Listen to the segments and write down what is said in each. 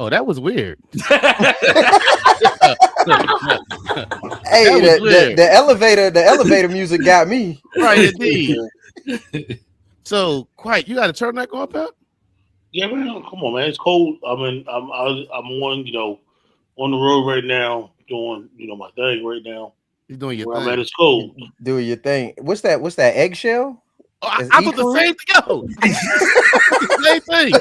Oh, that was weird. Hey, the elevator music got me. Right, indeed. So, quiet. You got a turtleneck on, Pep? Yeah, man. Come on, man. It's cold. I'm on, on the road right now, doing, my thing right now. You're doing your Where thing. I'm at, it's cold. Doing your thing. What's that eggshell? Oh, I thought the same thing. Yo. Same thing.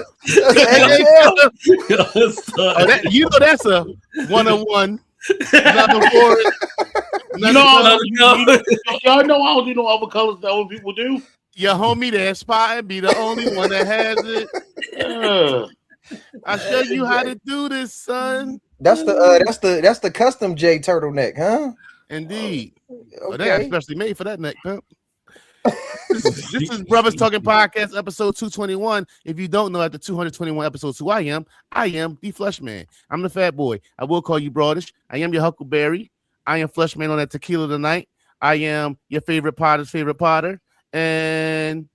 That's a 101. Another word. Y'all know I don't do no other colors that other people do. Your homie there, Spot, be the only one that has it. I show you how to do this, son. That's the custom J turtleneck, huh? Indeed. Okay. Well, they got especially made for that neck, pimp. This is Brothers Talking Podcast, episode 221. If you don't know, after 221 episodes, who I am the Flesh Man. I'm the fat boy. I will call you Broadish. I am your Huckleberry. I am Flesh Man on that tequila tonight. I am your favorite Potter's favorite Potter. And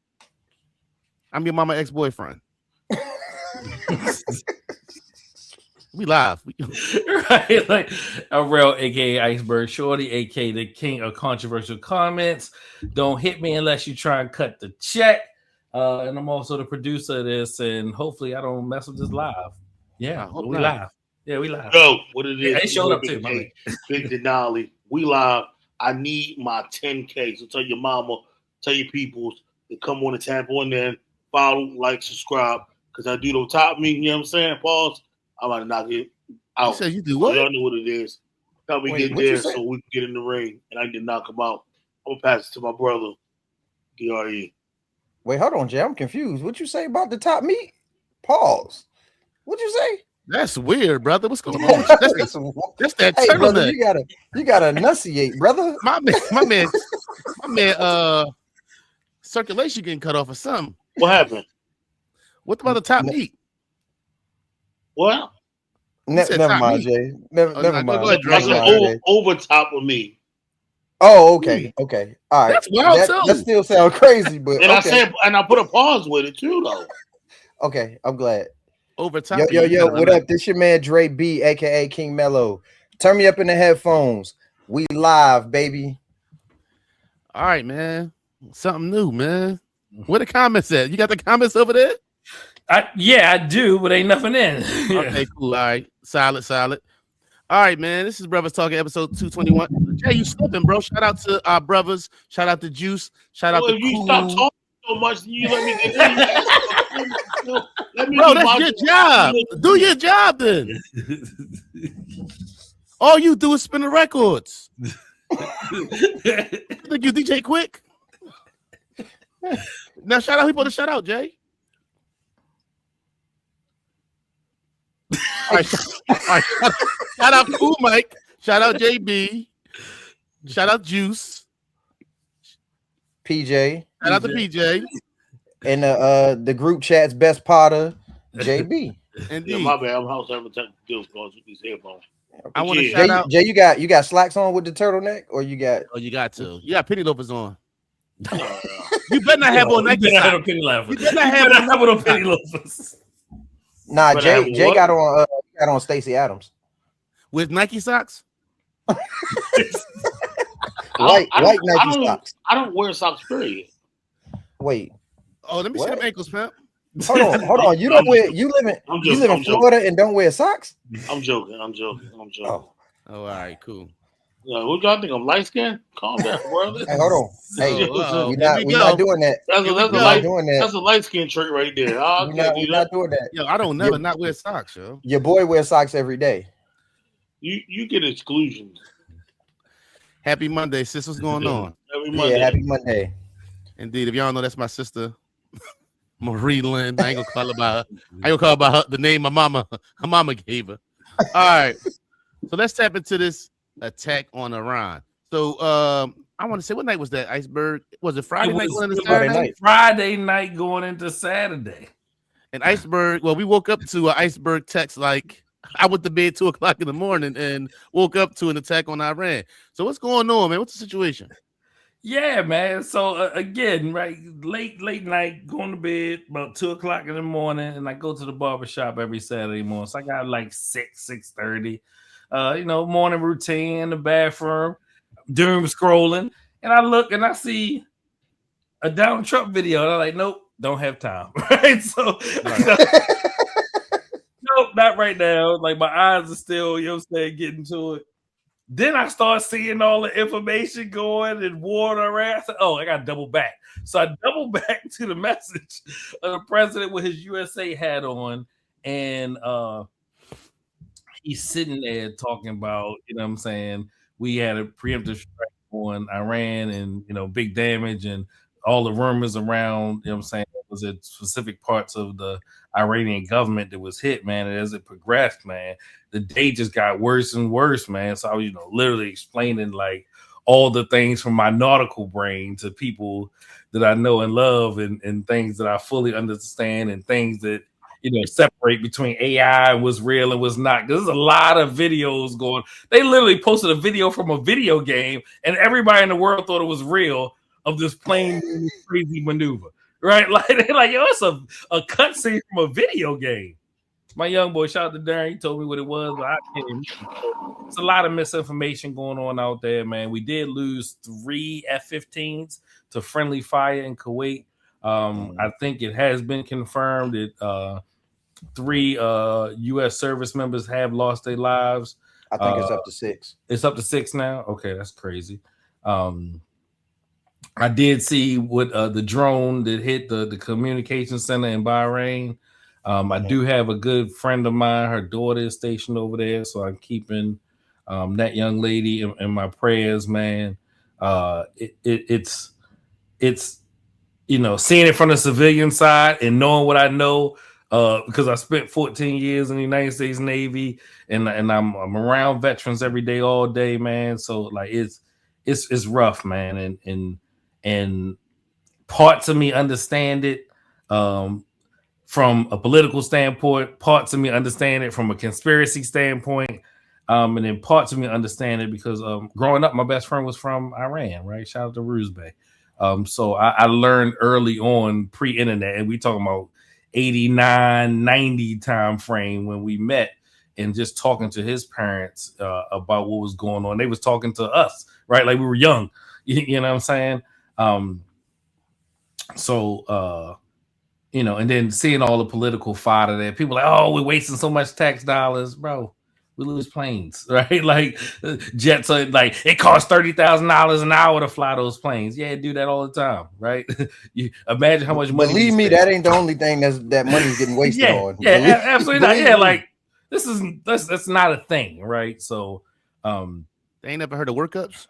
I'm your mama ex-boyfriend. We live. Right, like a real aka Iceberg Shorty, aka the king of controversial comments. Don't hit me unless you try and cut the check. And I'm also the producer of this, and hopefully I don't mess with this live. Yeah, we live. Yeah, we live. Yo, what it is? Yeah, they showed up too. Big Denali. We live. I need my 10K. So tell your mama, tell your peoples to come on and tap on there, follow, like, subscribe. Because I do the top me, you know what I'm saying? Pause. I'm about to knock it out. You said you do what? Y'all know what it is. Help me get there so we can get in the ring and I can knock him out. I'm going to pass it to my brother, DRE. Wait, hold on, Jay. I'm confused. What you say about the top meat? Pause. What'd you say? That's weird, brother. What's going on? That's that hey, brother, turtleneck. You gotta enunciate, brother. My man, circulation getting cut off or something. What happened? What about the top meat? What? Never mind, Jay. Never mind. That's over top of me. Oh, okay. Okay. All right. That's wild too. That still sounds crazy, but and I put a pause with it too, though. Okay, I'm glad. Over top. Yo, what up? This your man Dre B, aka King Mello. Turn me up in the headphones. We live, baby. All right, man. Something new, man. Where the comments at? You got the comments over there? Yeah, I do, but ain't nothing in. Okay, cool. All right. Solid. All right, man. This is Brothers Talking, episode 221. Jay, you slipping, bro. Shout out to our brothers. Shout out to Juice. Shout out to if you Cool. stop talking so much, you let me get in. Bro, that's your job. Do your job then. All you do is spin the records. Think you DJ Quick? Now shout out people to shout out, Jay. All right. Shout out Cool Mike. Shout out JB. Shout out Juice. PJ. Shout out to PJ. And the group chat's best Potter, JB. Indeed. Yeah, my bad. I'm house having technical difficulties with these headphones. I want to shout out. Jay, you got slacks on with the turtleneck, or you got? Oh, you got to. You got penny loafers on. You better not have on Nike socks. You better not have on penny loafers. Nah, Jay got on Stacey Adams with Nike socks. white Nike socks. I don't wear socks. Period. Wait. Oh, let me see them ankles, pimp. Hold on. You don't wear. You live in Florida and don't wear socks. I'm joking. Oh, all right, cool. What y'all think? I'm light skinned? Calm down, brother. Hey, hold on. Hey, we're not doing that. That's a light skin trait right there. We're not doing that. Yo, I don't never not wear socks, yo. Your boy wears socks every day. You get exclusions. Happy Monday, sis. What's going on? Happy Monday. Indeed. If y'all know, that's my sister, Marie Lynn. I ain't gonna call about her, the name her mama gave her. All right. So let's tap into this attack on Iran. So I want to say, what night was that? Iceberg? Was it Friday night going into Saturday? Friday night going into Saturday. And Iceberg, well, we woke up to an Iceberg text like, I went to bed 2:00 in the morning and woke up to an attack on Iran. So what's going on, man? What's the situation? Yeah, man. So again, right, late night, going to bed about 2 o'clock in the morning, and I go to the barbershop every Saturday morning. So I got like 6:30. Morning routine in the bathroom, doom scrolling, and I look and I see a Donald Trump video, and I'm like, nope, don't have time. Right. So nope, not right now. Like my eyes are still, getting to it. Then I start seeing all the information going and water around. I said, oh, I got to double back. So I double back to the message of the president with his USA hat on. And he's sitting there talking about, we had a preemptive strike on Iran and, big damage and all the rumors around, was it specific parts of the Iranian government that was hit, man. And as it progressed, man, the day just got worse and worse, man. So I was, literally explaining like all the things from my nautical brain to people that I know and love and things that I fully understand and things that, separate between AI and what's real and what's not. There's a lot of videos going. They literally posted a video from a video game and everybody in the world thought it was real of this plane crazy maneuver. Right? Like they're like, yo, it's a cutscene from a video game. My young boy, shout out to Darren, he told me what it was, but I can't. It's a lot of misinformation going on out there, man. We did lose 3 F-15s to friendly fire in Kuwait. I think it has been confirmed that 3 U.S. service members have lost their lives. I think it's up to 6. It's up to 6 now? Okay, that's crazy. I did see what the drone that hit the communication center in Bahrain. I do have a good friend of mine. Her daughter is stationed over there, so I'm keeping that young lady in my prayers, man. It's seeing it from the civilian side and knowing what I know because I spent 14 years in the United States Navy and I'm around veterans every day, all day, man. So like it's rough, man, and parts of me understand it from a political standpoint, parts of me understand it from a conspiracy standpoint, and then parts of me understand it because growing up, my best friend was from Iran, right? Shout out to Ruzbeh. So I learned early on pre-internet, and we talking about 89, 90 time frame when we met and just talking to his parents about what was going on. They was talking to us, right? Like we were young, you know what I'm saying? And then seeing all the political fodder there, people like, oh, we're wasting so much tax dollars, bro. We lose planes, right? Like jets are like it costs $30,000 an hour to fly those planes. Yeah, do that all the time, right? You imagine how much money. Believe me, that ain't the only thing that money's getting wasted on. Yeah, absolutely not. Yeah, like that's not a thing, right? So they ain't never heard of workups.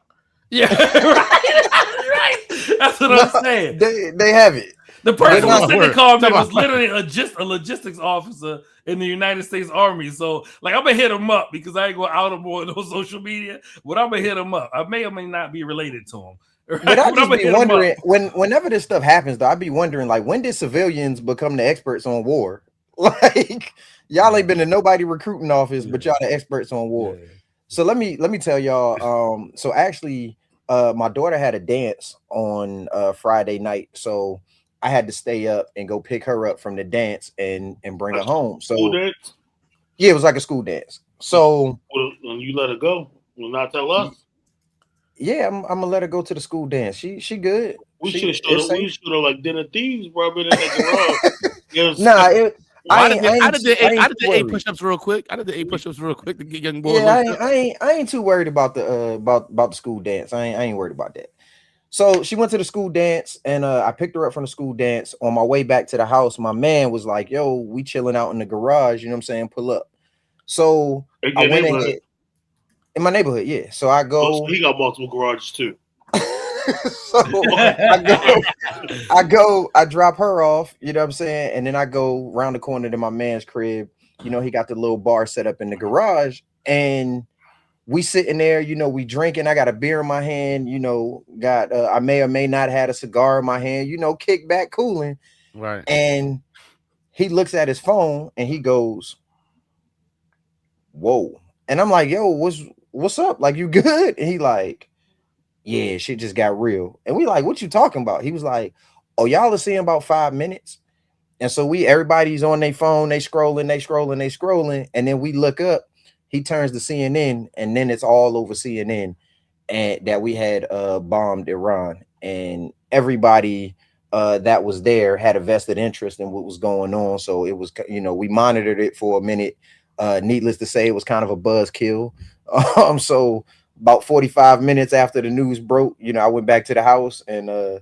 Yeah, right. That's what I'm saying. They have it. The person who said they called me was literally a logistics officer in the United States Army. So, like, I'm gonna hit him up because I ain't going out of more on social media. But I'm gonna hit him up. I may or may not be related to him. Right? But I just be wondering whenever this stuff happens, though, I'd be wondering, like, when did civilians become the experts on war? Like, y'all ain't been to nobody recruiting office, but y'all the experts on war. Yeah. So let me tell y'all. So actually, my daughter had a dance on Friday night, so I had to stay up and go pick her up from the dance and bring her home. So yeah, it was like a school dance. So you let her go, will not tell us. Yeah, I'm gonna let her go to the school dance. She good. We should have showed her like dinner thieves, bro. I did the 8 push-ups real quick. I did the 8 push-ups real quick to get young boy. Yeah, I ain't too worried about the about the school dance. I ain't worried about that. So she went to the school dance, and I picked her up from the school dance. On my way back to the house, my man was like, "Yo, we chilling out in the garage. You know what I'm saying? Pull up." So I went in my neighborhood. Yeah. So I go. So he got multiple garages too. So I drop her off. You know what I'm saying? And then I go around the corner to my man's crib. You know, he got the little bar set up in the garage, and we sitting there, you know, we drinking. I got a beer in my hand, you know, I may or may not had a cigar in my hand, you know, kick back, cooling. Right. And he looks at his phone and he goes, "Whoa." And I'm like, "Yo, what's up? Like, you good?" And he like, yeah, shit just got real. And we like, what you talking about? He was like, oh, y'all are seeing about 5 minutes. And so everybody's on their phone, they scrolling. And then we look up, he turns to CNN, and then it's all over CNN and that we had bombed Iran. And everybody that was there had a vested interest in what was going on. So it was, we monitored it for a minute. Needless to say, it was kind of a buzzkill. So about 45 minutes after the news broke, I went back to the house and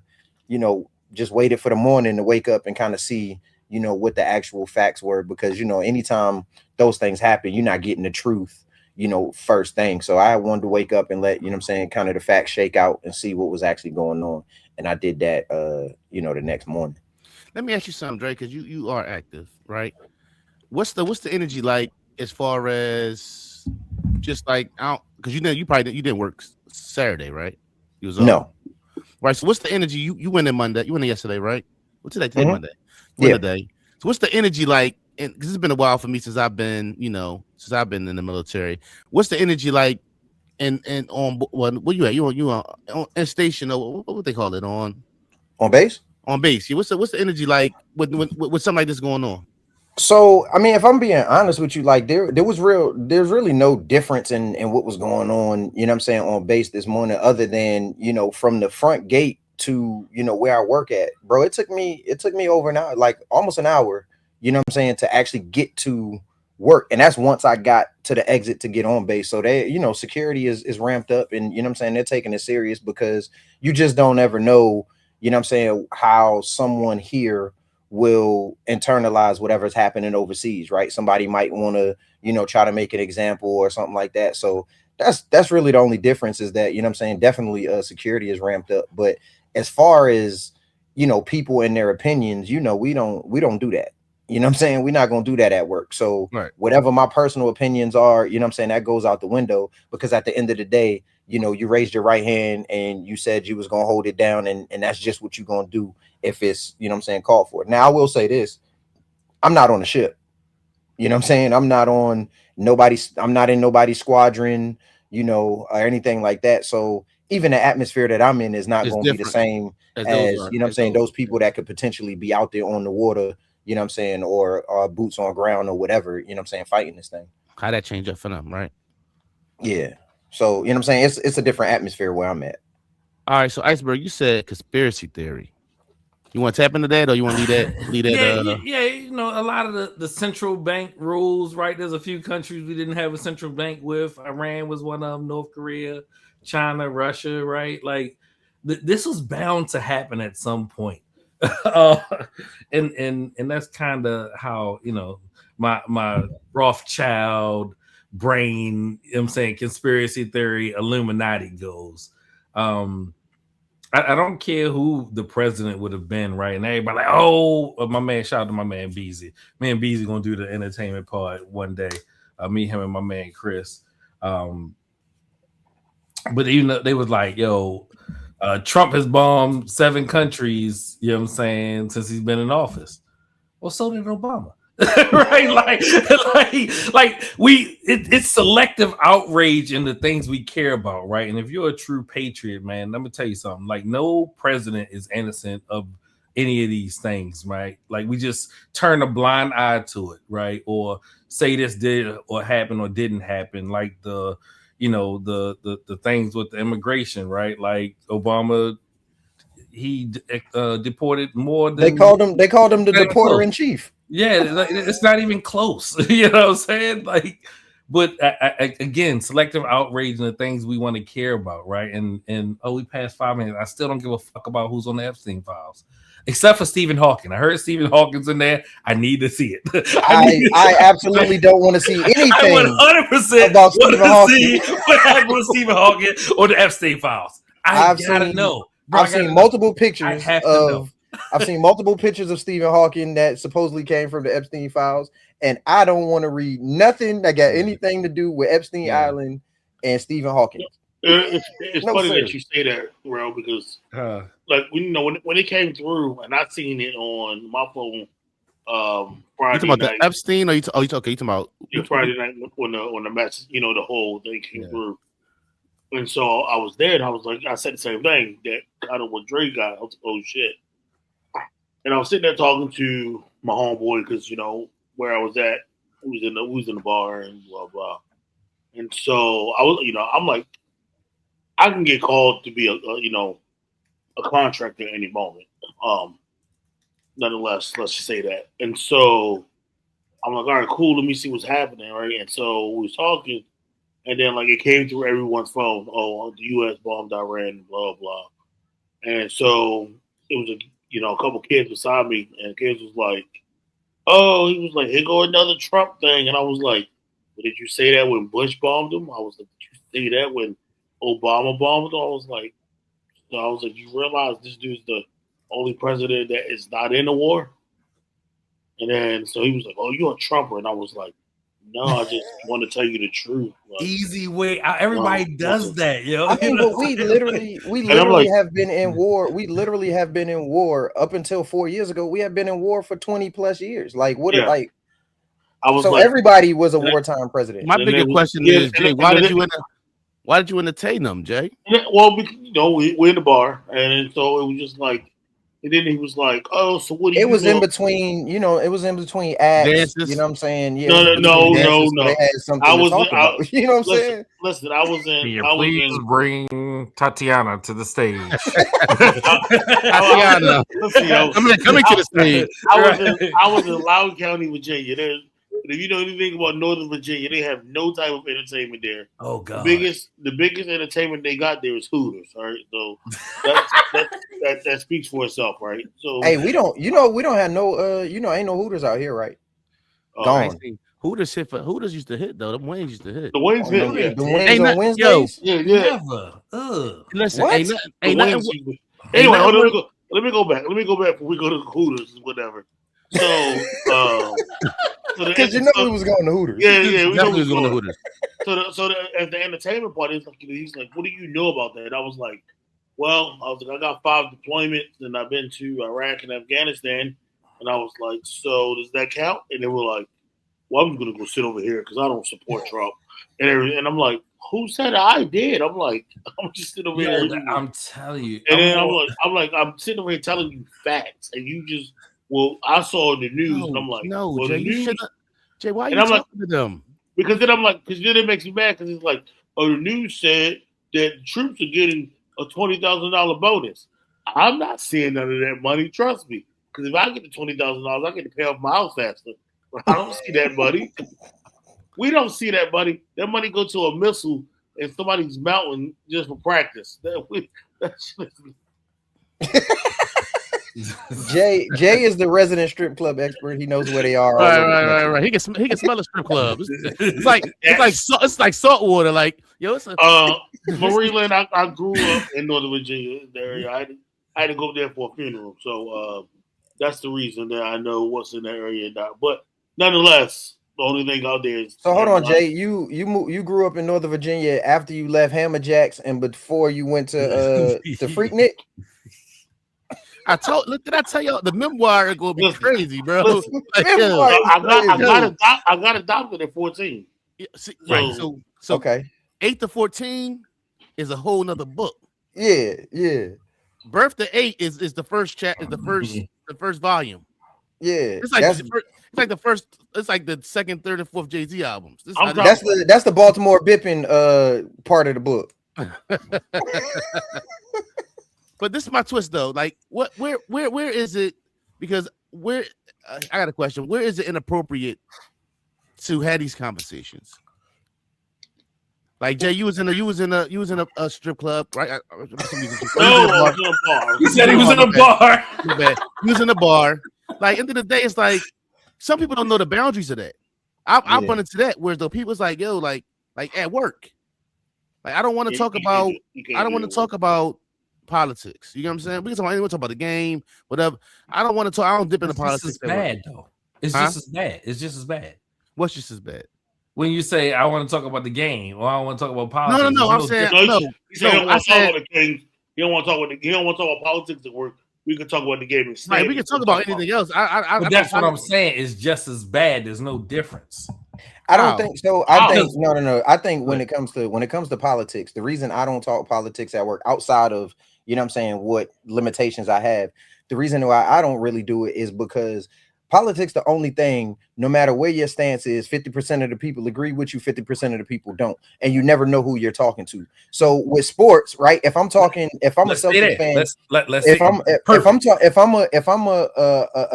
just waited for the morning to wake up and kind of see, what the actual facts were, because anytime those things happen, you're not getting the truth, first thing. So I wanted to wake up and let, kind of the facts shake out and see what was actually going on. And I did that, the next morning. Let me ask you something, Dre, because you are active, right? What's the energy like as far as just like out? Because you didn't work Saturday, right? You was off. No. Right. So what's the energy? You went in Monday. You went in yesterday, right? What's today? Today Monday. Today. So what's the energy like? And because it's been a while for me since I've been in the military. What's the energy like? And on what you at? You on station or what would they call it on base? On base. Yeah. What's the energy like with something like this going on? So, I mean, if I'm being honest with you, like there's really no difference in what was going on, on base this morning, other than, from the front gate to, where I work at, bro. It took me over an hour, like almost an hour, to actually get to work. And that's once I got to the exit to get on base. So they, security is ramped up, and, they're taking it serious, because you just don't ever know, how someone here will internalize whatever's happening overseas, right? Somebody might want to, try to make an example or something like that. So that's really the only difference, is that, definitely security is ramped up. But as far as, people and their opinions, we don't do that. We're not going to do that at work. So whatever my personal opinions are, that goes out the window, because at the end of the day, you raised your right hand and you said you was going to hold it down, and that's just what you're going to do if it's, called for. Now, I will say this: I'm not on a ship. I'm not in nobody's squadron, or anything like that. So even the atmosphere that I'm in is not going to be the same as those people that could potentially be out there on the water, or boots on ground or whatever, fighting this thing. How that change up for them, right? Yeah. So, it's a different atmosphere where I'm at. All right. So, Iceberg, you said conspiracy theory. You want to tap into that, or you want to leave that? Yeah. A lot of the central bank rules, right? There's a few countries we didn't have a central bank with. Iran was one of them. North Korea, China, Russia, right? Like this was bound to happen at some point. And that's kind of how my Rothschild brain, conspiracy theory, Illuminati goes. I don't care who the president would have been, right? And everybody like, my man, shout out to my man Beezy. Me and Beezy gonna do the entertainment part one day. Me, him, and my man Chris. But they was like, Trump has bombed 7 countries, since he's been in office. Well, so did Obama. Right? It's selective outrage in the things we care about, right? And if you're a true patriot, man, let me tell you something. Like, no president is innocent of any of these things, right? Like, we just turn a blind eye to it, right? Or say this did or happened or didn't happen, like the things with the immigration, right? Like Obama, he deported more than they called him the deporter in chief. Yeah, it's not even close. You know what I'm saying? Like, but again, selective outrage and the things we want to care about, right? And we passed 5 minutes. I still don't give a fuck about who's on the Epstein files, except for Stephen Hawking. I heard Stephen Hawking's in there. I need to see it. I absolutely don't want to see anything. I 100% about Stephen Hawking. See what happened with Stephen Hawking or the Epstein files. I've gotta know. Bro, I've seen multiple pictures of. I've seen multiple pictures of Stephen Hawking that supposedly came from the Epstein files, and I don't want to read nothing that got anything to do with Epstein Island and Stephen Hawking. It's funny that you say that, bro, because when it came through, and I seen it on my phone Friday you talking night. About the Epstein, or you talking about Friday night when the message, the whole thing came through. And so I was there, and I was like, I said the same thing that kind of what Dre got. I was like, oh shit. And I was sitting there talking to my homeboy because where I was at, we was in the bar and blah blah. And so I was, I'm like, I can get called to be a contractor at any moment. Nonetheless, let's just say that. And so I'm like, all right, cool. Let me see what's happening, right? And so we was talking, and then like it came through everyone's phone. Oh, the U.S. bombed Iran, blah blah. And so it was a couple kids beside me, and the kids was like, oh, he was like, here go another Trump thing, and I was like, well, did you say that when Bush bombed him? I was like, did you say that when Obama bombed him? I was like, you realize this dude's the only president that is not in the war? And then so he was like, oh, you're a Trumper. And I was like, no, I just want to tell you the truth. Like, easy way. Everybody does that, yo. I mean, but we literally have been in war. We literally have been in war up until 4 years ago. We have been in war for 20 plus years. Like, what? Yeah. Like, I was so like, everybody was a wartime president. My bigger question is, Jay, why did you entertain them, Jay? Well, we're in the bar, and so it was just like, and then he was like, "Oh, so what do you?" It was in between, it was in between acts. Dances. You know what I'm saying? Yeah. No. They had something to talk about. You know what I'm saying? Listen, I was in. Please bring Tatiana to the stage. Tatiana, coming to the stage. I was in Loudoun County, Virginia. If you know anything about Northern Virginia, they have no type of entertainment there. Oh God! The biggest entertainment they got there is Hooters. All right, so that speaks for itself, right? So hey, we don't have no ain't no Hooters out here, right? Gone. Hooters used to hit though. The Waynes used to hit. The Waynes hit. The Waynes on Wednesdays. Yeah. Never. Listen, what? Anyway, let me go back. Let me go back before we go to Hooters and whatever. So, because we was going to Hooters. Yeah, we definitely was going to Hooters. So at the entertainment part, it's like he's like, "What do you know about that?" I was like, "Well, I got 5 deployments, and I've been to Iraq and Afghanistan." And I was like, "So does that count?" And they were like, "Well, I'm going to go sit over here because I don't support Trump." And I'm like, "Who said I did?" I'm like, "I'm just sitting over here." I'm telling you. And then I'm sitting over here telling you facts, and you just. Well, I saw in the news, and I'm like, no, well, Jay, you shouldn't. Jay, why are you talking to them? Because then it makes me mad because it's like, oh, the news said that the troops are getting a $20,000 bonus. I'm not seeing none of that money. Trust me, because if I get the $20,000, I get to pay off my house faster. But I don't see that money. We don't see that money. That money go to a missile in somebody's mountain just for practice. Jay is the resident strip club expert. He knows where they are. Right. He can smell a strip club. It's like salt water. Like it's Maryland. I grew up in Northern Virginia area. I had to go there for a funeral, so that's the reason that I know what's in that area now. But nonetheless, the only thing out there is. So hold on, Jay. You grew up in Northern Virginia after you left Hammerjacks and before you went to Freaknik. Did I tell y'all the memoir is gonna be crazy, bro? I got adopted at 14. Yeah, right. So okay. 8 to 14 is a whole nother book. Yeah. Birth to 8 is the first the first volume. Yeah. It's like the second, third, and fourth Jay-Z albums. That's the Baltimore Bippin part of the book. But this is my twist though. Like, where is it? Because I got a question. Where is it inappropriate to have these conversations? Like Jay, you was in a strip club, right? No, I was in a bar. He said he was in a bar. He was in a bar. Like, end of the day, it's like some people don't know the boundaries of that. I run into that where the people's like, yo, like at work. Like, I don't want to talk about. I don't want to talk about politics. You know what I'm saying? We can talk about the game, whatever. I don't want to talk. I don't dip into politics. It's bad though. It's just as bad. It's just as bad. What's just as bad? When you say I want to talk about the game or I want to talk about politics. No. I'm saying no. He don't want to talk about the game. He don't want to talk about politics at work. We can talk about the game. Right. We can talk about anything else. But that's what I'm saying. It's just as bad. There's no difference. I don't think so. I think no. I think when Right. it comes to politics, the reason I don't talk politics at work outside of, you know what I'm saying, what limitations I have, the reason why I don't really do it is because politics, the only thing, no matter where your stance is, 50% of the people agree with you, 50% of the people don't, and you never know who you're talking to. So with sports, right? If I'm a Celtics fan, if I'm a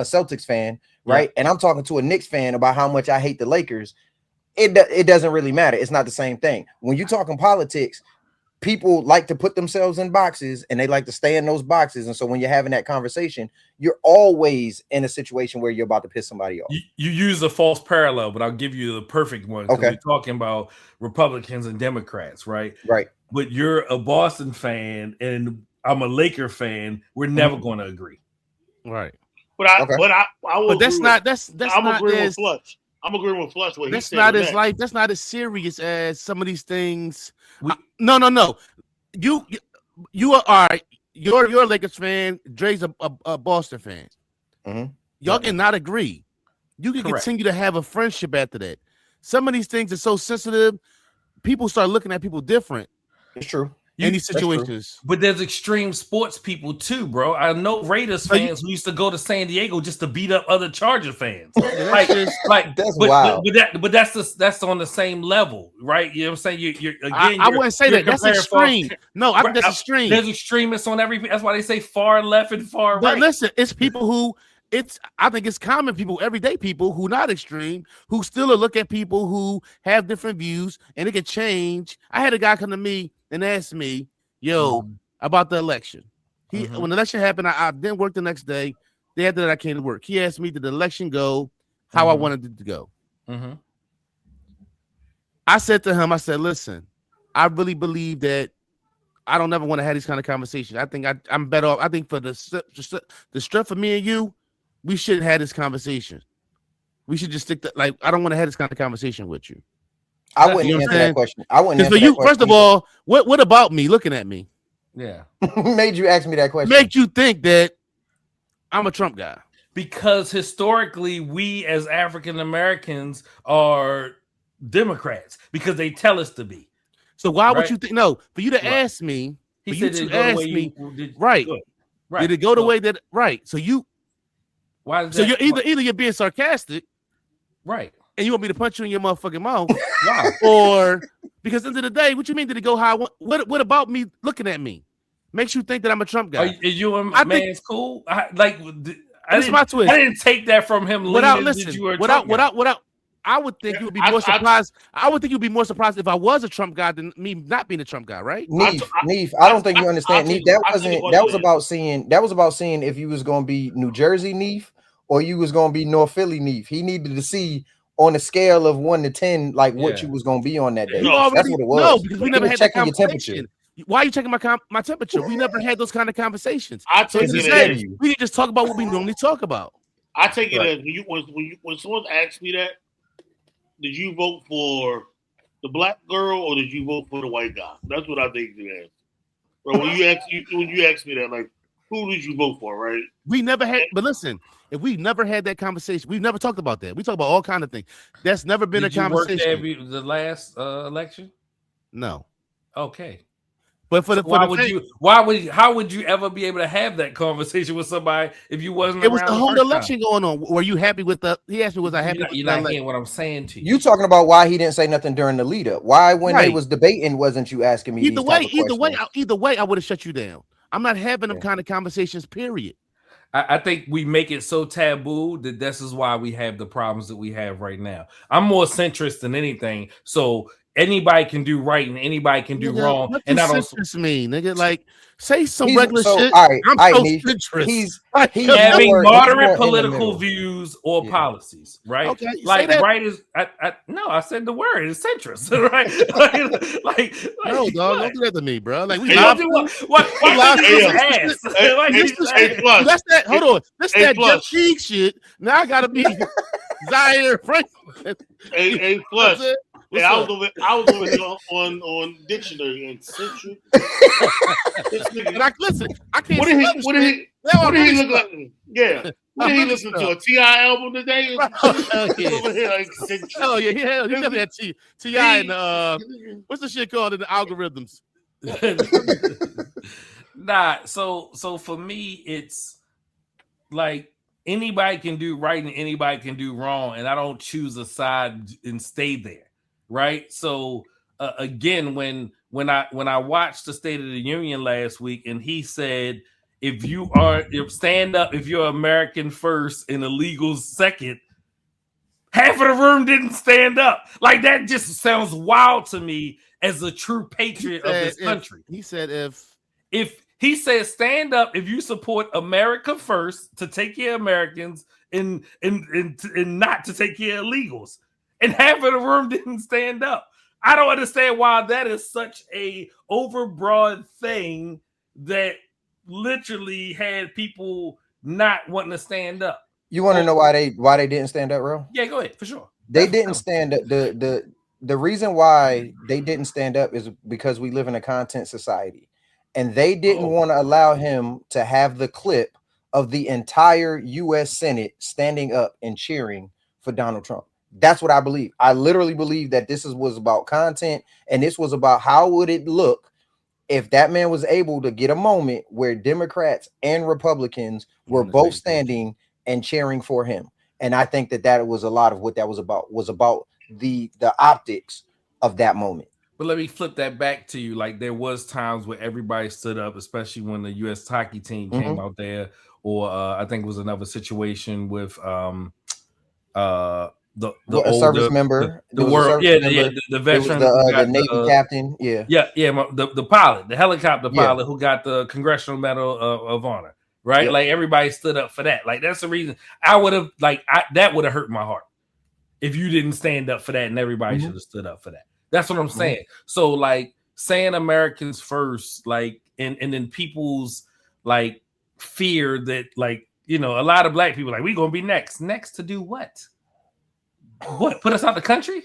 Celtics fan, right, and I'm talking to a Knicks fan about how much I hate the Lakers, it doesn't really matter. It's not the same thing. When you're talking politics, people like to put themselves in boxes and they like to stay in those boxes. And so when you're having that conversation, you're always in a situation where you're about to piss somebody off. You use a false parallel, but I'll give you the perfect one. Okay. We're talking about Republicans and Democrats, right? Right. But you're a Boston fan and I'm a Laker fan. We're never going to agree. Right. But that's not I'm not agreeing as, with Fletch. I'm agreeing with Fletch. That's not as life. That's not as serious as some of these things. No. You are all right. You're a Lakers fan. Dre's a Boston fan. Mm-hmm. Y'all cannot agree. You can continue to have a friendship after that. Some of these things are so sensitive. People start looking at people different. It's true. In these situations. But there's extreme sports people too, bro. I know Raiders fans who used to go to San Diego just to beat up other Charger fans. That's wild. But that's on the same level, right? You know what I'm saying? You're I wouldn't say that. That's extreme. No, I think that's extreme. There's extremists on every. That's why they say far left and far right. But listen, it's people who I think it's common people, everyday people who not extreme, who still look at people who have different views and it can change. I had a guy come to me and asked me, about the election. When the election happened, I didn't work the next day. The day after that, I came to work. He asked me, did the election go how I wanted it to go? I said to him, listen, I really believe that I don't ever want to have these kind of conversations. I think I'm better off. I think for the strength of me and you, we shouldn't have this conversation. We should just stick to, I don't want to have this kind of conversation with you. I wouldn't answer that question. I wouldn't answer for you. That first of all, what about me looking at me? Yeah, made you ask me that question. Make you think that I'm a Trump guy? Because historically, we as African Americans are Democrats because they tell us to be. So why would you think? No, for you to ask me, he said you to ask me, right? Did it go the way that right? So you, why? Is so that, you're either you're being sarcastic, right? And you want me to punch you in your motherfucking mouth, or because at the end of the day, what you mean? Did it go how? What about me looking at me makes you think that I'm a Trump guy? Is you and my man's cool? I didn't take that from him. Without I would think you would be more surprised. I would think you'd be more surprised if I was a Trump guy than me not being a Trump guy, right? Neef, I don't think you understand. Neef, that was about seeing if you was gonna be New Jersey Neef or you was gonna be North Philly Neef. He needed to see on a scale of 1 to 10, what you was gonna be on that day. That's what it was. No, because we never had that conversation. Why are you checking my temperature? We never had those kind of conversations. We can just talk about what we normally talk about. I take it as when someone asks me that, did you vote for the black girl or did you vote for the white guy? That's what I think it is. Bro, when you ask me that, who did you vote for, right? We never had, but listen, if we never had that conversation, we've never talked about that. We talk about all kind of things. That's never been a conversation. Did you work there the last election? No. Okay. But how would you ever be able to have that conversation with somebody if you wasn't? It was the whole election going on. Were you happy with the? He asked me, was I happy? You're not hearing what I'm saying to you. You talking about why he didn't say nothing during the lead up? Why when they was debating wasn't you asking me? Either way, I would have shut you down. I'm not having them kind of conversations. Period. I think we make it so taboo that this is why we have the problems that we have right now. I'm more centrist than anything, so anybody can do right and anybody can do wrong. What and I don't mean, nigga. Say some regular shit. All right, I'm so centrist. He's having moderate political views or policies, right? Okay, right is I said the word is centrist, right? No, dog, don't do that to me, bro. Hey, that's that. Hold on, that's that Jeff Teague shit. Now I gotta be Zaire Franklin. Hey, Flush. Hey, I was over here on dictionary and central. And listen, I can't. What did he look like? Yeah. What did he listen to? A T.I. album today? Hell yeah. Over here, like, Oh yeah, he definitely had T.I. and what's the shit called in the algorithms? Nah, so for me, it's like anybody can do right and anybody can do wrong, and I don't choose a side and stay there, right? So again, when I watched the State of the Union last week, and he said, if stand up, if you're American first and illegals second, half of the room didn't stand up. Like that just sounds wild to me as a true patriot of this country. He said if he says stand up if you support America first to take care of Americans and not to take care of illegals, and half of the room didn't stand up. I don't understand why that is such a overbroad thing that literally had people not wanting to stand up. You want to know why they didn't stand up, bro? Yeah, go ahead, for sure. They didn't stand up. The reason why they didn't stand up is because we live in a content society, and they didn't want to allow him to have the clip of the entire U.S. Senate standing up and cheering for Donald Trump. That's what I believe. I literally believe that this was about content, and this was about how would it look if that man was able to get a moment where Democrats and Republicans were both standing and cheering for him. And I think that was a lot of what that was about the optics of that moment. But let me flip that back to you. Like there was times where everybody stood up, especially when the U.S. hockey team came out there, or I think it was another situation with the older, service member, the veteran, the Navy captain, the pilot, the helicopter pilot who got the Congressional Medal of Honor, right? Like everybody stood up for that. Like that's the reason I would have that would have hurt my heart if you didn't stand up for that, and everybody should have stood up for that. That's what I'm saying. So like saying Americans first, like and then people's like fear that like a lot of black people like we gonna be next to do what? What, put us out the country?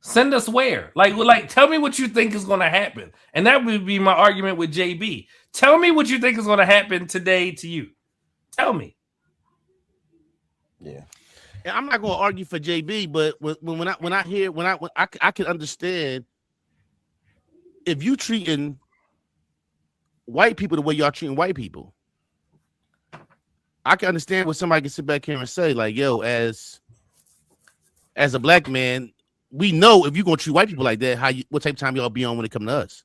Send us where? Like, tell me what you think is going to happen. And that would be my argument with JB. Tell me what you think is going to happen today to you. Tell me. Yeah. And I'm not going to argue for JB, but when I can understand if you treating white people the way y'all treating white people. I can understand what somebody can sit back here and say, like, yo, as a black man, we know if you're gonna treat white people like that, what type of time y'all be on when it comes to us.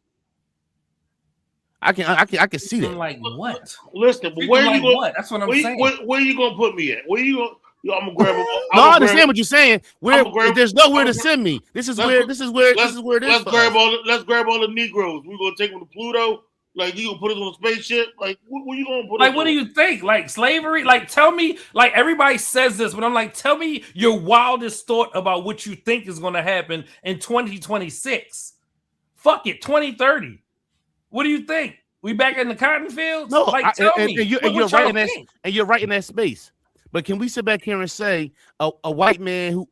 I can see that. Like what? Listen, but where you going? That's what I'm saying. Where you gonna put me at? Where you going? I'm gonna grab. I understand what you're saying. There's nowhere to send me. This is where it is. Let's grab all the Negroes. We're gonna take them to Pluto. Like you gonna put us on a spaceship? Like what you gonna put? Like what do you think? Like slavery? Like tell me. Like everybody says this, but I'm like, tell me your wildest thought about what you think is gonna happen in 2026. Fuck it, 2030. What do you think? We back in the cotton fields? No, tell me. And you're right in that. And you're right in that space. But can we sit back here and say a white man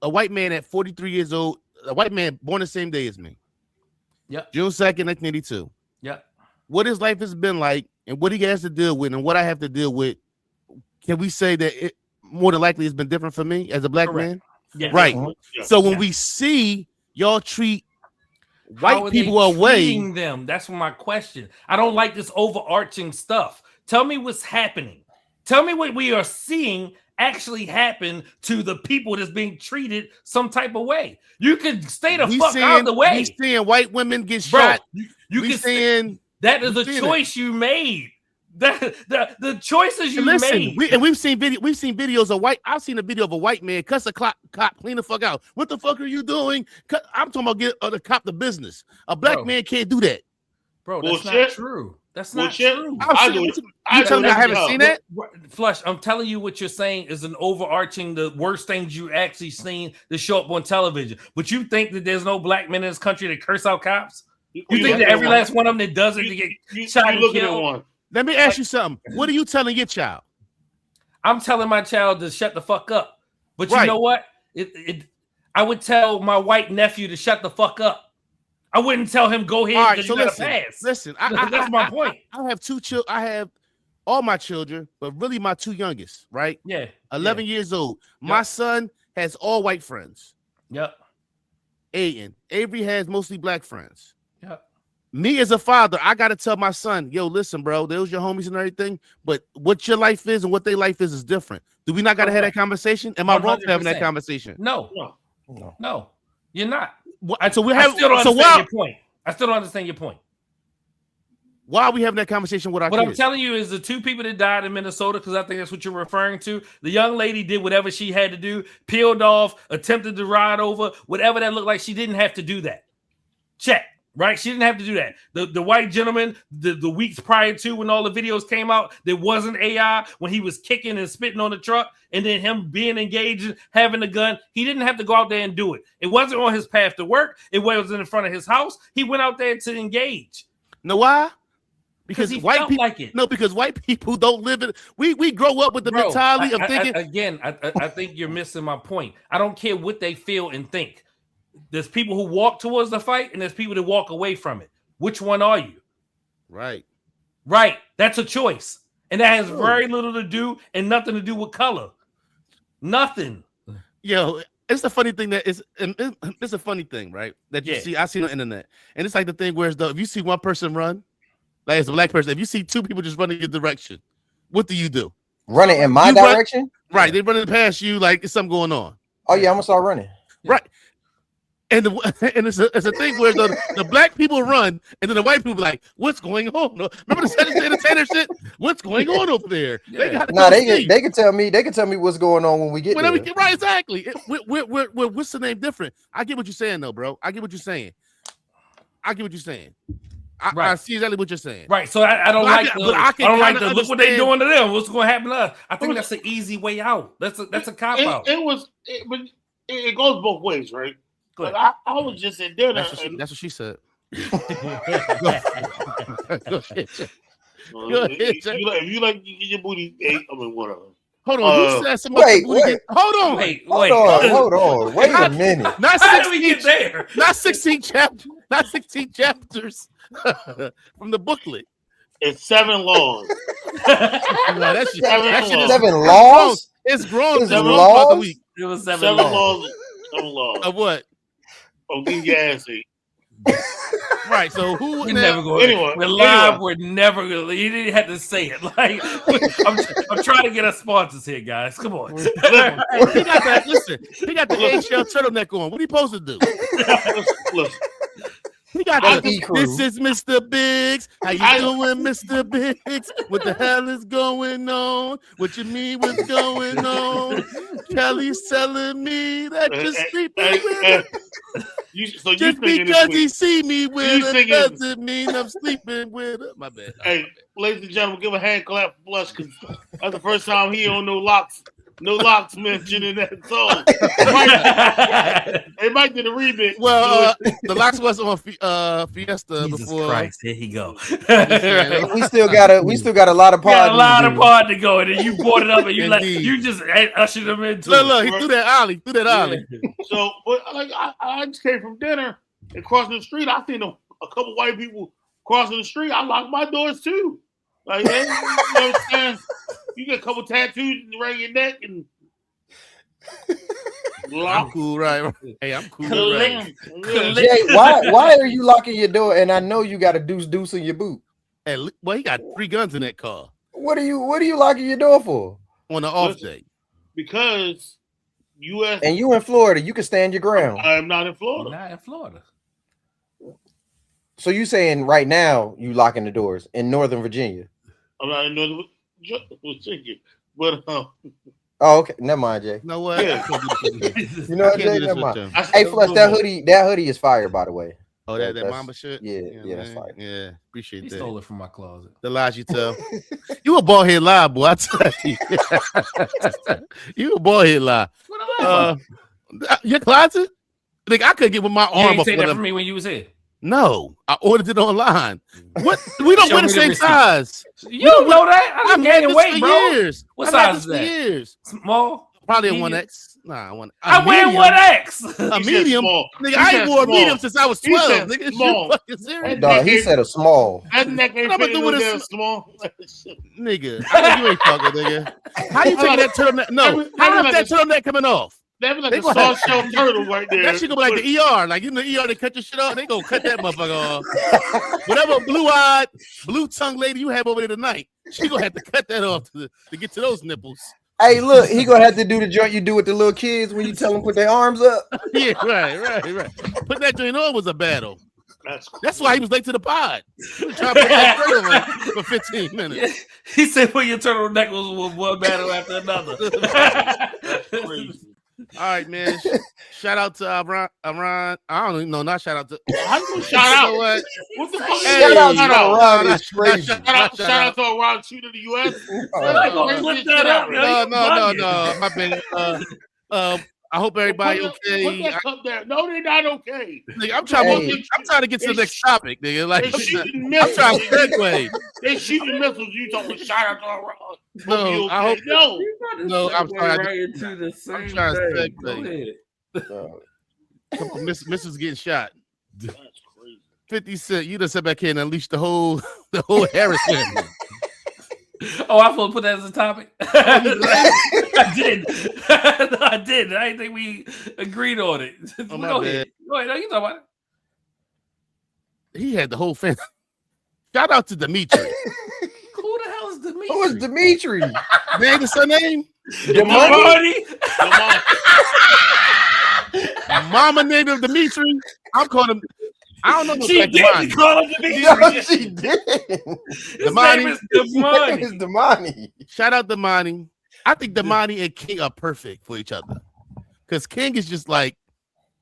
at 43 years old, a white man born the same day as me? Yep. June 2nd, 1982. Yep. What his life has been like and what he has to deal with and what I have to deal with, can we say that it more than likely has been different for me as a black man? Yeah. Right. Yeah. So when we see y'all treat white people away, them, that's my question. I don't like this overarching stuff. Tell me what's happening. Tell me what we are seeing actually happen to the people that's being treated some type of way. You could stay the fuck out of the way. We seeing white women get shot. You can saying that is a choice you made. The choices you made. We've seen videos of white. I've seen a video of a white man cuss a cop clean the fuck out. What the fuck are you doing? I'm talking about get the cop the business. A black man can't do that. Bro, that's not true. That's not true. You telling me I haven't seen that? Flush, I'm telling you what you're saying is an overarching, the worst things you actually seen that show up on television. But you think that there's no black men in this country that curse out cops? You think that every last one of them that does it to get shot and killed? Let me ask you something. What are you telling your child? I'm telling my child to shut the fuck up. But you know what? I would tell my white nephew to shut the fuck up. I wouldn't tell him go ahead because you got to pass. Listen, that's my point. I have two children. I have all my children, but really my 2 youngest, right? Yeah. 11 years old. My son has all white friends. Yep. Aiden. Avery has mostly black friends. Yep. Me as a father, I gotta tell my son, yo, listen, bro, those your homies and everything, but what your life is and what their life is different. Do we not gotta have that conversation? Am I wrong for having that conversation? No, you're not. So we have. I still don't understand your point. I still don't understand your point. Why are we having that conversation with our What kids? I'm telling you is the 2 people that died in Minnesota, because I think that's what you're referring to. The young lady did whatever she had to do, peeled off, attempted to ride over, whatever that looked like. She didn't have to do that. Check. Right? She didn't have to do that. The white gentleman, the weeks prior to when all the videos came out, there wasn't AI when he was kicking and spitting on the truck, and then him being engaged, having a gun. He didn't have to go out there and do it. It wasn't on his path to work. It wasn't in front of his house. He went out there to engage. Know why? Because he white felt people like it. No, because white people don't live in. We grow up with the mentality of thinking. I think you're missing my point. I don't care what they feel and think. There's people who walk towards the fight, and there's people that walk away from it. Which one are you? Right. That's a choice, and that has very little to do and nothing to do with color. Nothing. Yo, it's a funny thing it's a funny thing, right? That you see, I see on the internet, and it's like the thing where if you see one person run, like as a black person, if you see 2 people just running your direction, what do? Running in my direction? Right, they running past you like there's something going on. Oh yeah, I'm gonna start running. Right. And it's a thing where the black people run, and then the white people be like, "What's going on?" Remember the Saturday Entertainer shit? What's going on over there? Yeah. They can tell me. They can tell me what's going on when we get there. Right, exactly. What's the name different? I get what you're saying, though, bro. I get what you're saying. I see exactly what you're saying. Right. So I don't like the look what they doing to them. What's going to happen to us? I think that's an easy way out. That's a cop out. It goes both ways, right? But I was just in dinner. That's what she said. Go ahead. If you like your booty, whatever. Hold on. Who said somebody? Hold on. Hold on. Wait a minute. Not How did we get there? Not 16 chapters. Not 16 chapters from the booklet. It's 7 laws. That shit is 7 laws. It's grown. It's laws. It was 7 laws. 7 laws. Of what? Of getting your ass ate. Right. So who? We're never going. Anyway, we're live. We're never going. You didn't have to say it. Like I'm trying to get us sponsors here, guys. Come on. He got that. Listen. He got the eggshell turtleneck on. What are you supposed to do? Listen. He got this is Mr. Biggs. How you doing, Mr. Biggs? What the hell is going on? What you mean what's going on? Kelly's telling me that you're sleeping with her. Just because he see me with her doesn't mean I'm sleeping with her. My bad. Hey, ladies and gentlemen, give a hand clap for Blush, because that's the first time he on no locks mentioned in that song. It might get a remix. Well, the locks was on Fiesta Jesus before. Christ, here he go. we still got a lot of pod. Got a lot of pod to go, and then you brought it up, and you just ushered them into. Look, he threw that ollie. So, but like I just came from dinner and crossing the street. I seen a couple white people crossing the street. I locked my doors too. Like, you know what I'm saying? You get a couple tattoos around your neck and I'm cool, right? Hey, I'm cool. Right. Jay, why are you locking your door? And I know you got a deuce in your boot. Hey, well, he got 3 guns in that car. What are you locking your door for? On the off day. Because U.S. and you in Florida, you can stand your ground. I am not in Florida. Not in Florida. So you saying right now you locking the doors in Northern Virginia? I'm not in Northern Virginia, but oh, okay. Never mind, Jay. No way. Yeah. You know what, Jay? Never mind. Hey, Flush, that hoodie is fire, by the way. Oh, that Mamba shit? Yeah, that's fire. Yeah, appreciate He that. stole it from my closet. The lies you tell. You a bald head lie, boy. I tell you. You a bald head lie. Your closet? Like, I could get with my arm. You didn't take that from me when you was here. No, I ordered it online. What? We don't wear the same size. You don't know that? I'm gaining weight, bro. Years. What size is that? Years. Small. Probably a 1X. Nah, I wear 1X. A He said medium. small. Nigga, He I said ain't wore a small. medium since I was He 12. said Nigga, is small. you fucking serious? Dog, he said a small. That neck ain't What I'ma fitting do with no a damn small. Nigga, I know you ain't talking, nigga. How you taking that turtleneck? No, how is that turtleneck coming off? That be like They a gonna soft shell turtle right there. That shit gonna be like the ER. Like, you know, the ER, they cut your shit off, they gonna cut that motherfucker off. Whatever blue-eyed, blue-tongued lady you have over there tonight, she gonna have to cut that off to get to those nipples. Hey, look, he gonna have to do the joint you do with the little kids when you tell them put their arms up. Yeah, right. Put that joint on was a battle. That's why he was late to the pod. He was trying to put that joint on for 15 minutes. He said put your turtleneck was one battle after another. That's crazy. All right, man. Shout out to Iran. I don't even know. Not shout out to. How you gonna shout out? What? What the fuck? Hey, Shout out to shout out. Iran is crazy. Shout out to Iran shooter the U.S. Flip that up, yo. No. My bad. I hope everybody okay. Put that cup there. No, they're not okay. Nigga, I'm trying to get to the next topic, nigga. Like, shooting I'm missiles. trying to segue. They shooting missiles. You talking shout out to Iran? No, I hope no. I'm sorry. Right into the same I'm trying to thing. Go segue. ahead. Missus getting shot. That's crazy. 50 Cent, you done sat back here and unleashed the whole Harris family. Oh, I supposed to put that as a topic. I did. No, I did. I didn't think we agreed on it. Oh, my Go bad. ahead. Go ahead. No, you talk about it. He had the whole family. Shout out to Dimitri. Who the hell is Dimitri? Who is Dimitri? Name the surname? Damani? Mama named him Dimitri. I'm calling him. I don't know. She did call him Dimitri. No, she did. His name is His name Damani. is Damani. Shout out Damani. I think Damani and King are perfect for each other. Because King is just like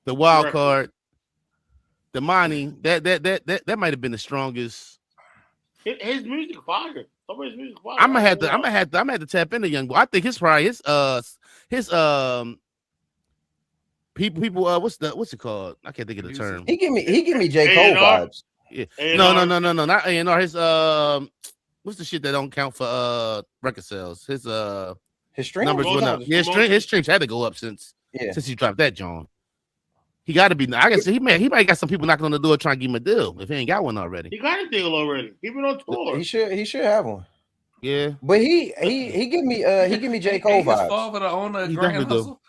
the wild card. Damani, that might have been the strongest. His music fire. Somebody's music fire. I'm gonna have to tap into Young Boy. I think his people what's it called? I can't think of the term. He give me J. Cole vibes. Yeah. A&R? No, not A&R. His what's the shit that don't count for record sales? His stream numbers went up. Yeah, his streams had to go up since he dropped that John. He got to be. I guess he might got some people knocking on the door trying to give him a deal if he ain't got one already. He got a deal already. He been on tour. He should have one. Yeah, but he give me J. Cole vibes. His father, the owner of Grand Hustle.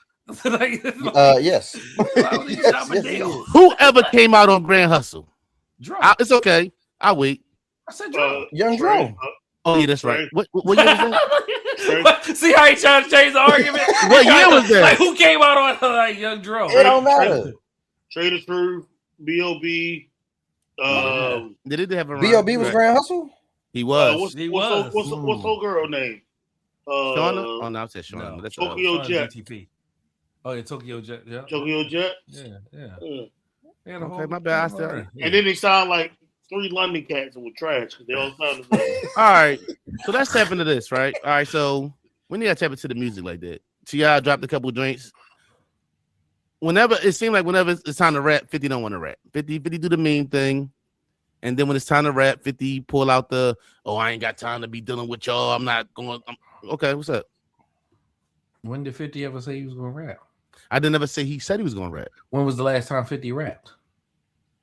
Yes. Whoever came out on Grand Hustle, it's okay. I'll wait. I said Dro. Young Dro. Oh yeah, that's right. What year was that? See how he trying to change the argument? What year was that? Like who came out on like Young Dro? It don't matter. Trader Truth, B.O.B. Did they have a B.O.B. was Grand Hustle? He was. What's her girl name? Shauna? Oh no, I said Shauna. No. That's Tokyo Jet. GTP. Oh yeah, Tokyo Jet. Yeah. Tokyo Jet. Yeah. Okay, my bad. And then they sound like 3 London cats that were trash because they all sound the same. All right, so let's tap into this, right? All right, so we need to tap into the music like that. T.I. dropped a couple of drinks. Whenever it's time to rap, 50 don't want to rap. 50 do the mean thing. And then when it's time to rap, 50 pull out the, I ain't got time to be dealing with y'all. I'm not going. Okay, what's up? When did 50 ever say he was going to rap? I didn't ever say he said he was going to rap. When was the last time 50 rapped?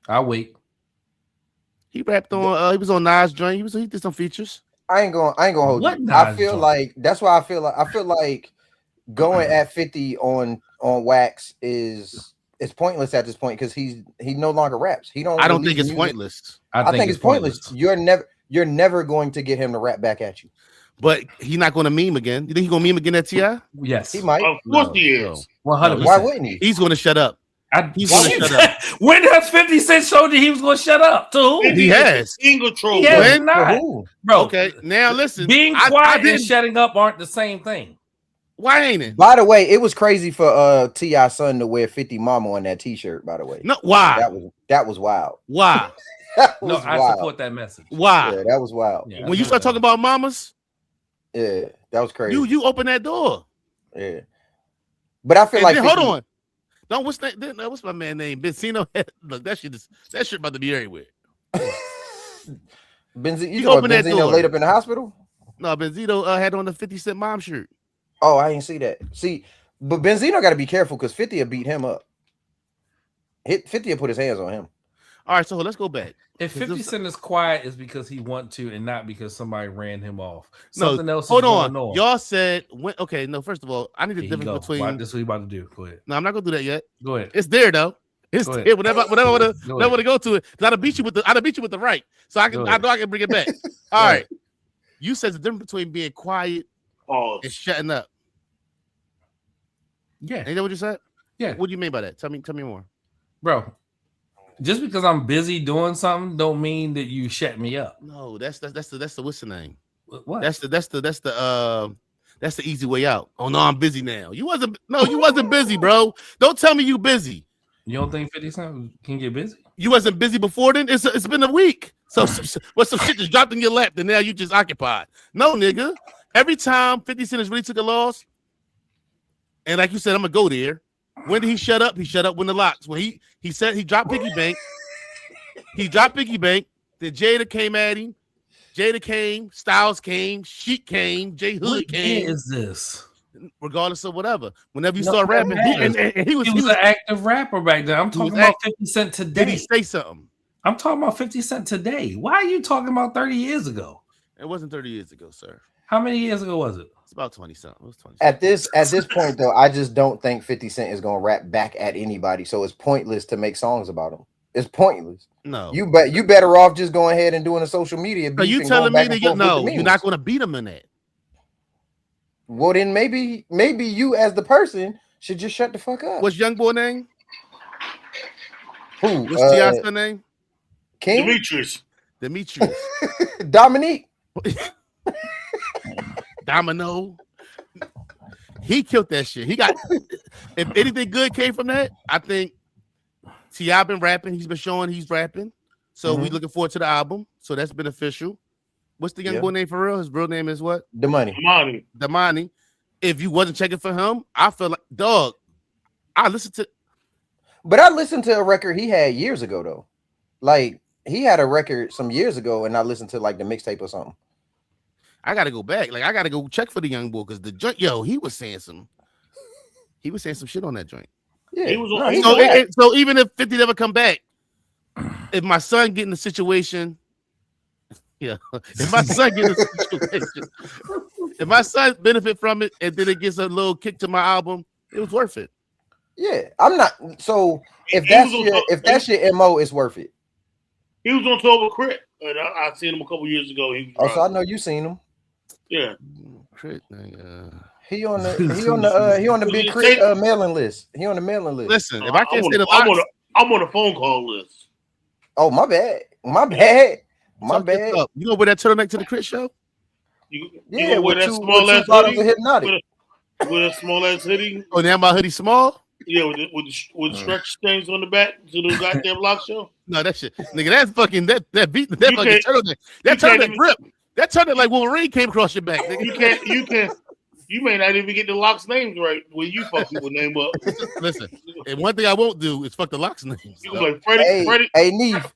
I'll wait. He rapped on. He was on Nas joint. He did some features. I ain't gonna hold you. I feel like that's why I feel like going at 50 on wax is pointless at this point because he no longer raps. I don't think it's pointless. I think it's pointless. You're never going to get him to rap back at you. But he's not going to meme again. You think he's going to meme again at T.I.? Yes, he might. Of course he is. 100%. Why wouldn't he? He's going to shut up. He's going to shut up. When has 50 Cent showed you he was going to shut up? To who? He has. Single troll. He has not. Bro, okay. Now listen. Being quiet and shutting up aren't the same thing. Why ain't it? By the way, it was crazy for T.I.'s son to wear 50 Mama on that T-shirt. By the way, no, why? That was wild. Why? I support that message. Why? Yeah, that was wild. Yeah, when you start talking about mamas, yeah, that was crazy. You open that door. Yeah, but I feel like hold on. No, what's my man name? Benzino. Look, that shit about to be everywhere. You open that door. Laid up in the hospital? No, Benzino had on the 50 Cent mom shirt. Oh, I didn't see that. See, But Benzino got to be careful because 50 will beat him up. 50 will put his hands on him. All right, so let's go back. If 50 Cent is quiet, it's because he want to and not because somebody ran him off. No, Something else hold is on. going on. Y'all said when? Okay, no. First of all, I need the Here you difference go. between. This is what you about to do. Go ahead. No, I'm not gonna do that yet. Go ahead. It's there though. It's Go ahead. there. Whenever I want to Go to it, because I'd beat you with the right. So I Go know ahead. I can bring it back. All right. You said the difference between being quiet Pause. and shutting up. Yeah. Ain't that what you said? Yeah. What do you mean by that? Tell me more. Bro, just because I'm busy doing something don't mean that you shut me up. No, that's the what's the name? What? That's the easy way out. Oh no, I'm busy now. You wasn't busy, bro. Don't tell me you busy. You don't think 50 Cent can get busy? You wasn't busy before then. It's been a week. So what? Some shit just dropped in your lap, and now you just occupied. No, nigga. Every time 50 Cent has really took a loss, and like you said, I'm gonna go there. When did he shut up? He shut up when the locks. When he said he dropped Piggy Bank. He dropped Piggy Bank. Then Jada came at him. Jada came. Styles came. Sheik came. J Hood came. What is this? Regardless of whatever. Whenever you start rapping, he was an active rapper back then. I'm talking about 50 Cent today. Did he say something? I'm talking about 50 Cent today. Why are you talking about 30 years ago? It wasn't 30 years ago, sir. How many years ago was it? It's about 20 something. It was 20. At this point, though, I just don't think 50 Cent is gonna rap back at anybody. So it's pointless to make songs about him. It's pointless. No, you better off just going ahead and doing a social media. Are you telling me that you're not going to beat him in that? Well, then maybe you as the person should just shut the fuck up. What's young boy name? Who? What's T.I.'s name? King? Demetrius. Dominique. Domino. He killed that shit. He got. If anything good came from that, I think T.I. been rapping. He's been showing he's rapping. So we looking forward to the album. So that's beneficial. What's the young boy name for real? His real name is what? Damani. If you wasn't checking for him, I feel like dog. I listened to a record he had years ago though. Like he had a record some years ago, and I listened to like the mixtape or something. I gotta go back. Like I gotta go check for the young boy because the joint, he was saying some shit on that joint. Yeah. So even if 50 never come back, if my son get in the situation, if my son get in the situation, if my son benefit from it and then it gets a little kick to my album, it was worth it. Yeah, I'm not. So if that's your MO, it's worth it. He was on tour with Crit. I seen him a couple years ago. So I know you seen him. Yeah, Crit. He on the big Crit mailing list. He on the mailing list. Listen, if I can't say the box, I'm on a phone call list. Oh, my bad. You know where that turtleneck to the Crit show? Yeah, with that small ass hoodie. With a small ass hoodie. Oh, now my hoodie small? Yeah, with stretch stains on the back to the goddamn lock show. No, that shit, nigga. That's fucking that fucking turtleneck. That turtleneck grip. That turtleneck like Wolverine came across your back. Nigga. You may not even get the Locks names right when you fuck people name up. Listen, and one thing I won't do is fuck the Locks names. You like Freddie. Neef.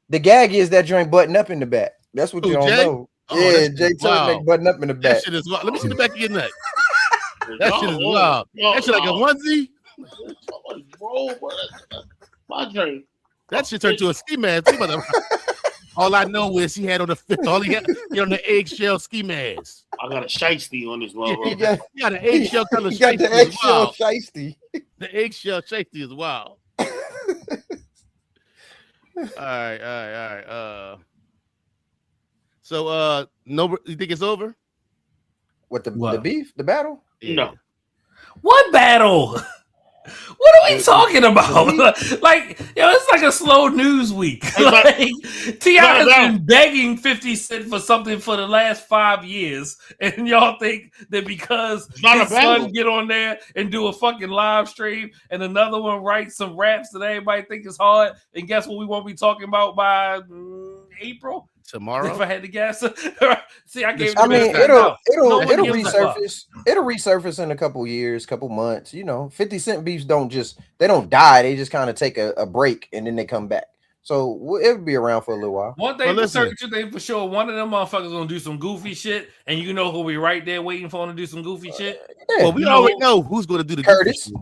The gag is that joint button up in the back. That's what you don't know. Yeah, Jay Turtleneck button up in the back. That shit is wild. Let me see the back of your neck. That shit is wild. That shit like a onesie. My drink. That shit turned to a ski mask. All I know is he had on the eggshell ski mask. I got a shiesty on this one. He got an eggshell color. He got the eggshell shiesty. The eggshell shiesty is wild. All right. So no, you think it's over? What the beef? The battle? Yeah. No. What battle? What are we talking about? Like, it's like a slow news week. Like, T.I. has been begging 50 Cent for something for the last 5 years, and y'all think that because his son get on there and do a fucking live stream, and another one write some raps that everybody think is hard, and guess what we won't be talking about by April? Tomorrow, if I had to guess. See, I gave. It'll resurface. It'll resurface in a couple years, couple months. 50 Cent beefs don't die. They just kind of take a break and then they come back. So it would be around for a little while. One thing Well, for listen. certain, two things for sure. One of them motherfuckers gonna do some goofy shit, and you know who'll be right there waiting for him to do some goofy shit. Yeah. Well, we already know who's going to do the Curtis. goofy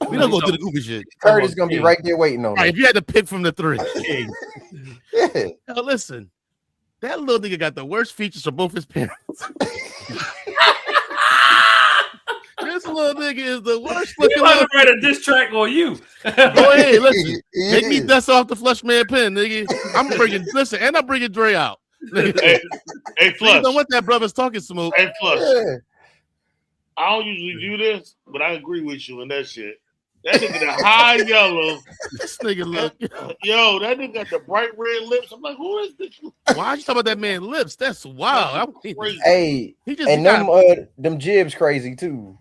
shit. We don't go do the goofy shit. Curtis gonna be right there waiting on All right, him. if you had to pick from the three, Yeah. now listen, that little nigga got the worst features from both his parents. This little nigga is the worst He looking. about to write a diss track on you. Go ahead, listen. He Make me is. dust off the Flush Man pen, nigga. I'm bringing Dre out. Hey, Nigga Flush. don't want that brother's talking smoke. Hey, Flush. Yeah. I don't usually do this, but I agree with you on that shit. That nigga the high yellow. This nigga look. Yo, that nigga got the bright red lips. I'm like, who is this? Why you talking about that man lips? That's wild. Crazy. Hey, He just and them jibs crazy too.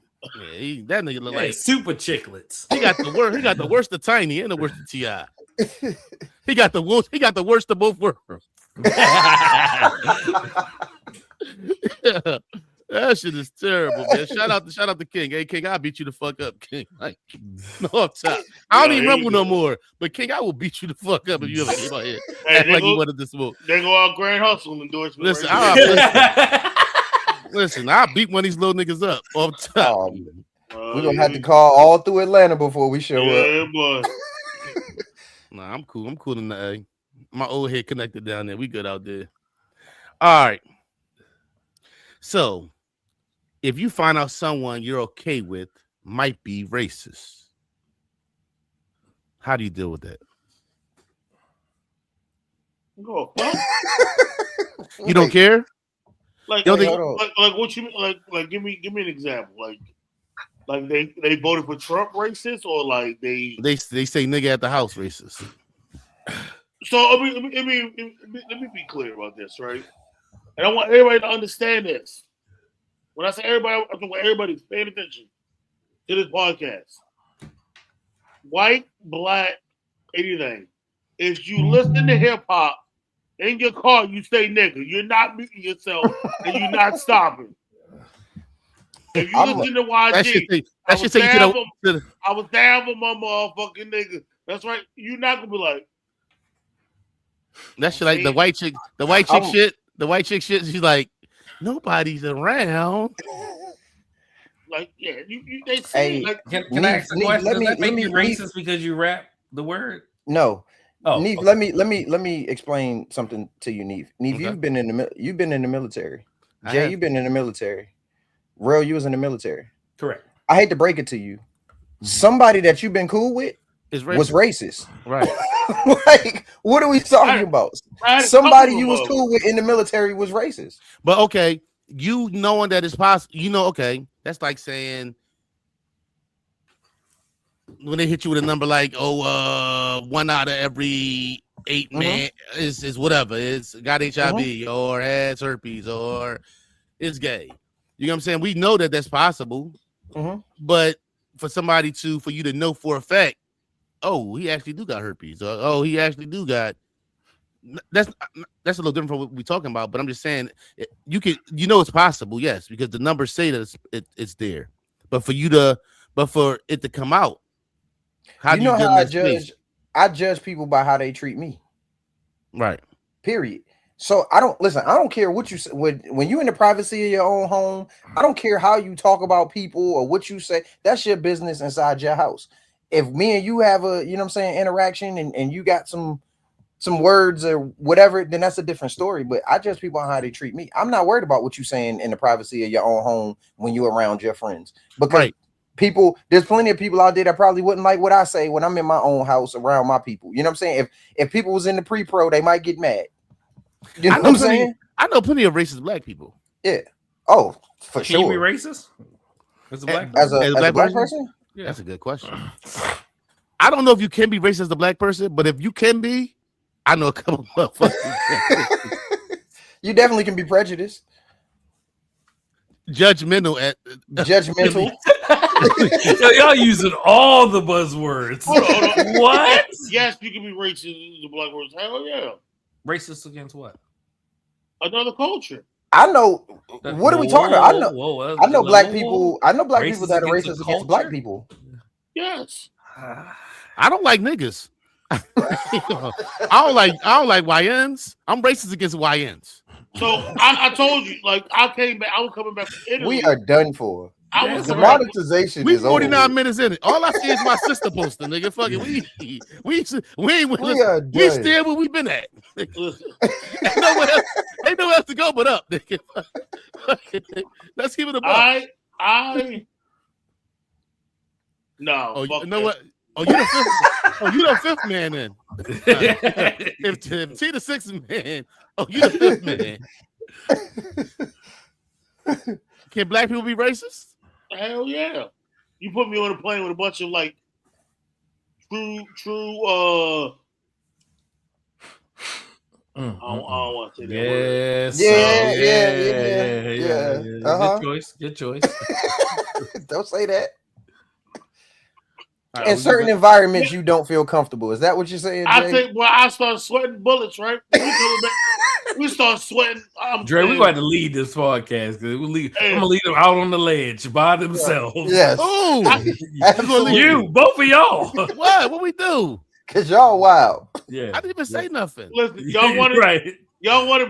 yeah, that nigga look like super chiclets. he got the worst. He got the worst of Tiny and the worst of Ti. He got the worst. He got the worst of both worlds. That shit is terrible, man. Shout out to King. Hey, King, I'll beat you the fuck up, King. Like, no up top. I don't even rumble no more. But King, I will beat you the fuck up if you ever came out here. Hey, Act like you wanted to smoke. They go out Grand Hustle endorsement. Listen, right listen, I'll beat one of these little niggas up off top. We're gonna have to call all through Atlanta before we show yeah, up. boy. Nah, I'm cool. I'm cool in the A. My old head connected down there. We good out there. All right. So, if you find out someone you're okay with might be racist, how do you deal with that? Go, fuck. You don't care? Like, Yo, like what you like? Give me an example. Like they voted for Trump racist, or like they say nigga at the house racist. So let me be clear about this, right? And I want everybody to understand this. When I say everybody, I want everybody's paying attention to this podcast. White, black, anything. If you listen to hip hop in your car, you say nigga. You're not muting yourself and you're not stopping. If you listen to YG, I was down for my motherfucking nigga. That's right. You're not gonna be like that shit like the white chick shit. The white chick shit. She's like, nobody's around. Like, yeah, they say. Hey, like, can I ask a question? Does that make you racist because you rap the word? No. Oh, Neve, okay. let me explain something to you, Neve. Neve, Okay. you've been in the military. I Jay, have. you've been in the military. Real, you was in the military. Correct. I hate to break it to you. Somebody that you've been cool with It's was racist. Right. Like, what are we talking about? Somebody you was cool with in the military was racist. But okay, you knowing that it's possible, okay, that's like saying when they hit you with a number like, 1 out of every 8 man is whatever, it's got HIV or has herpes or is gay. You know what I'm saying? We know that that's possible, but for you to know for a fact, oh, he actually do got herpes, or oh, he actually do got. That's a little different from what we're talking about, but I'm just saying it's possible, yes, because the numbers say that it's there. But for it to come out, how do you know how I judge? I judge people by how they treat me. Right. Period. So I don't care what you say when you in the privacy of your own home. I don't care how you talk about people or what you say. That's your business inside your house. If me and you have a, interaction and you got some words or whatever, then that's a different story. But I judge people on how they treat me. I'm not worried about what you're saying in the privacy of your own home when you're around your friends. Because there's plenty of people out there that probably wouldn't like what I say when I'm in my own house around my people. You know what I'm saying? If people was in the pre-pro, they might get mad. You know what I'm saying? I know plenty of racist black people. Yeah. Oh, for Can sure. you be racist as a black as a black person? Yeah. That's a good question. I don't know if you can be racist as a black person, but if you can be, I know a couple of motherfuckers. You definitely can be prejudiced. Judgmental. Yo, y'all using all the buzzwords. Hold on. What? Yes, you can be racist as a black person. Hell yeah. Racist against what? Another culture. I know. What are we talking about? I know black people. I know black people that are racist against black people. Yes. I don't like niggas. I don't like YNs. I'm racist against YNs. So I told you, like I came back. I was coming back from Italy. We are done for. I was The coming back. monetization We is over. 49 minutes in it. All I see is my sister posting, nigga. Fucking we ain't are we done. still where we been at. Listen, ain't nowhere else to go but up, nigga. Let's give it a buck. No. Oh, fuck you know that. what? Oh, you the fifth. Oh, you the fifth man then. If T the sixth man, oh, you the fifth man. Can black people be racist? Hell yeah! You put me on a plane with a bunch of like true. I don't want to say that word. Yeah. Good choice. Don't say that. Right, In certain environments, you don't feel comfortable. Is that what you're saying, Jay? I think I started sweating bullets. Right? We start sweating. Dre, we're going to lead this podcast because I'm gonna leave them out on the ledge by themselves. Yes. Oh, you, both of y'all. What we do? Cause y'all wild. Yeah, I didn't even say nothing. Listen, y'all wanted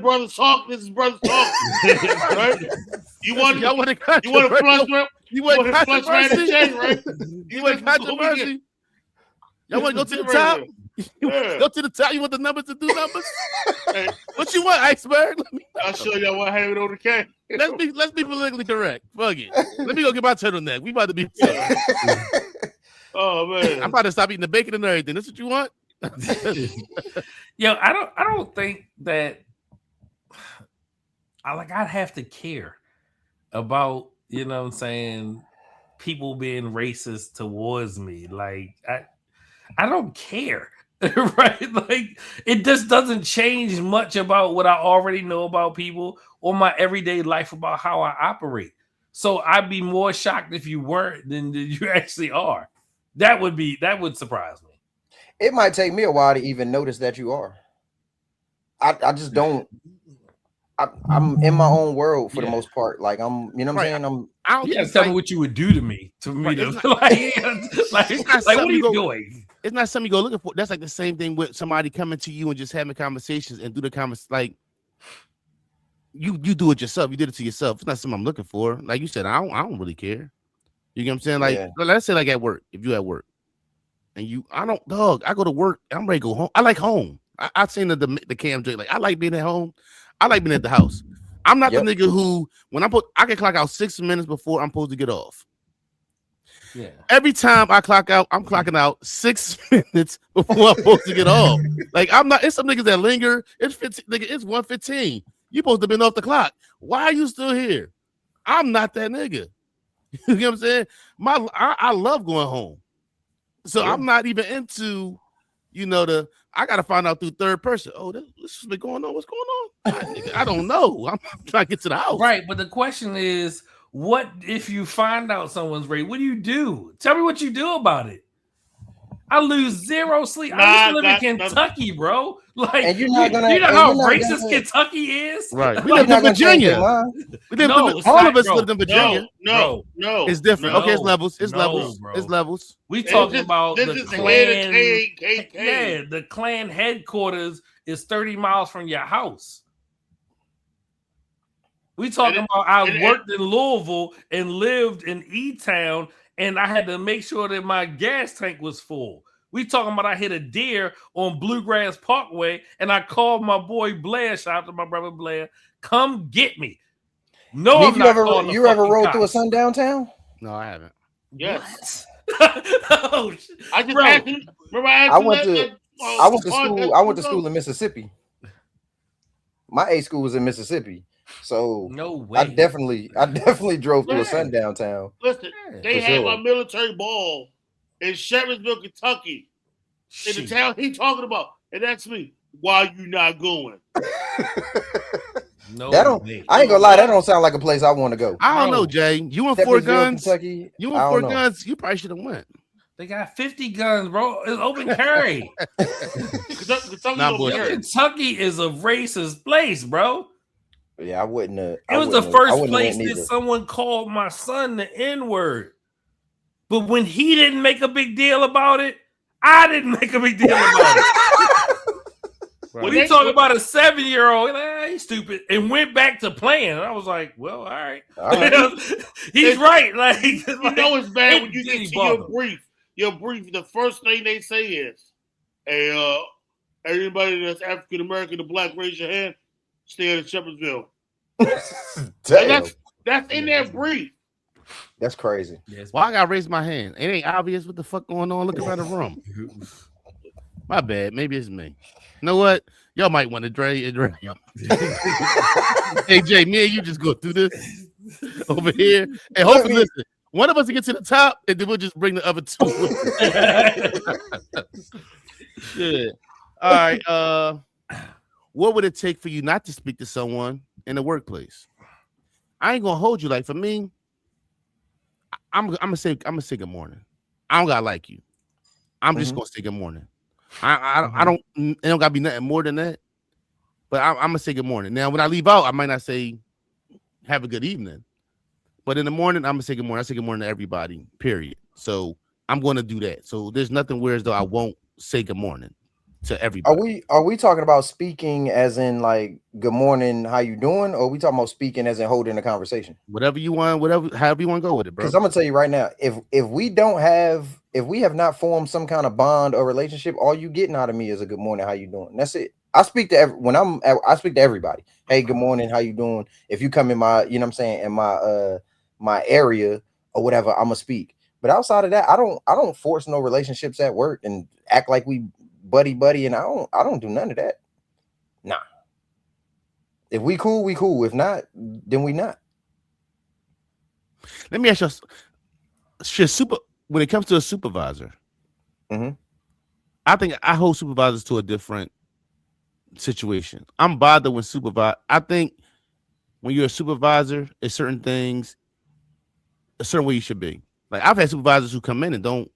Brothas talk. This is Brothas talk, right? You want flush right, right? You want controversy? Y'all want to go to the top? Go to the top. You want the numbers to do numbers? Hey, what you want, Iceberg? I'll show y'all what happened on the K. Let's be politically correct. Fuck it. Let me go get my turtleneck. We about to be. Oh man, I'm about to stop eating the bacon and everything. This what you want? Yo, I don't think that I'd have to care about, you know what I'm saying, people being racist towards me. Like I don't care. Right? Like it just doesn't change much about what I already know about people or my everyday life about how I operate. So I'd be more shocked if you weren't than you actually are. That would surprise me. It might take me a while to even notice that you are. I just don't. I'm in my own world for the most part. Like I'm, you know what I'm saying? I don't think tell me what you would do to me like what are you doing? It's not something you go looking for. That's like the same thing with somebody coming to you and just having conversations and do the conversation. Like you do it yourself. You did it to yourself. It's not something I'm looking for. Like you said, I don't really care. You get what I'm saying? Like let's say like at work, if you at work and I go to work. I'm ready to go home. I like home. I've seen the Cam J. Like I like being at home. I like being at the house. I'm not the nigga who I can clock out 6 minutes before I'm supposed to get off. Yeah. Every time I clock out, I'm clocking out 6 minutes before I'm supposed to get off. Like I'm not. It's some niggas that linger. It's 15. Nigga, it's 1:15. You supposed to have been off the clock. Why are you still here? I'm not that nigga. You know what I'm saying? I love going home. So I'm not even into, I gotta find out through third person. Oh, this has been going on. What's going on? I don't know. I'm trying to get to the house. Right, but the question is, what if you find out someone's raped? What do you do? Tell me what you do about it. I lose zero sleep. I used to live in Kentucky, bro. Like, and you know how racist Kentucky is? Right. We live in Virginia. All of us lived in Virginia. No. It's different. No, okay, it's levels. bro. It's levels. We talking about the Klan. Yeah, the Klan headquarters is 30 miles from your house. We talking about I worked in Louisville and lived in E-Town, and I had to make sure that my gas tank was full. We talking about I hit a deer on Bluegrass Parkway, and I called my boy Blair, shout out to my brother Blair, come get me. No, I'm not calling the you ever rode cops. through a sundown town? No, I haven't. Yes. Oh, I just asked him. Remember I went to school in Mississippi. My A school was in Mississippi. So no way. I definitely drove through a sundown town. Listen, they had my military ball in Sheriffsville, Kentucky, in the town he talking about, and that's me. Why you not going? No, I ain't gonna lie. That don't sound like a place I want to go. I don't know, Jay. You want 4 guns? Kentucky, you want 4 guns? You probably should have went. They got 50 guns, bro. It's open carry. Kentucky is a racist place, bro. Yeah, I wouldn't have. It was the first place that someone called my son the N-word. But when he didn't make a big deal about it, I didn't make a big deal about it. When he talking about a 7-year-old, he's stupid, and went back to playing. I was like, well, all right. He's right. Like, you know it's bad when you get to your brief. Your brief, the first thing they say is, hey, everybody that's African American or black, raise your hand. Stay in Shepherdsville. That's in their brief. That's crazy. Yes. Well, I gotta raise my hand. It ain't obvious what the fuck going on. Look around the room. My bad. Maybe it's me. You know what? Y'all might want to Dre. Hey Jay, me and you just go through this over here. And hopefully, listen, one of us will get to the top, and then we'll just bring the other two. Good. All right. What would it take for you not to speak to someone in the workplace? I ain't gonna hold you. Like for me, I'm gonna say good morning. I don't gotta like you. I'm just gonna say good morning. I don't. It don't gotta be nothing more than that. But I'm gonna say good morning. Now, when I leave out, I might not say have a good evening. But in the morning, I'm gonna say good morning. I say good morning to everybody. Period. So I'm gonna do that. So there's nothing where as though I won't say good morning to everybody. Are we talking about speaking as in like good morning, how you doing, or are we talking about speaking as in holding a conversation? Whatever you want, however you want to go with it, bro. Because I'm gonna tell you right now, if we have not formed some kind of bond or relationship, all you getting out of me is a good morning, how you doing. That's it. I speak to I speak to everybody. Hey, good morning, how you doing? If you come in my, you know what I'm saying, in my area or whatever, I'm gonna speak. But outside of that, I don't force no relationships at work and act like we buddy, and I don't do none of that. Nah. If we cool, we cool. If not, then we not. Let me ask you, when it comes to a supervisor, I think I hold supervisors to a different situation. I'm bothered when I think when you're a supervisor, it's certain things, a certain way you should be. Like I've had supervisors who come in and don't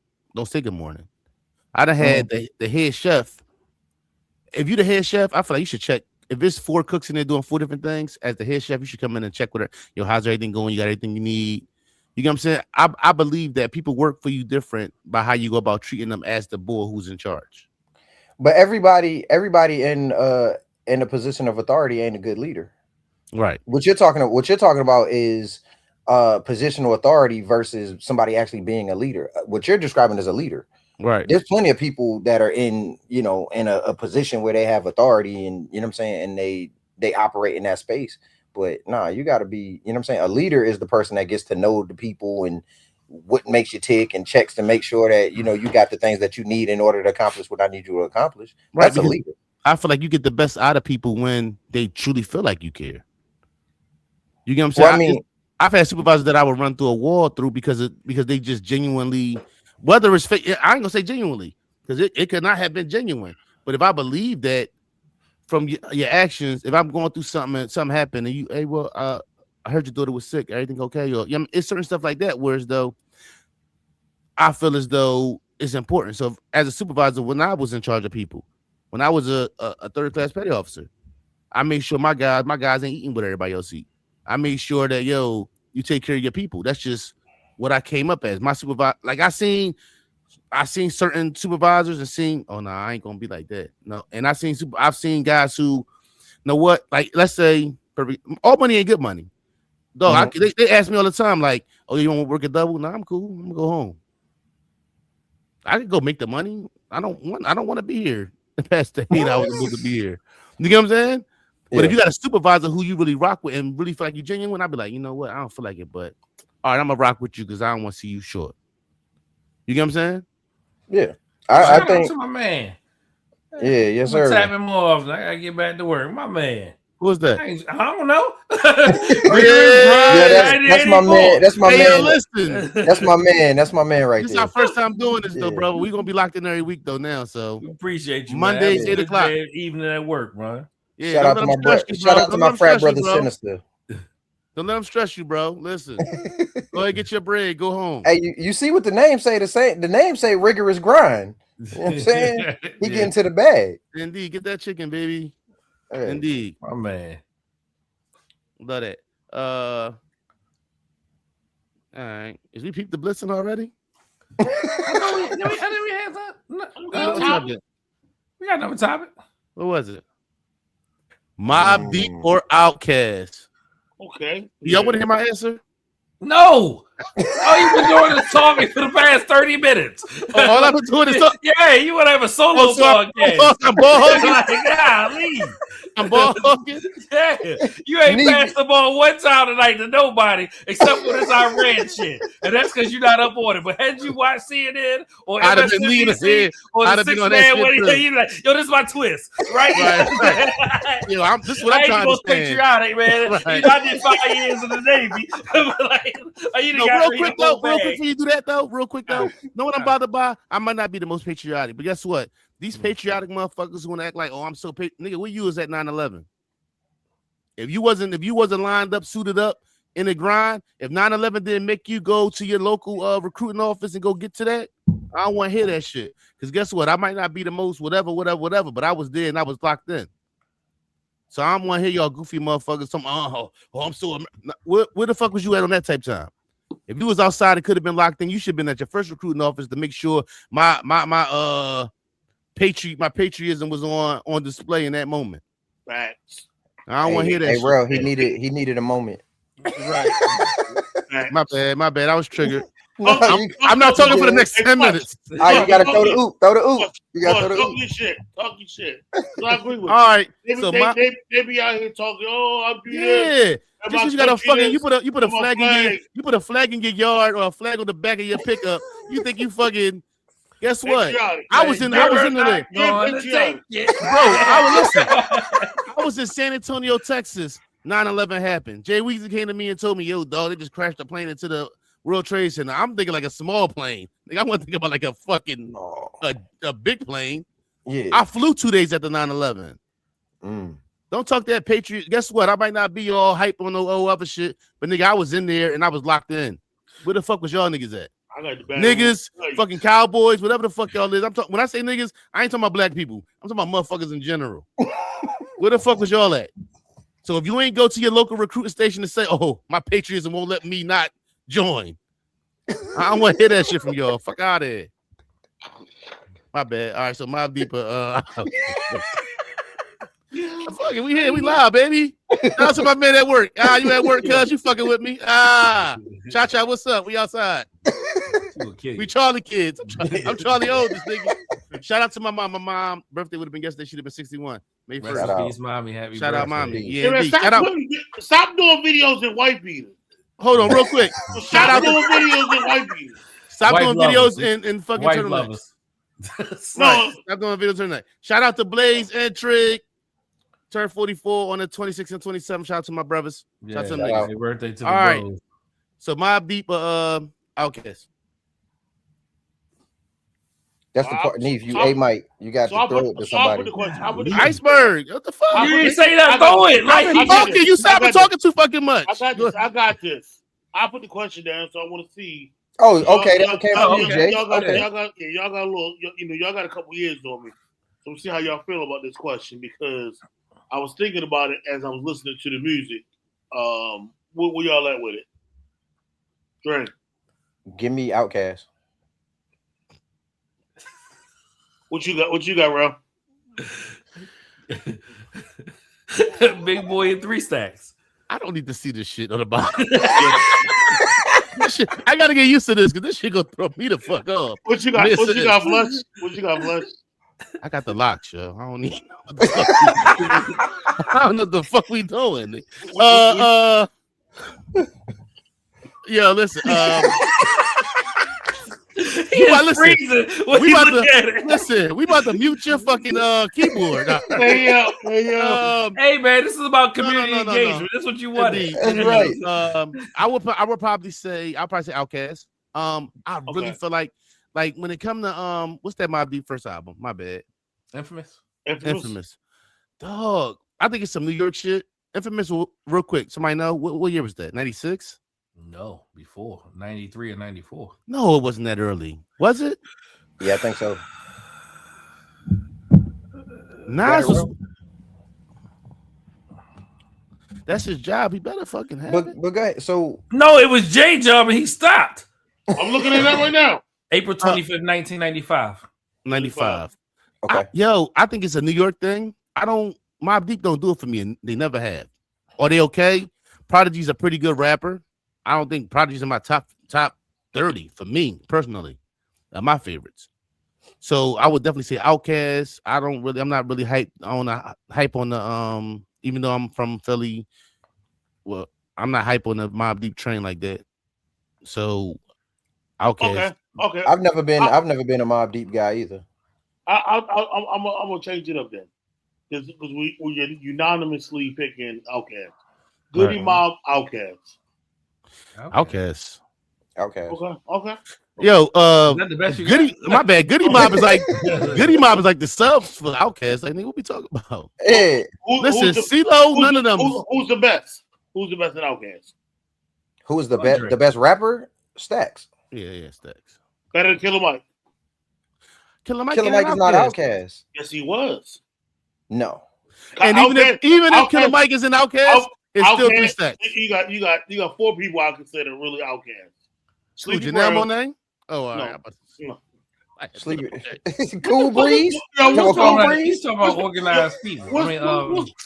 say good morning. I done had the head chef. If you're the head chef, I feel like you should check. If there's 4 cooks in there doing 4 different things, as the head chef, you should come in and check with her. Yo, how's everything going? You got everything you need? You know what I'm saying? I believe that people work for you different by how you go about treating them as the bull who's in charge. But everybody in a position of authority ain't a good leader. Right. What you're talking about is positional authority versus somebody actually being a leader. What you're describing as a leader. Right. There's plenty of people that are in a position where they have authority and you know what I'm saying, and they operate in that space. But nah, you got to be, you know what I'm saying? A leader is the person that gets to know the people and what makes you tick and checks to make sure that, you know, you got the things that you need in order to accomplish what I need you to accomplish. Right. That's a leader. I feel like you get the best out of people when they truly feel like you care. You get what I'm saying? Well, I mean, I've had supervisors that I would run through a wall through because they just genuinely, whether it's fake, I ain't gonna say genuinely because it could not have been genuine. But if I believe that from your actions, if I'm going through something and something happened and you, hey, well, I heard your daughter was sick. Everything okay? Or it's certain stuff like that. Whereas though, I feel as though it's important. So as a supervisor, when I was in charge of people, when I was a 3rd class petty officer, I made sure my guys ain't eating what everybody else eat. I made sure that you take care of your people. That's just what I came up as. My supervisor, like I seen certain supervisors and seen, oh no, I ain't gonna be like that. No, and I've seen guys who, you know what, like let's say all money ain't good money. Dog, they ask me all the time, like, oh, you want to work a double? No, I'm cool. I'm gonna go home. I can go make the money. I don't want to be here past the 8 hours I'm supposed to be here. You get what I'm saying? Yeah. But if you got a supervisor who you really rock with and really feel like you're genuine, I'd be like, you know what? I don't feel like it, but all right, I'm gonna rock with you because I don't want to see you short. You get what I'm saying? Yeah. I think to my man. Yeah, yes, sir. Tap him more often. I gotta get back to work. My man. Who's that? I don't know. That's my man. That's my man. Listen. That's my man. That's my man right there. This is our first time doing this though, bro. We're gonna be locked in every week though now. So we appreciate you. Mondays, 8 o'clock. Evening at work, bro. Yeah, shout out to my frat brother Sinister. Don't let them stress you, bro. Listen. Go ahead, get your bread, go home. Hey, you see what the name say? The name say rigorous grind. You know what I'm saying? He getting to the bag. Indeed, get that chicken, baby. Hey. Indeed. My man. Love that. All right. Is we Peep the Blitzing already? have that. We got another topic. What was it? Mobb Deep or Outkast? Okay. Y'all want to hear my answer? No. Oh, you've been doing this talking for the past 30 minutes. All I've been doing is talking. Yeah, you want to have a solo podcast. I'm ball hogging. Golly. I'm ball hogging. Yeah, you ain't passed the ball one time tonight to nobody except for this Iran shit, and that's because you're not up on it. But had you watched CNN or I'd have been leaning here. or I'd the have been Six on that Man, shit. you like, yo, this is my twist, right? Yo, this is what I'm trying to stand. Patriotic, man. Right. I did 5 years in the Navy. Real quick for you do that though. Real quick though. Know what I'm about to buy? I might not be the most patriotic, but guess what? These patriotic motherfuckers want to act like, oh, I'm so nigga. Where you was at 9/11? If you wasn't lined up, suited up in the grind, if 9/11 didn't make you go to your local recruiting office and go get to that, I don't want to hear that shit. Because guess what? I might not be the most whatever, but I was there and I was locked in. So I don't want to hear y'all goofy motherfuckers. I'm so. Where the fuck was you at on that type time? If you was outside, it could have been locked in. You should have been at your first recruiting office to make sure my patriotism was on display in that moment. Right. I don't want to hear that. Hey, shit. bro, he needed a moment. Right. My bad. I was triggered. No, I'm not talking for the next 10 minutes. All right, you gotta throw the oop. Throw the oop. You gotta throw the Talk oop. your shit. Talk your shit. So I agree with All right. you. They be out here talking. Oh, I'm doing Yeah. Just because you got a fucking you put a I'm flag in your yard or a flag on the back of your pickup. You think you fucking guess what? I was in there. Bro, I was in San Antonio, Texas. 9/11 happened. Jay Weezy came to me and told me, yo, dog, they just crashed a plane into the World Trade Center. I'm thinking like a small plane. Like, I want to think about like a fucking a big plane. Yeah. I flew 2 days after 9/11. Don't talk that patriot. Guess what? I might not be all hype on no other shit, but nigga, I was in there and I was locked in. Where the fuck was y'all niggas at? I got the bad Niggas, fucking cowboys, whatever the fuck y'all is. When I say niggas, I ain't talking about black people. I'm talking about motherfuckers in general. Where the fuck was y'all at? So if you ain't go to your local recruiting station and say, oh, my patriotism won't let me not join. I don't want to hear that shit from y'all. Fuck out of here. My bad. All right, so Mobb Deep. Fuck it, we here, we live, baby. Shout out to my man at work. You at work, cuz you fucking with me. Cha-cha, what's up? We outside. We Charlie kids. I'm Charlie oldest, nigga. Shout out to my mom. My mom birthday would have been yesterday. She'd have been 61. May 1st. Peace, mommy. Happy Shout out, birthday. mommy. Yeah, Yeah, stop doing videos in white beaters. Hold on, real quick. Shout out doing videos in white beaters. Stop White doing lovers. videos in fucking White turtlenecks. lovers. No, Stop doing videos tonight. Shout out to Blaze and Trig. Turned 44 on the 26th and 27th. Shout out to my brothers. Yeah, Shout out to them shout niggas. out. happy birthday to the All right. bros. So Mobb Deep, Outkast. That's the part. Neef, you So I- a Mike. You got so I to throw put it to I put somebody. the question. I put the Iceberg. What the fuck? You didn't say that. Throw it. Like, I got Talking, this. you stop I got talking too fucking much. I got this. I put the question down, so I want to see. Oh, okay. That came from you, Jay. Y'all got, Okay. y'all got a little. Y'all got a couple years on me, so we'll see how y'all feel about this question because I was thinking about it as I was listening to the music. Where y'all at with it? Dre. Give me Outkast. What you got, Ralph? Big boy in 3 stacks. I don't need to see this shit on the bottom. This shit, I gotta get used to this because this shit gonna throw me the fuck off. What you got? What you got, Flush? What you got, Flush? I got the locks, yo. I don't need. I don't know what the fuck we doing. Yo, listen. He is freezing when we he about look at it. Listen, we about to mute your fucking keyboard. Hey yo. Hey man, this is about community no. engagement. That's what you wanted. That's right. I would probably say Outkast. I really feel like when it come to what's that Mobb Deep first album? My bad. Infamous. Dog. I think it's some New York shit. Infamous, real quick. Somebody know what year was that? 96? No, before 93 or 94. No, it wasn't that early. Was it? Yeah, I think so. Nas was. That's his job. He better fucking have it. But go ahead. So No, it was Jay job and he stopped. I'm looking at that right now. April 25th, 1995. 95. Okay. I think it's a New York thing. Mobb Deep don't do it for me, and they never have. Are they okay? Prodigy's a pretty good rapper. I don't think Prodigy's in my top 30 for me personally. My favorites. So I would definitely say Outkast. I'm not really hype on the even though I'm from Philly. Well, I'm not hype on the Mobb Deep train like that. So Outkast. Okay. I've never been a Mobb Deep guy either. I'm gonna change it up then, because we're unanimously picking Outkast. Goody Mob, Outkast. Outkast. Okay. Yo, Is that the best you Goody. got? My bad. Goody Mob is like the subs for Outkast. Like, nigga, what we talking about? Hey, Listen, CeeLo, none of them. Who's the best? Who's the best in Outkast? who is the best? The best rapper? Stacks. Yeah, Stacks. Better than Killer Mike. Killer Mike Killer Mike is not Outkast. Yes, he was. No. And even if Killer Mike is an Outkast, it's still 3 Stacks. You got 4 people I consider really Outkast. Sleepy Janelle Monáe? Oh, all right. No. Sleepy. Cool Breeze. He's talking about organized people.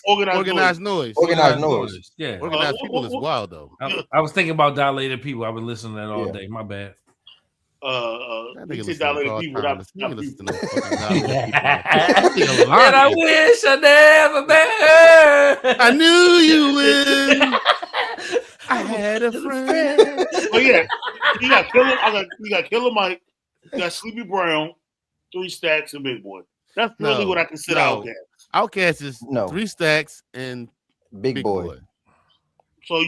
Organized noise. Organized noise. Yeah. Organized people is wild though. I was thinking about Dilated People. I've been listening to that all day. My bad. He said Dilated People. And I wish I never met her. I knew you would. I had a friend. Oh yeah, you got Killer Mike, you got Sleepy Brown, 3 Stacks, and Big Boy. That's really what I consider Outkast. Outkast is 3 Stacks and Big Boy. So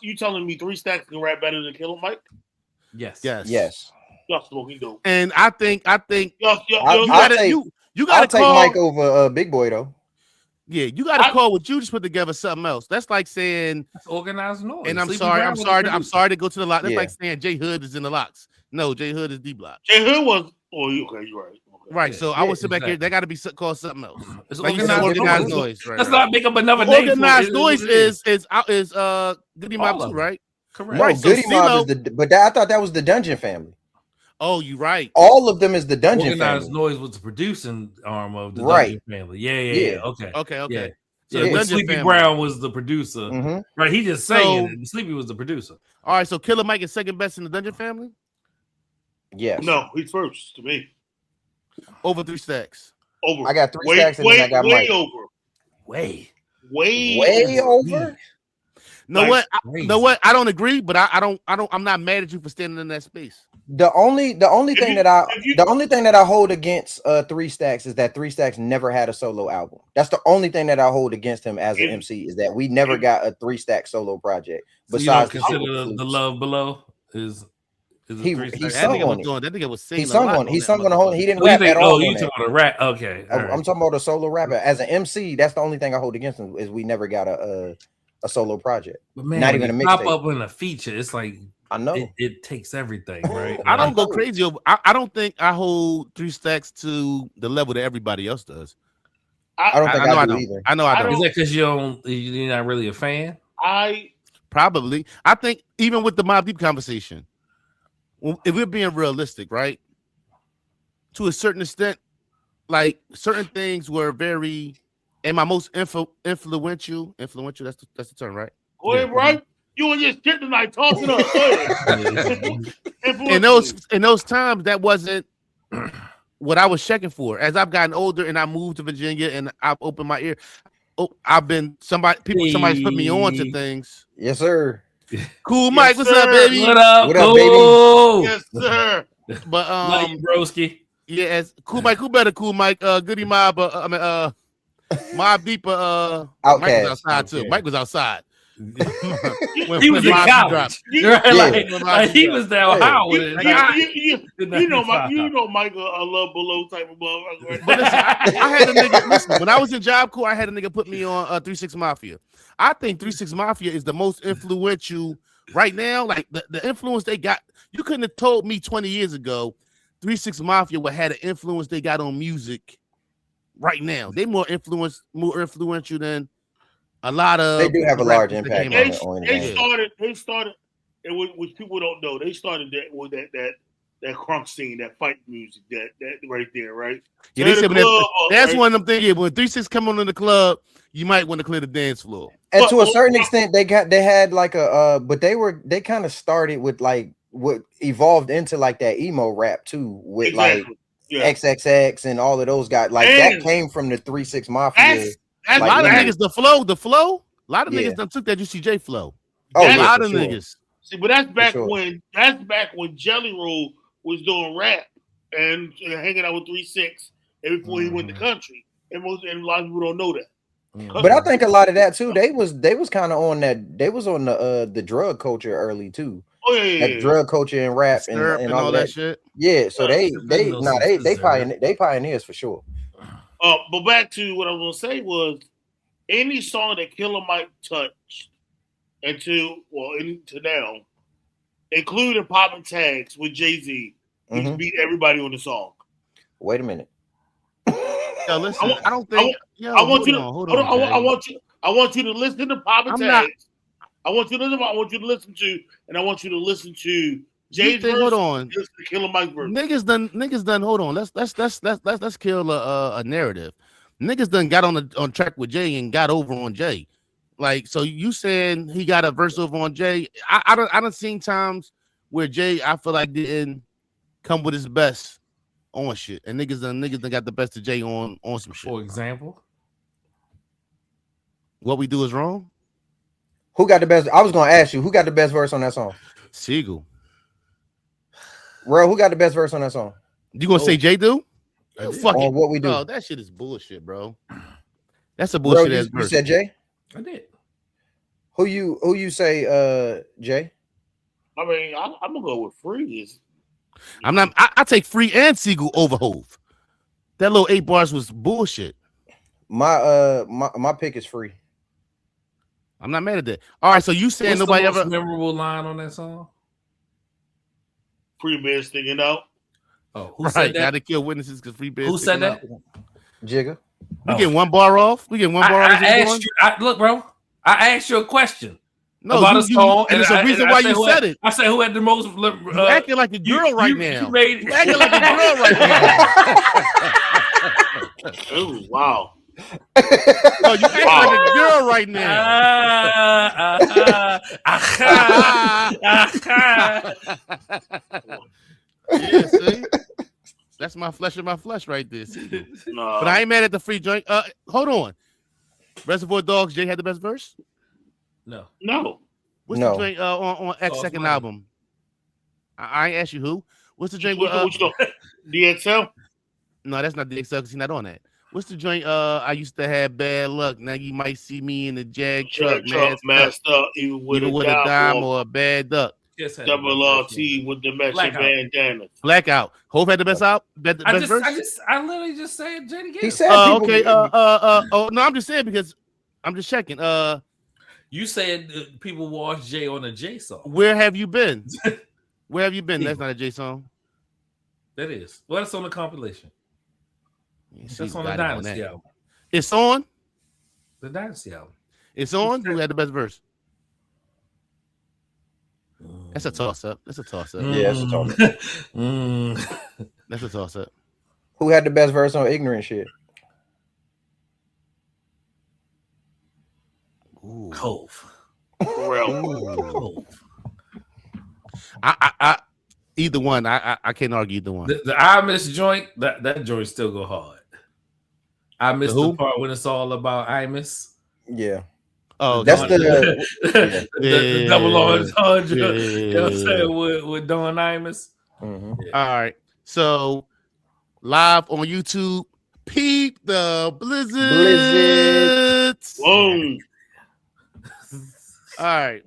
you telling me 3 Stacks can rap better than Killer Mike? Yes. Y'all smoking dope. And I think I'll you gotta take Mike over Big Boy though. Yeah, you got to call what you just put together something else. That's like saying organized noise. And I'm sorry to go to the lot. That's like saying J Hood is in the locks. No, J Hood is D Block. J Hood was. Oh, you're right. Okay. Right. So I would sit back here. They got to be called something else. It's like organized noise. Right, Let's not make up another name. Organized noise is Goody Mob too, right? Correct. No, Goody Mob is I thought that was the Dungeon family. Oh, you're right. All of them is the Dungeon Organized family. Noise was the producing arm of the Dungeon family. Yeah. Okay. Yeah. So Sleepy Brown was the producer. Right. He just sang it. Sleepy was the producer. All right. So Killer Mike is second best in the Dungeon family? Yes. No, he's first to me. Over 3 Stacks. Over. I got 3 Stacks and then I got Mike. Over. Way over. Know what? I don't agree, but I'm not mad at you for standing in that space. The only thing that I hold against 3 Stacks is that 3 Stacks never had a solo album. That's the only thing that I hold against him as an MC is that we never got a 3 Stack solo project. So besides you don't consider the Love Below is he sung on it. That nigga was singing. He sung on it. He sung on the whole. He didn't rap at all. Oh, you talking about a rap? Okay, I'm talking about a solo rapper. As an MC, that's the only thing I hold against him is we never got a solo project. But man, not even a mixtape. Pop up in a feature. It's like I know it takes everything, right? I don't go crazy over. I don't think I hold 3 Stacks to the level that everybody else does. I don't think I do either. I know I don't. Is that because you're not really a fan? Probably. I think even with the Mobb Deep conversation, if we're being realistic, right? To a certain extent, like certain things were very, and my most influential. That's the term, right? Go ahead, right? You and your shit tonight talking up. In those times, that wasn't what I was checking for. As I've gotten older and I moved to Virginia and I've opened my ear, somebody's put me on to things. Yes, sir. Cool, Mike. What's up, baby? What up, baby? Yes, sir. But broski. Yeah, as Cool Mike, who better Cool Mike? Goody Mob, Mobb Deep, Outkast. Mike was outside too. Mike was outside. He was in college. Right? He was down Howard. You know, Mike, a Love Below type of motherfucker. But listen, I had a nigga. Listen, when I was in Job Corps, I had a nigga put me on 3 6 Mafia. I think 3 6 Mafia is the most influential right now. Like the influence they got. You couldn't have told me 20 years ago 3 6 Mafia would have the influence they got on music right now. They more influential than a lot of. They do have a large impact. They started, and which people don't know. They started that with that that crunk scene, that fight music, that right there, right? Yeah, they Tear said the club up, that's right? one of them things. Yeah, when 3-6 come on in the club, you might want to clear the dance floor. And to a certain extent, they had like a but they kind of started with like what evolved into like that emo rap too, with Exactly. like Yeah. XXX and all of those guys. Like that came from the 3-6 Mafia. That's A Like, lot of yeah. niggas, the flow. A lot of Yeah. niggas done took that UCJ flow. Oh, A yeah, lot for of sure. niggas. See, but that's back sure. when Jelly Roll was doing rap and hanging out with 3-6 and before he went to country. And a lot of people don't know that. But I think a lot of that too, they was kind of on that. They was on the drug culture early too. Oh yeah. Like drug culture and rap and all that shit. Yeah, so they pioneers for sure. But back to what I was gonna say was any song that Killer Mike touched into now, including popping tags with Jay-Z, he beat everybody on the song. Wait a minute. Yo, listen, I don't think. I want you to listen to popping tags. I want you to listen to Jay's verse. Hold on, listen to Killer Mike verse. Niggas done. Hold on, let's kill a narrative. Niggas done got on track with Jay and got over on Jay. Like, so you saying he got a verse over on Jay? I don't seen times where Jay, I feel like, didn't come with his best on shit, and niggas done got the best of Jay on some shit. For example, What We Do Is Wrong. Who got the best? I was gonna ask you who got the best verse on that song. Siegel. Bro, who got the best verse on that song? You gonna say Jay do? Fuck it. What We Do? Oh, that shit is bullshit, bro. That's a bullshit ass you verse. said Jay? I did. Who you say Jay? I mean, I'm gonna go with Freeze. I take Free and Siegel over Hove. That little 8 bars was bullshit. My pick is Free. I'm not mad at that. All right, so you saying What's nobody the most ever memorable line on that song? Free Man sticking out. Oh, who right said now that? to kill witnesses because Free Bears. Who said that? Jigga. We getting one bar off. We getting one bar off. I asked you. Look, bro. I asked you a question. No, about a song, and it's a reason why you said it. I said who had the most. You acting like a girl right now. You acting like a girl right now. Oh wow. No, you acting like a girl right now. Yeah, see? That's my flesh of my flesh right there. No. But I ain't mad at the free joint. Hold on. Reservoir Dogs, Jay had the best verse? No. What's the joint on X second album? I ain't asked you who. What's the joint with DXL? No, that's not DXL because he's not on that. What's the joint? I used to have bad luck. Now you might see me in the Jag truck, masked up, even with a dime or a bad duck. Double RT with the matching bandana. Blackout. Hove had the best out. Best verse. I literally just said Jada Gibbs. He said okay. Oh no, I'm just saying because I'm just checking. You said people watch Jay on a J song. Where have you been? Where have you been? That's not a J song. That is. Well, that's on the compilation. That's on the Dynasty album. It's on the Dynasty album. It's on. Who had the best verse? That's a toss up. Yeah, that's a toss up. That's a toss up. Who had the best verse on Ignorant Shit? Hove. Hove. I either one. I can't argue either one. The I Miss joint, that joint still go hard. I miss the part when it's all about I Miss. Yeah. Oh, that's the double entendre. You know what I'm saying with Don Imus. Mm-hmm. Yeah. All right. So live on YouTube, Peep the Blizzards. Whoa. All right.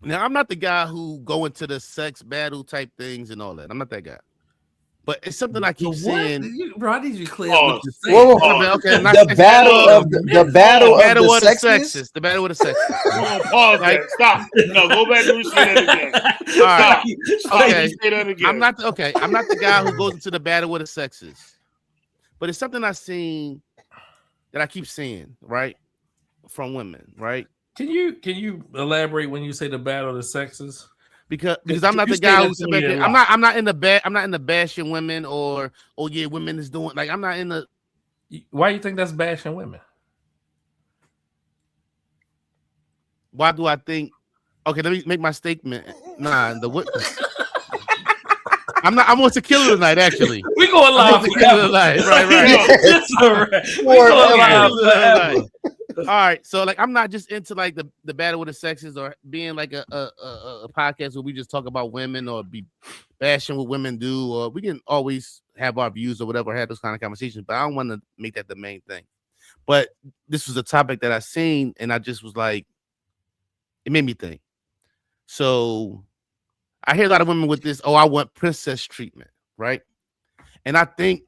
Now I'm not the guy who go into the sex battle type things and all that. I'm not that guy. But it's something I keep saying. Bro, I need you to clear up what you're saying. Okay, the battle of the sexes. The battle of the sexes. Pause that. Stop. No, go back and say that again. All right. Stop. Okay. Say that again. I'm not the guy who goes into the battle of the sexes. But it's something I've seen that I keep seeing, right? From women, right? Can you elaborate when you say the battle of the sexes? because I'm not You the guy stay who's that back way a there. I'm lot. not in the bashing women or yeah, women is doing like I'm not in the. Why you think that's bashing women? Why do I think? Okay, let me make my statement. Nah, I'm not. I want to kill it tonight. Actually, We going I want live to kill it forever. tonight. Right. This is all right. We going live forever. All right, so like I'm not just into like the battle with the sexes or being like a podcast where we just talk about women or be bashing what women do, or we can always have our views or whatever, have those kind of conversations, but I don't want to make that the main thing. But this was a topic that I seen and I just was like, it made me think. So I hear a lot of women with this, I want princess treatment, right? And I think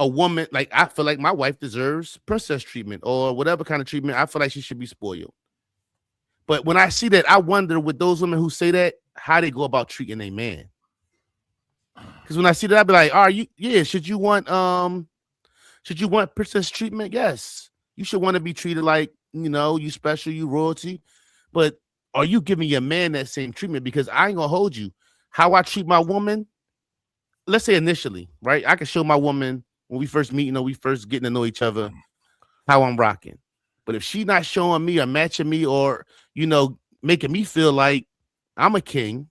a woman, like I feel like my wife deserves princess treatment or whatever kind of treatment. I feel like she should be spoiled. But when I see that, I wonder with those women who say that, how they go about treating a man. Because when I see that, I be like, should you want princess treatment? Yes. You should want to be treated like, you special, you royalty. But are you giving your man that same treatment? Because I ain't gonna hold you. How I treat my woman, let's say initially, right? I can show my woman when we first meet, we first getting to know each other, how I'm rocking. But if she not showing me or matching me or, making me feel like I'm a king,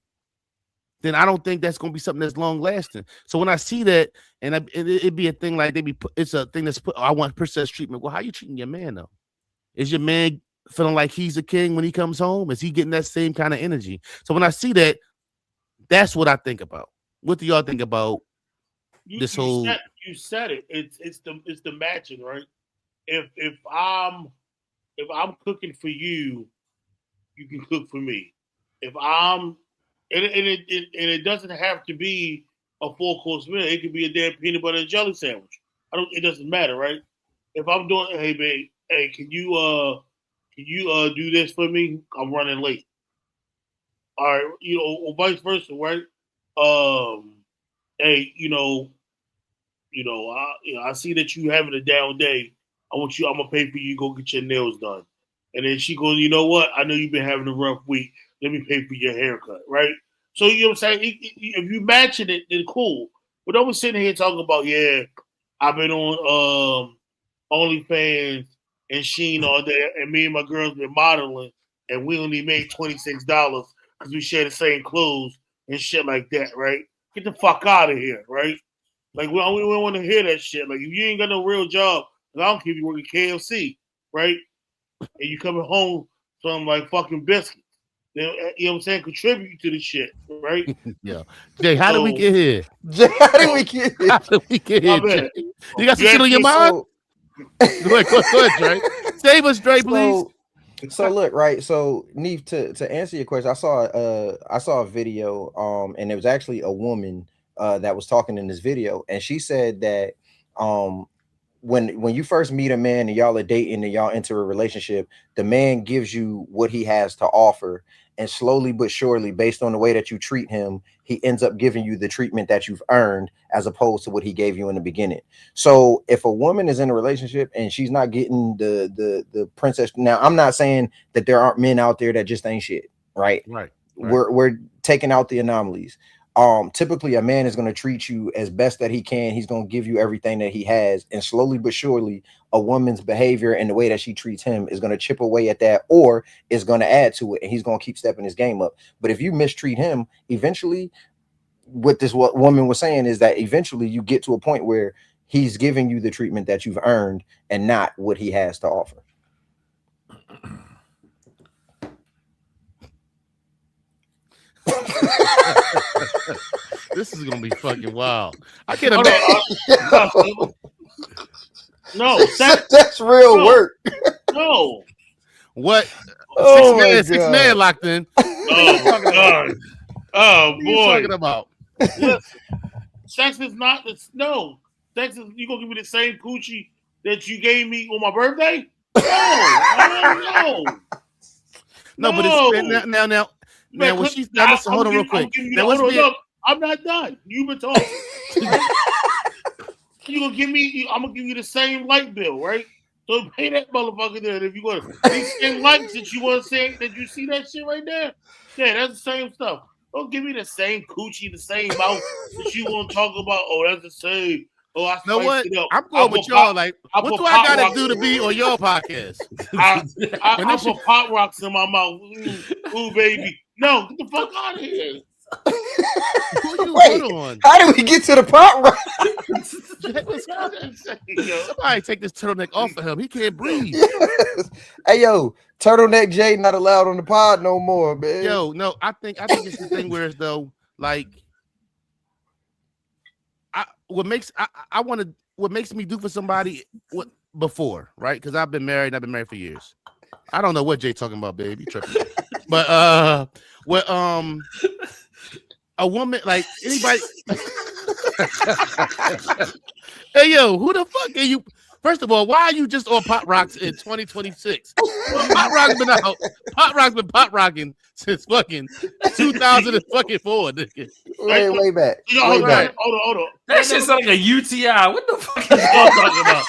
then I don't think that's going to be something that's long lasting. So when I see that, and it'd be a thing like it's a thing that's I want princess treatment. Well, how you treating your man though? Is your man feeling like he's a king when he comes home? Is he getting that same kind of energy? So when I see that, that's what I think about. What do y'all think about this whole? You said it. It's the matching, right? If I'm cooking for you, you can cook for me. If I'm and it doesn't have to be a 4-course meal. It could be a damn peanut butter and jelly sandwich. It doesn't matter, right? If I'm doing, hey babe, hey, can you do this for me? I'm running late. All right, or vice versa, right? Hey, I see that you having a down day. I'm gonna pay for you. Go get your nails done. And then she goes, you know what? I know you've been having a rough week. Let me pay for your haircut, right? So you know what I'm saying? If you matching it, then cool. But don't be sitting here talking about, I've been on OnlyFans and Sheen all day, and me and my girls been modeling, and we only made $26 because we share the same clothes and shit like that, right? Get the fuck out of here, right? Like we don't want to hear that shit. Like if you ain't got no real job, I don't care if you work at KFC, right? And you coming home from like fucking biscuits. Then, you know what I'm saying? Contribute to the shit, right? Yeah. Jay, how did we get here? Jay, how did we get here? How did we get here, Jay? You got some shit on your mind? Go ahead, Dre. Save us, Dre, please. So look, right. So Neef, to answer your question, I saw a video, and it was actually a woman that was talking in this video, and she said that when you first meet a man and y'all are dating and y'all enter a relationship, the man gives you what he has to offer, and slowly but surely, based on the way that you treat him, he ends up giving you the treatment that you've earned as opposed to what he gave you in the beginning. So if a woman is in a relationship and she's not getting the princess, now I'm not saying that there aren't men out there that just ain't shit, right? Right. We're taking out the anomalies. Typically a man is going to treat you as best that he can. He's going to give you everything that he has, and slowly but surely a woman's behavior and the way that she treats him is going to chip away at that, or is going to add to it, and he's going to keep stepping his game up. But if you mistreat him, eventually what woman was saying is that eventually you get to a point where he's giving you the treatment that you've earned and not what he has to offer. This is gonna be fucking wild. I can't imagine. No, that's real work. No. What? Oh, six man locked in. Oh God. Oh What are boy. you talking about? Listen, sex is not this. No, sex is. You gonna give me the same coochie that you gave me on my birthday? No. No, but it's now. Now, when she's now, listen, hold on real quick. I'm not done. You've been talking. You gonna give me? I'm gonna give you the same light bill, right? So pay that motherfucker there. If you want these same lights that you want to say that you see that shit right there, yeah, that's the same stuff. Don't give me the same coochie, the same mouth that you want to talk about. Oh, that's the same. Oh, I know what? spiced it up. I'm going with y'all. Like, I what put do I Pop gotta Rocks- do to be on your podcast? I put Pop Rocks in my mouth. Ooh, baby. No, get the fuck out of here. Who you Wait. put on? How did we get to the Pop Rock? Somebody take this turtleneck off of him. He can't breathe. Yes. Hey, yo, Turtleneck Jay not allowed on the pod no more, man. Yo, no, I think it's the thing where it's though, like, what makes me do for somebody what before, right? Because I've been married for years. I don't know what Jay talking about, baby. Tripping. But a woman, like anybody. Hey yo, who the fuck are you? First of all, why are you just on Pop Rocks in 2026? Pop Rocks been out. Pop Rocks been pop rocking since fucking 2004. Nigga. Way back. Hold back. on. That shit sound like a UTI. What the fuck is y'all talking about?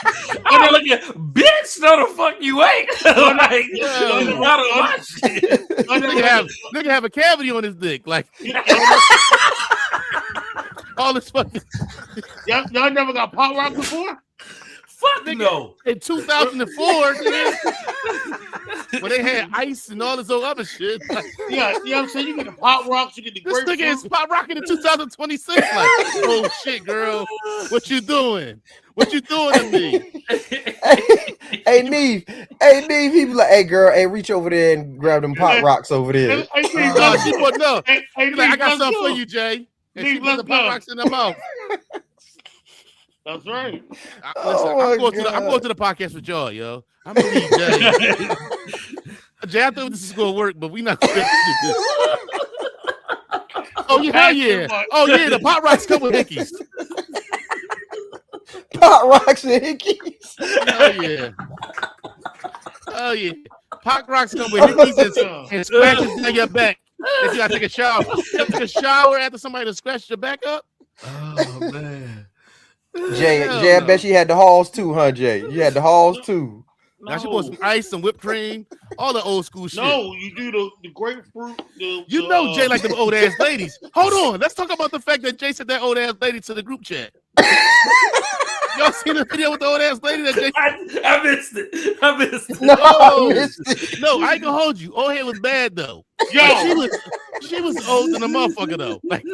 I'm not looking, bitch. No, the fuck you ain't. Like, Yo. my shit. Nigga have a cavity on his dick, like all this fucking. Y'all never got Pop Rock before? Fuck no. In 2004, when they had ice and all this other shit. Like, Yeah, you know what I'm saying? You get the Pop Rocks, you get the this grapefruit. nigga is pop rocking in 2026. Like, oh shit, girl, what you doing? What you doing to me? Hey, Neve, he be like, hey, girl, hey, reach over there and grab them Pop Rocks over there. Hey, She wouldn't know. hey, She's like, I got let's something go. for you, Jay. And Neve, she put let's the pop go. rocks in her mouth. That's right. Listen, I'm going to the podcast with y'all, yo. I'm gonna leave Jay. Jay, I thought this is gonna work, but we not gonna do this. Oh yeah, hell yeah. Oh yeah, the Pop Rocks come with Hickeys. Pop Rocks and Hickeys. Oh yeah. Oh yeah. Pop Rocks come with Hickeys and scratches down your back. If you gotta take a shower. You gotta take a shower after somebody to scratch your back up. Oh man. Jay, Hell I no. bet you had the halls too, huh, Jay? You had the halls too. Now she put some ice, some whipped cream, all the old school shit. No, you do the grapefruit. You know Jay like them old ass ladies. Hold on, let's talk about the fact that Jay said that old ass lady to the group chat. Y'all seen the video with the old ass lady that Jay? I missed it. No, Oh. I missed it. No, I ain't gonna hold you. Old head was bad though. Yo, She was old than a motherfucker though. Like,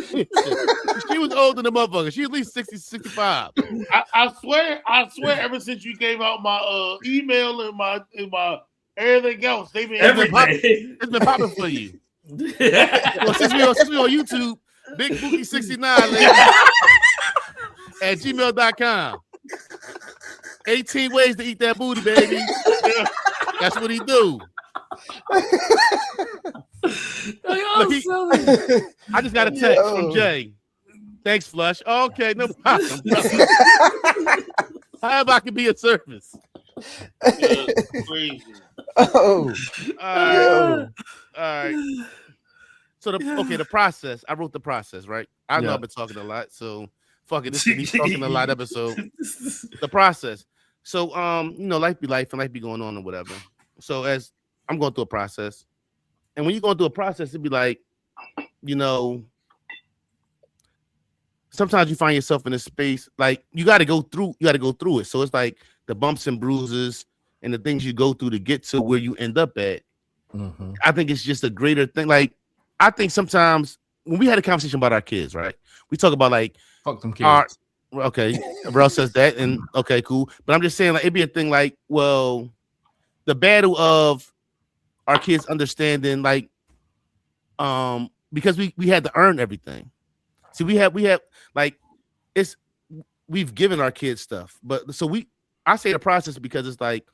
she was old than a motherfucker. She at least 60, 65. I swear, ever since you gave out my email and my everything else, they've been Everything. It's been popping for you. Well, since we on YouTube, Big Bookie 69 lady at gmail.com. 18 ways to eat that booty, baby. That's what he do. I just got a text from Jay. Thanks, Flush. Okay, no problem. However, I can be of service. crazy. Oh, All right. So the process. I wrote the process, right? I know I've been talking a lot, so fuck it. This is me talking a lot episode. The process. So life be life and life be going on or whatever. So as I'm going through a process, and when you're going through a process, it'd be like, sometimes you find yourself in a space like you got to go through it. So it's like the bumps and bruises and the things you go through to get to where you end up at. Mm-hmm. I think it's just a greater thing. Like, I think sometimes when we had a conversation about our kids, right? We talk about like, fuck them kids. Okay, Rel says that, and okay, cool. But I'm just saying, like, it'd be a thing like, well, the battle of our kids understanding, like, because we had to earn everything. See, we have like, we've given our kids stuff, but so I say the process because it's like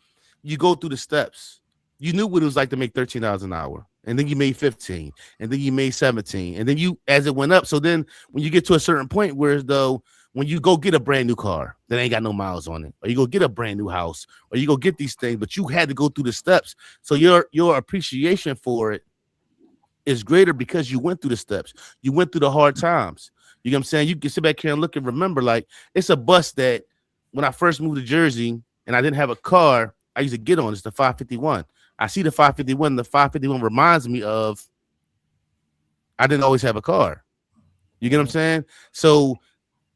you go through the steps. You knew what it was like to make $13 an hour, and then you made 15, and then you made 17, and then as it went up. So then when you get to a certain point, whereas though when you go get a brand new car that ain't got no miles on it, or you go get a brand new house, or you go get these things, but you had to go through the steps. So your appreciation for it is greater because you went through the steps. You went through the hard times. You know what I'm saying? You can sit back here and look and remember, like, it's a bus that when I first moved to Jersey and I didn't have a car, I used to get on. It's the 551. I see the 551. The 551 reminds me of I didn't always have a car. You get what I'm saying? So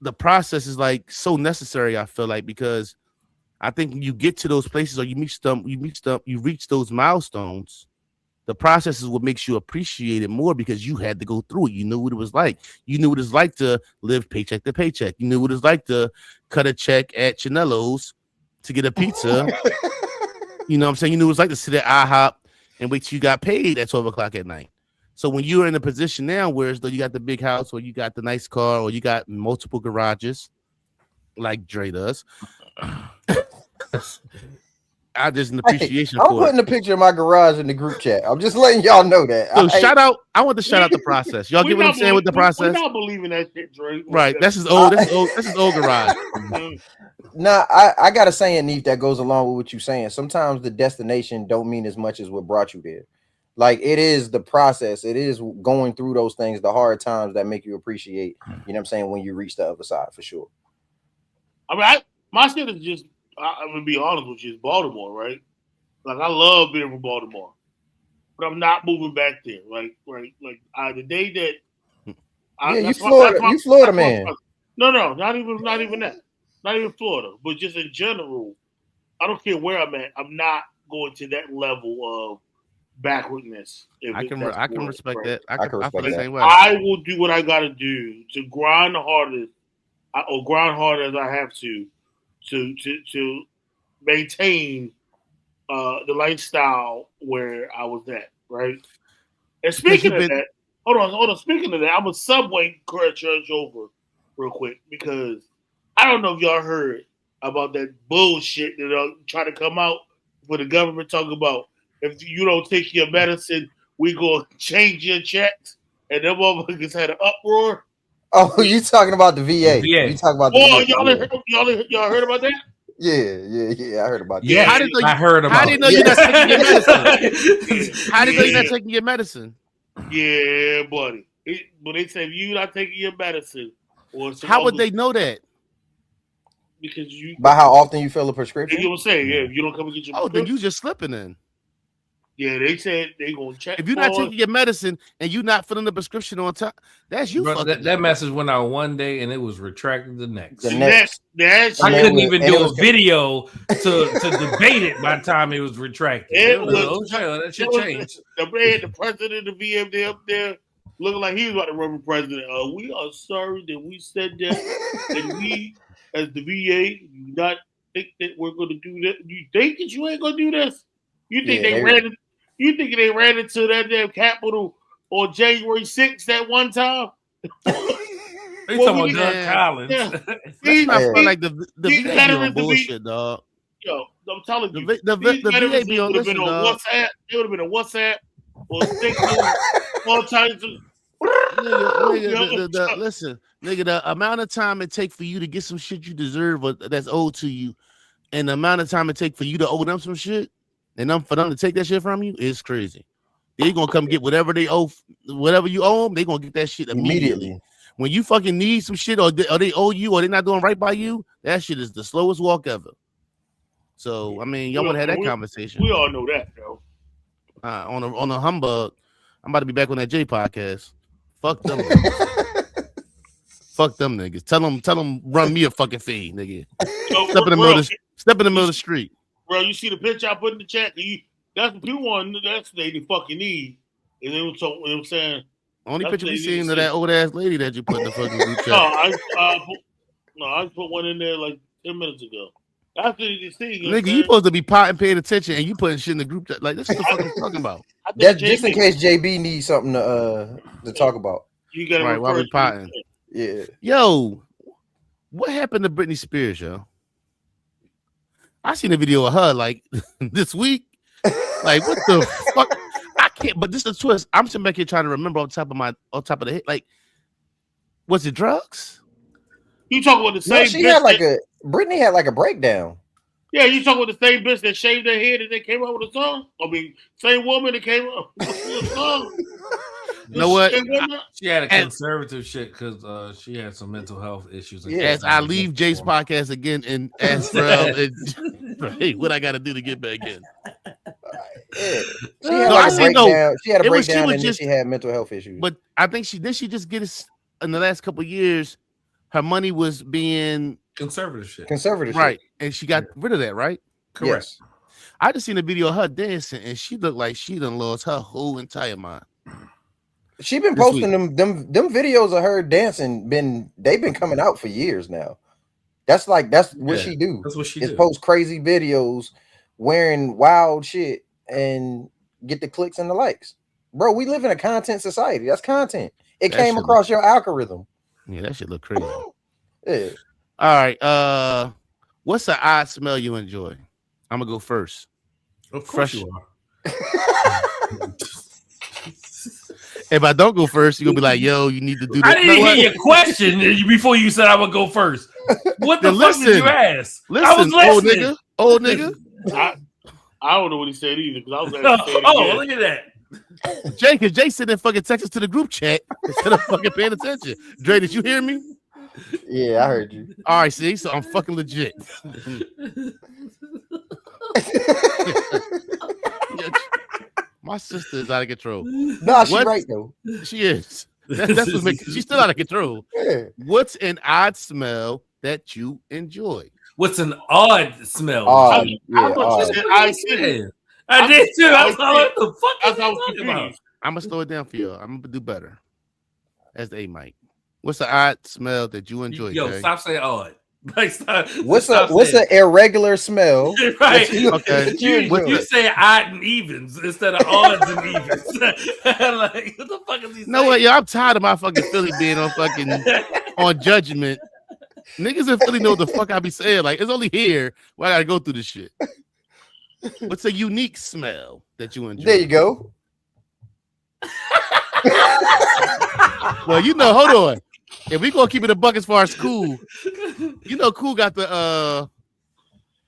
the process is like so necessary, I feel like, because I think you get to those places or you reach those milestones. The process is what makes you appreciate it more because you had to go through it. You knew what it was like. You knew what it's like to live paycheck to paycheck. You knew what it's like to cut a check at Chanello's to get a pizza. You know what I'm saying? You knew what it's like to sit at IHOP and wait till you got paid at 12 o'clock at night. So when you're in a position now where as though you got the big house or you got the nice car or you got multiple garages like Dre does, I just an appreciation I'm for putting it. a picture of my garage in the group chat. I'm just letting y'all know that. So shout out. I want to shout out the process. Y'all get what I'm saying with the process? We're not believing that shit, Dre. Right. That's his old. This is old garage. Nah, I got a saying, Neef, that goes along with what you're saying. Sometimes the destination don't mean as much as what brought you there. Like it is the process. It is going through those things, the hard times that make you appreciate. You know what I'm saying? When you reach the other side, for sure. I mean, my shit is just. I'm gonna be honest with you. It's Baltimore, right? Like I love being from Baltimore, but I'm not moving back there. Like the day that. You Florida man. No, not even that. Not even Florida, but just in general. I don't care where I'm at. I'm not going to that level of backwardness. I can respect that. I feel the same way. I will do what I got to do to grind the hardest, or grind hard as I have to maintain the lifestyle where I was at, right? And speaking of that, hold on. Speaking of that, I'm a Subway church over real quick because I don't know if y'all heard about that bullshit that try to come out for the government talking about if you don't take your medicine, we gonna change your checks, and them motherfuckers had an uproar. Oh, you talking about the VA? Yeah. You talking about the VA? Y'all heard about that? Yeah. I heard about that. Yeah, I heard about. How did you know you're not taking your medicine? How did you know you're not taking your medicine? Yeah, buddy. But they said if you're not taking your medicine, how would they know that? Because you by how often you fill a prescription. You know what I'm saying? Yeah, if you don't come and get your then you just slipping in. Yeah, they said they gonna check. If you're not taking your medicine and you're not filling the prescription on time, that's you. Bro, that message went out one day and it was retracted the next. I couldn't even do a video to debate it by the time it was retracted. That shit changed. The president of the VMD up there looking like he was about to run for president. We are sorry that we said that. And we, as the VA, do not think that we're going to do that. You think that you ain't going to do this? You think they ran it? You think they ran into that damn Capitol on January 6th that one time? They talking about Doug Collins. That's not fun. Like the VA on bullshit, dog. Yo, I'm telling you, the VA be on would have been on WhatsApp. It would have been a WhatsApp or all types of. Listen, nigga, the amount of time it take for you to get some shit you deserve or that's owed to you, and the amount of time it take for you to owe them some shit. And for them to take that shit from you is crazy. They gonna come get whatever they owe, whatever you owe them. They gonna get that shit immediately. When you fucking need some shit, or they owe you, or they're not doing right by you, that shit is the slowest walk ever. So I mean, y'all want to have that conversation. We all know that, though. On a humbug, I'm about to be back on that J podcast. Fuck them. Fuck them niggas. Tell them run me a fucking fee, nigga. Step in the middle of the street. Bro, you see the picture I put in the chat? That's what people want. That's what they fucking need. And then you know what I'm saying? Only picture we seen of that old ass lady that you put in the fucking group chat. I just put one in there like 10 minutes ago. That's what you see. Nigga, you supposed to be potting, paying attention, and you putting shit in the group chat. Like, this is what the fuck I'm talking about. That's just in case JB needs something to talk about. You got right while we potting. Yeah. Yo, what happened to Britney Spears, yo? I seen a video of her like this week. Like, what the fuck? I can't. But this is a twist. I'm sitting back here trying to remember on top of the head. Like, was it drugs? You talking about the same? No, Britney had like a breakdown. Yeah, you talking about the same bitch that shaved her head and they came out with a song? I mean, same woman that came out with a song. You know what? She had a conservative shit because she had some mental health issues. As I leave Jay's podcast again and ask Pharrell, hey, what I got to do to get back in? Yeah. She No, had I like a see, no. breakdown. She had a It was- she breakdown was and then just- she had mental health issues. But I think she just get us in the last couple of years. Her money was being Conservatorship. Conservatorship. right, and she got rid of that, right? Correct. Yes. I just seen a video of her dancing, and she looked like she done lost her whole entire mind. She been This posting them videos of her dancing. They've been coming out for years now. That's what Yeah, she do. That's what she Is did. post crazy videos wearing wild shit and get the clicks and the likes. Bro, we live in a content society. That's content. It That came shit across your algorithm. Yeah, that shit look crazy. Yeah. All right. What's the odd smell you enjoy? I'm gonna go first. Of course Fresh- you are. If I don't go first, you're gonna be like, yo, you need to do I that. didn't hear your question before you said I would go first. What the Then fuck did you listen. ask? Listen, I was listening. old nigga. I don't know what he said either because I was going to say it Oh, again. look at that. Jay, because Jay sent in fucking Texas to the group chat instead of fucking paying attention. Dre, did you hear me? Yeah, I heard you. All right, see, so I'm fucking legit. My sister is out of control. Nah, she What? right though. She is. That's what makes she's still out of control. Yeah. What's an odd smell that you enjoy? What's an odd smell? Odd. I Yeah, thought odd. you said I said. I did too. I was I like, what the fuck I is was he talking about? confused. I'm gonna slow it down for you. I'm gonna do better. That's the A mic. What's the odd smell that you enjoy? Yo, Jay? stop saying odd. Like, stop. What's stop an saying irregular smell? it. Right. Okay. You say odd and evens instead of odds and evens. Like, what the fuck is he saying? You know what, yo? I'm tired of my fucking Philly being on fucking on judgment. Niggas in Philly know what the fuck I be saying. Like, it's only here where I gotta go through this shit. What's a unique smell that you enjoy? There you go. Well, you know, hold on. If we gonna keep it a buck as far as Cool, you know, Cool got the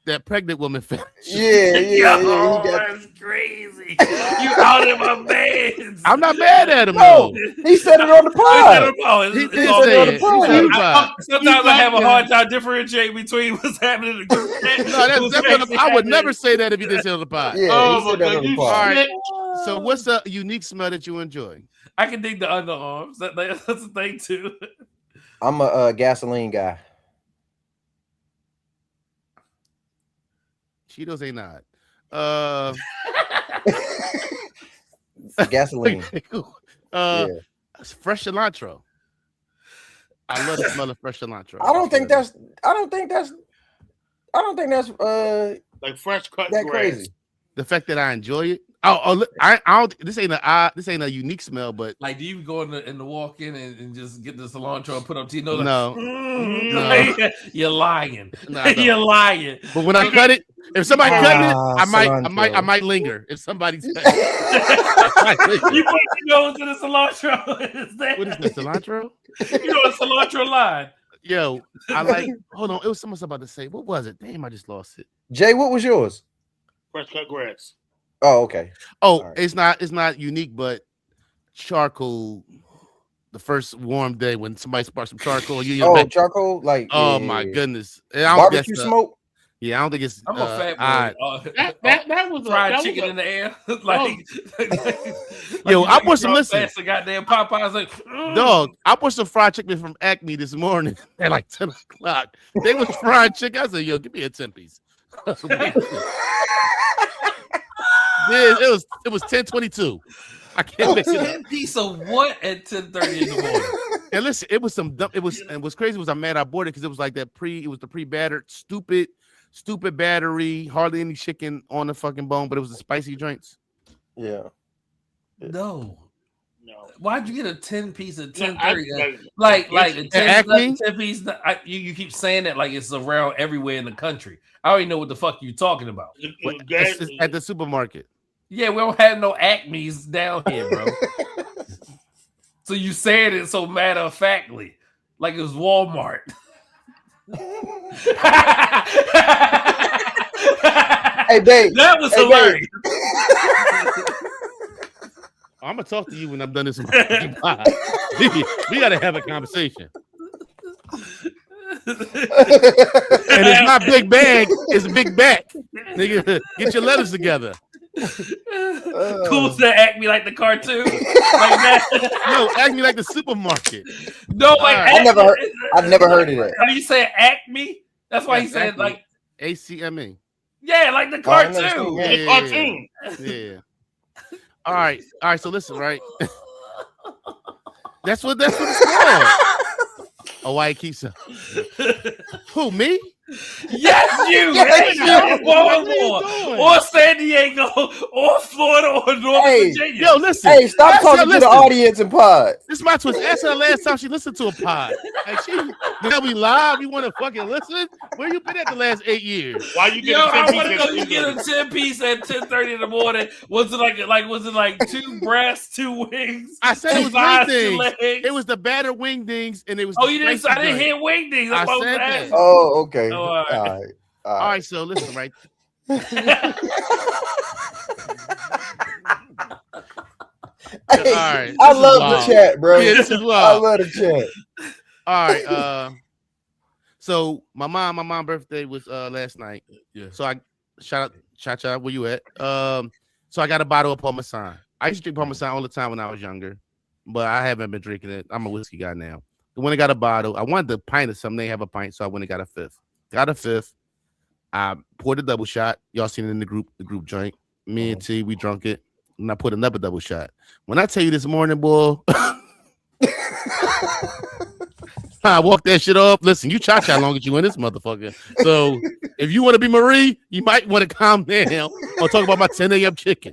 that pregnant woman fetish. Yeah. Yo, He got- that's crazy. You out of my man. I'm not mad at him. No, though. he said it on the pod. He It's did all say on the it. pod. He said it on the pod. Sometimes I have a hard time differentiating between what's happening in the group chat. No, that's definitely. I would never say that if you didn't say it on the pod. Yeah, Oh he my said that god, on the you pod. All right. shit. So, what's a unique smell that you enjoy? I can dig the underarms. That's the thing too. I'm a gasoline guy. Cheetos ain't not. Gasoline. uh, Yeah. fresh cilantro. I love the smell of fresh cilantro. I don't think that's Like fresh cut that grass. crazy. the fact that I enjoy it. I don't. This ain't a unique smell, but Like, do you go in the walk-in and just get the cilantro and put up to your nose? no. Like, you're lying. No, I don't. You're lying. But when I cut it, if somebody cutting it, I cilantro. might linger. If somebody's You put your nose in the cilantro. what is this cilantro? You know a cilantro line. Yo, I like. Hold on, it was someone about to say. What was it? Damn, I just lost it. Jay, what was yours? Fresh cut grass. Oh, okay. Oh, All right. it's not unique, but charcoal. The first warm day when somebody sparks some charcoal, Charcoal, like Oh yeah. my goodness! And I don't Barbecue guess, smoke. Yeah, I don't think it's. I'm a fat odd. boy. That was Fried that chicken was in the air. like Yo, I put put some. Listen, the goddamn Popeyes. Like, dog, I put some fried chicken from Acme this morning at like 10 o'clock. They was fried chicken. I said, "Yo, give me a 10-piece." Yeah, it was 10:22. I can't make it up. 10 piece of what at 10:30 in the morning? And listen, it was some dumb. It was and what's crazy was I'm mad I bought it because it was like that it was the pre-battered, stupid battery, hardly any chicken on the fucking bone, but it was the spicy joints. Yeah. No. no. Why'd you get a 10 piece at No, 10:30? Like a 10, Acme? 10 piece. You keep saying that like it's around everywhere in the country. I already know what the fuck you talking about. It's at the supermarket. Yeah, we don't have no Acme's down here, bro. So you said it so matter of factly, like it was Walmart. Hey, babe. That was Hey, hilarious. I'm gonna talk to you when I'm done this. We gotta have a conversation. And it's not big bag, it's big back. Nigga, get your letters together. Cool said, "Act me like the cartoon." Like that. No, act me like the supermarket. No, like All right. I've never heard of that. How you say "act me"? That's why he said Acme. like ACME. yeah, like the Oh, I never seen cartoon. that. The cartoon. Yeah. All right. So listen, right? That's what it's called. Oh, why he keeps up? Who, me? Yes, you. Yes, Yes, you. What are you doing? or San Diego, or Florida, or Northern Hey, Virginia. Yo, listen. Hey, stop Ask her, talking to the listen. audience and pod. This is my twist. Ask her the last time she listened to a pod. Like now we live. You want to fucking listen? Where you been at the last 8 years? Why you Yo, get a I 10 want to piece know at you get a 10-piece at 10:30 in the morning. Was it like 2 breasts, 2 wings? I said it was thighs, wing 2 dings. legs? It was the battered wing dings, and it was. Oh, the you didn't? spicy I didn't joint. hear wing dings. That's I what I was said that. asking. Oh, okay. Oh, All all right. right. All right, so listen, right? Hey, right, I this is love wild. the chat, bro. Yeah, this is I wild. love the chat. All right, so my mom birthday was last night. Yeah. So I shout out, where you at? So I got a bottle of Parmesan. I used to drink Parmesan all the time when I was younger, but I haven't been drinking it. I'm a whiskey guy now. I went and got a bottle. I wanted a pint of something. They have a pint, so I went and got a fifth. Got a fifth. I poured a double shot. Y'all seen it in the group joint. Me and T, we drunk it. And I put another double shot. When I tell you this morning, boy, I walked that shit off. Listen, you cha-cha long as you in this motherfucker. So if you want to be Marie, you might want to calm down or talk about my 10 a.m. chicken.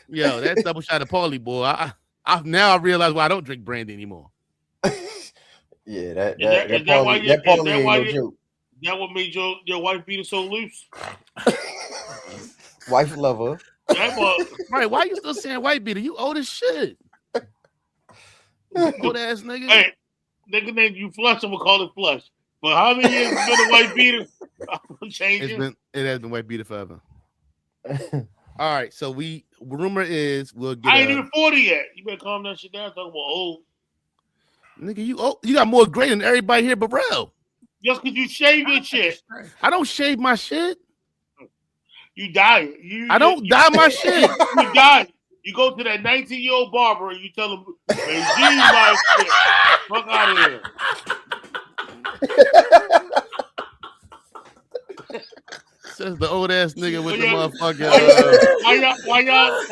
Yo, that double shot of Paulie, boy. I now I realize why I don't drink brandy anymore. Yeah, that Is that why you- Paulie is that ain't why no you- joke. That what made your wife beater so loose? Wife lover. That was Right? Why you still saying white beater? You old as shit. Old ass nigga. hey, nigga named you Flush, I'm gonna call it Flush. But how many years has been a white beater? I'm changing. It has been white beater forever. All right, so rumor is we'll get. I ain't even 40 yet. You better calm that shit down. Talking about old. Nigga, you got more gray than everybody here, but bro. Just because you shave your shit, I don't shave my shit. you die. I don't dye my shit. You die. You go to that 19-year-old barber and you tell him, hey, G, my shit. Fuck out of here. Says the old ass nigga with the motherfucker. Why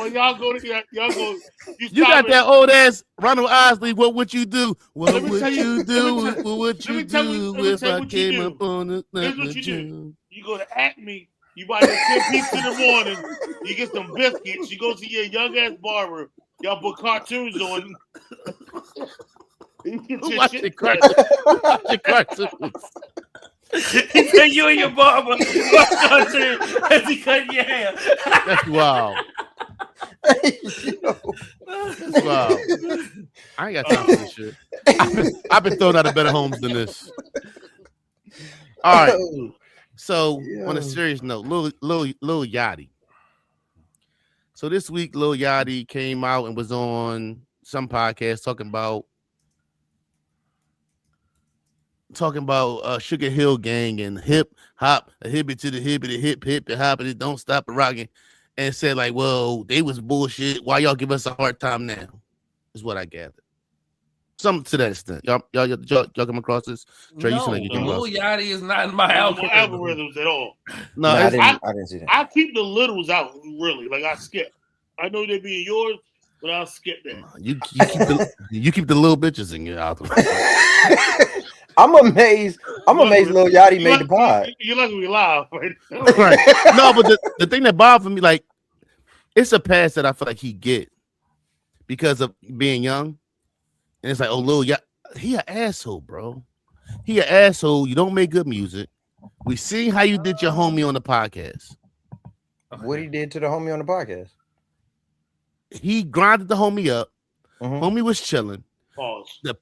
y'all go to y'all go? You got that old ass Ronald Osley. What would you do? What Let me would tell you you- do? let me What would let me you tell you- do let me if tell you I what you came do. up on the Here's what you do. You go to Acme. You buy your 10 piece in the morning. You get some biscuits. You go to your young ass barber. Y'all put cartoons on. You get your Watching shit cartoons. Watching cartoons. He said you and your barber watch cartoon as he cut your hair. That's wild. That's wild. I ain't got time for this shit. I've been thrown out of better homes than this. All right. So on a serious note, Lil Yachty. So this week, Lil Yachty came out and was on some podcast talking about Sugar Hill Gang and hip hop, a hippie to the hippie, the hip hip, the hop, and it don't stop the rocking, and said like, well, they was bullshit. Why y'all give us a hard time now? Is what I gathered. Something to that extent. Y'all come across this? Trey, you No, seem like you came across Lil it. Yachty is not in my algorithms at all. No, I it's- didn't see that. I keep the littles out, really. Like I skip. I know they be in yours, but I'll skip that. you keep the little bitches in your album. I'm amazed. Lil Yachty made the pod. You're lucky we live, right? Right. No, but the thing that bothers me, like, it's a pass that I feel like he get because of being young. And it's like, oh, Lil Yachty, he an asshole, bro. He an asshole. You don't make good music. We see how you did your homie on the podcast. What he did to the homie on the podcast? He grinded the homie up. Mhm. Homie was chilling. Pause. The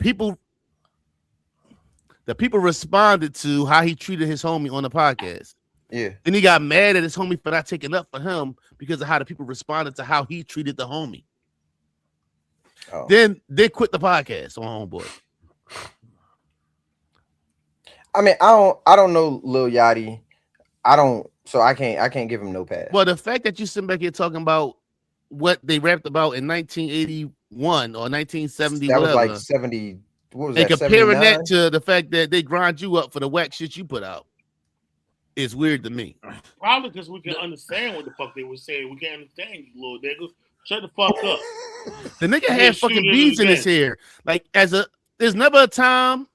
people responded to how he treated his homie on the podcast. Yeah. Then he got mad at his homie for not taking up for him because of how the people responded to how he treated the homie. Oh. Then they quit the podcast on Homeboy. I mean, I don't know Lil Yachty. I don't. So I can't give him no pass. Well, the fact that you sitting back here talking about what they rapped about in 1981 or 1970, that whatever, was like 70. What was and that? comparing 79? that to the fact that they grind you up for the whack shit you put out, is weird to me. Probably because we can understand what the fuck they were saying. We can't understand you, little niggas. Shut the fuck up. The nigga had fucking beads in his hair. Like, there's never a time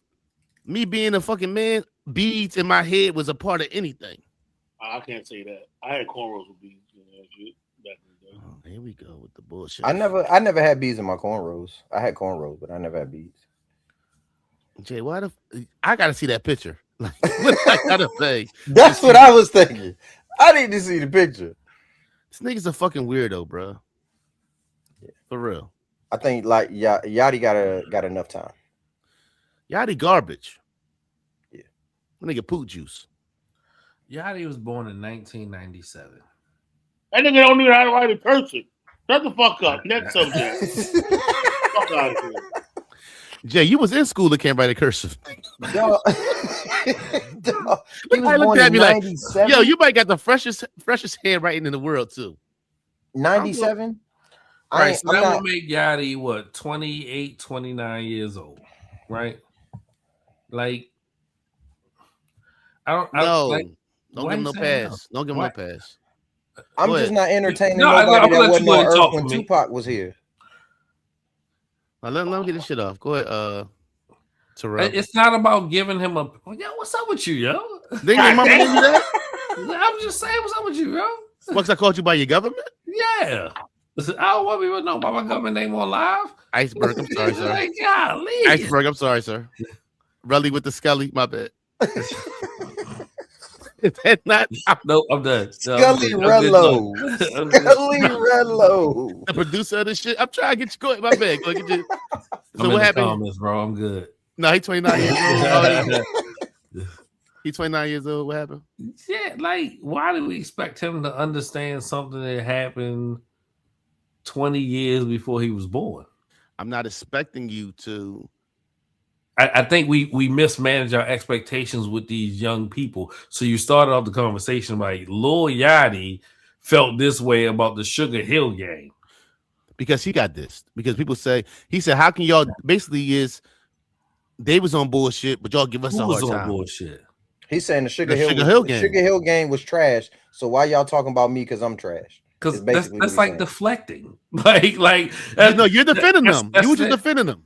me being a fucking man, beads in my head was a part of anything. I can't say that. I had cornrows with beads. Shit back in the day. Oh, here we go with the bullshit. I never had beads in my cornrows. I had cornrows, but I never had beads. Jay, I gotta see that picture. Like, what I gotta say? That's what I was thinking. I need to see the picture. This nigga's a fucking weirdo, bro. Yeah. For real. I think like Yachty got enough time. Yachty garbage. Yeah. Nigga poop juice. Yachty was born in 1997. That nigga don't even know how to write a cursive. Shut the fuck up. Next subject. Fuck out of here. Jay, you was in school that can't write a cursive. Dog. He was I looked born at in me like, 97? yo, you might got the freshest handwriting in the world too. 97? Right, so that would make Yachty what, 28, 29 years old, right? Like, don't give him no pass. Don't give him no pass. I'm just not entertaining nobody that wasn't on Earth when Tupac was here. Now, let him get this shit off. Go ahead, Terrell. It's not about giving him yo, what's up with you, yo? Didn't your mama give you that? I'm just saying, what's up with you, yo? Because I called you by your government? Yeah. Listen, I don't want people to know about my government name on live. Iceberg, I'm sorry, sir. Like, golly. Iceberg, I'm sorry, sir. Relly with the Scully, my bad. Is that not? No, I'm done. Scully Rello. Scully Rello. The producer of this shit. I'm trying to get you going. My bad. Go get you. So what happened? Comments, bro. I'm good. No, he's 29 years old. He's 29 years old. What happened? Yeah, like, why do we expect him to understand something that happened 20 years before he was born? I'm not expecting you to. I think we mismanage our expectations with these young people. So you started off the conversation like Lil Yachty felt this way about the Sugar Hill Gang. Because he got this. Because people say, he said, how can y'all, basically they was on bullshit, but y'all give us a hard time. Bullshit? He's saying the Sugar Hill Gang was trash. So why y'all talking about me because I'm trash? Because that's like deflecting. Like no, you're defending them. You were just defending them.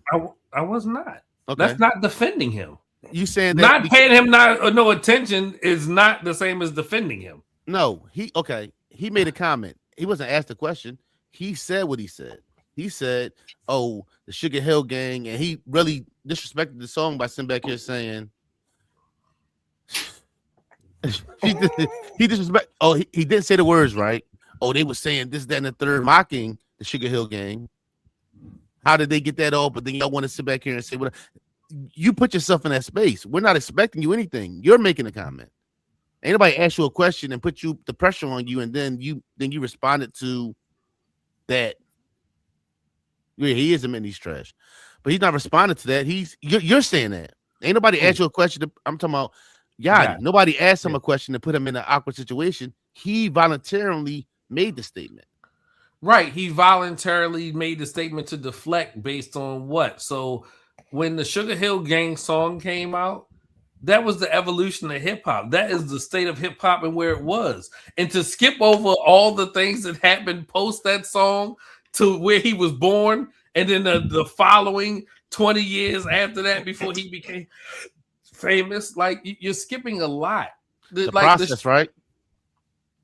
I was not. Okay. That's not defending him. You saying that not paying him no attention is not the same as defending him. No, he made a comment. He wasn't asked a question. He said what he said. He said, "Oh, the Sugar Hill Gang," and he really disrespected the song by sitting back here saying, he disrespect. Oh, he didn't say the words right. Oh, they were saying this, that, and the third, mocking the Sugar Hill Gang. How did they get that off? But then y'all want to sit back here and say, "What?" You put yourself in that space. We're not expecting you anything. You're making a comment. Ain't nobody ask you a question and put you the pressure on you, and then you responded to that. Yeah, he is admitting he's trash, but he's not responding to that. You're saying that. Ain't nobody asked you a question. I'm talking about Yachty. Nobody asked him a question to put him in an awkward situation. He voluntarily made the statement. Right. He voluntarily made the statement to deflect based on what? So when the Sugar Hill Gang song came out, that was the evolution of hip hop. That is the state of hip hop and where it was. And to skip over all the things that happened post that song to where he was born, and then the following 20 years after that before he became famous, like you're skipping a lot. The process, right?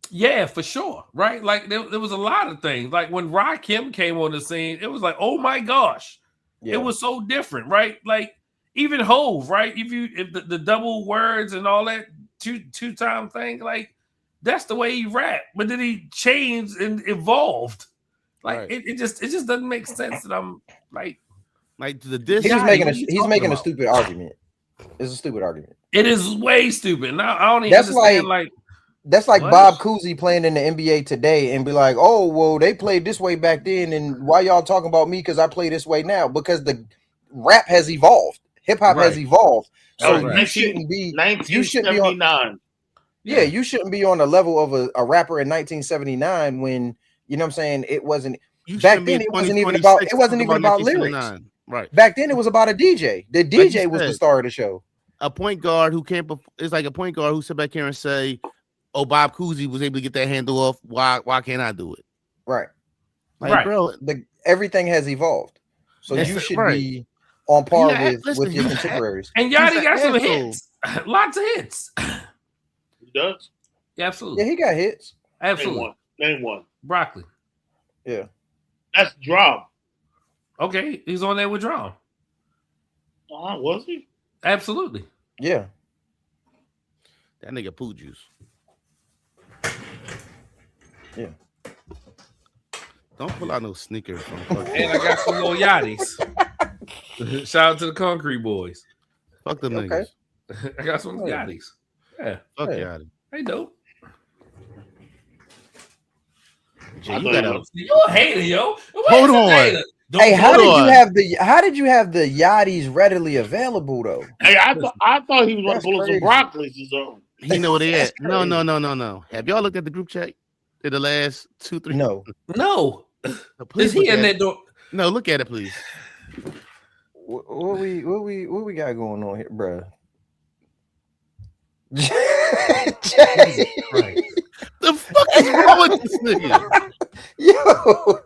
Yeah, for sure. Right. Like there was a lot of things. Like when Rakim came on the scene, it was like, oh my gosh, it was so different, right? Like even Hove, right? If the double words and all that two-time thing, like that's the way he rapped. But then he changed and evolved. Like right. it just doesn't make sense that I'm like the diss. He's making a stupid argument. It's a stupid argument. It is way stupid. Now I don't even understand That's like what? Bob Cousy playing in the NBA today and be like, oh, well, they played this way back then. And why y'all talking about me because I play this way now? Because the rap has evolved. Hip hop has evolved. So you shouldn't be 1979. Yeah, you shouldn't be on the level of a rapper in 1979 when you know what I'm saying. It wasn't back then. It wasn't even about. It wasn't even about lyrics. Right. Back then, it was about a DJ. The DJ was the star of the show. A point guard who can't. It's like a point guard who sit back here and say, "Oh, Bob Cousy was able to get that handle off. Why can't I do it?" Right. Like, bro, everything has evolved, so you should be on par with your contemporaries. And Yachty got some hits, lots of hits. He does. Yeah, absolutely. Yeah, he got hits. Absolutely. Name one. Broccoli. Yeah, that's Drum. Okay, he's on there with Drum. Was he? Absolutely. Yeah. That nigga poo juice. Yeah. Don't pull out no sneakers. And I got some little Yachties. Shout out to the Concrete Boys. Fuck them niggas. I got some Yachties. Yeah. Fuck Yachty. Hey, dope. You a hater, yo. Hold on. Hey, how did you have the Yachties readily available though? Hey, I thought he was going to pull some broccolis or something. He know where they at. No. Have y'all looked at the group chat in the last 2-3? No. Is he in that door? No, look at it, please. What we got going on here, bro? Right. The fuck is wrong with this nigga? Yo,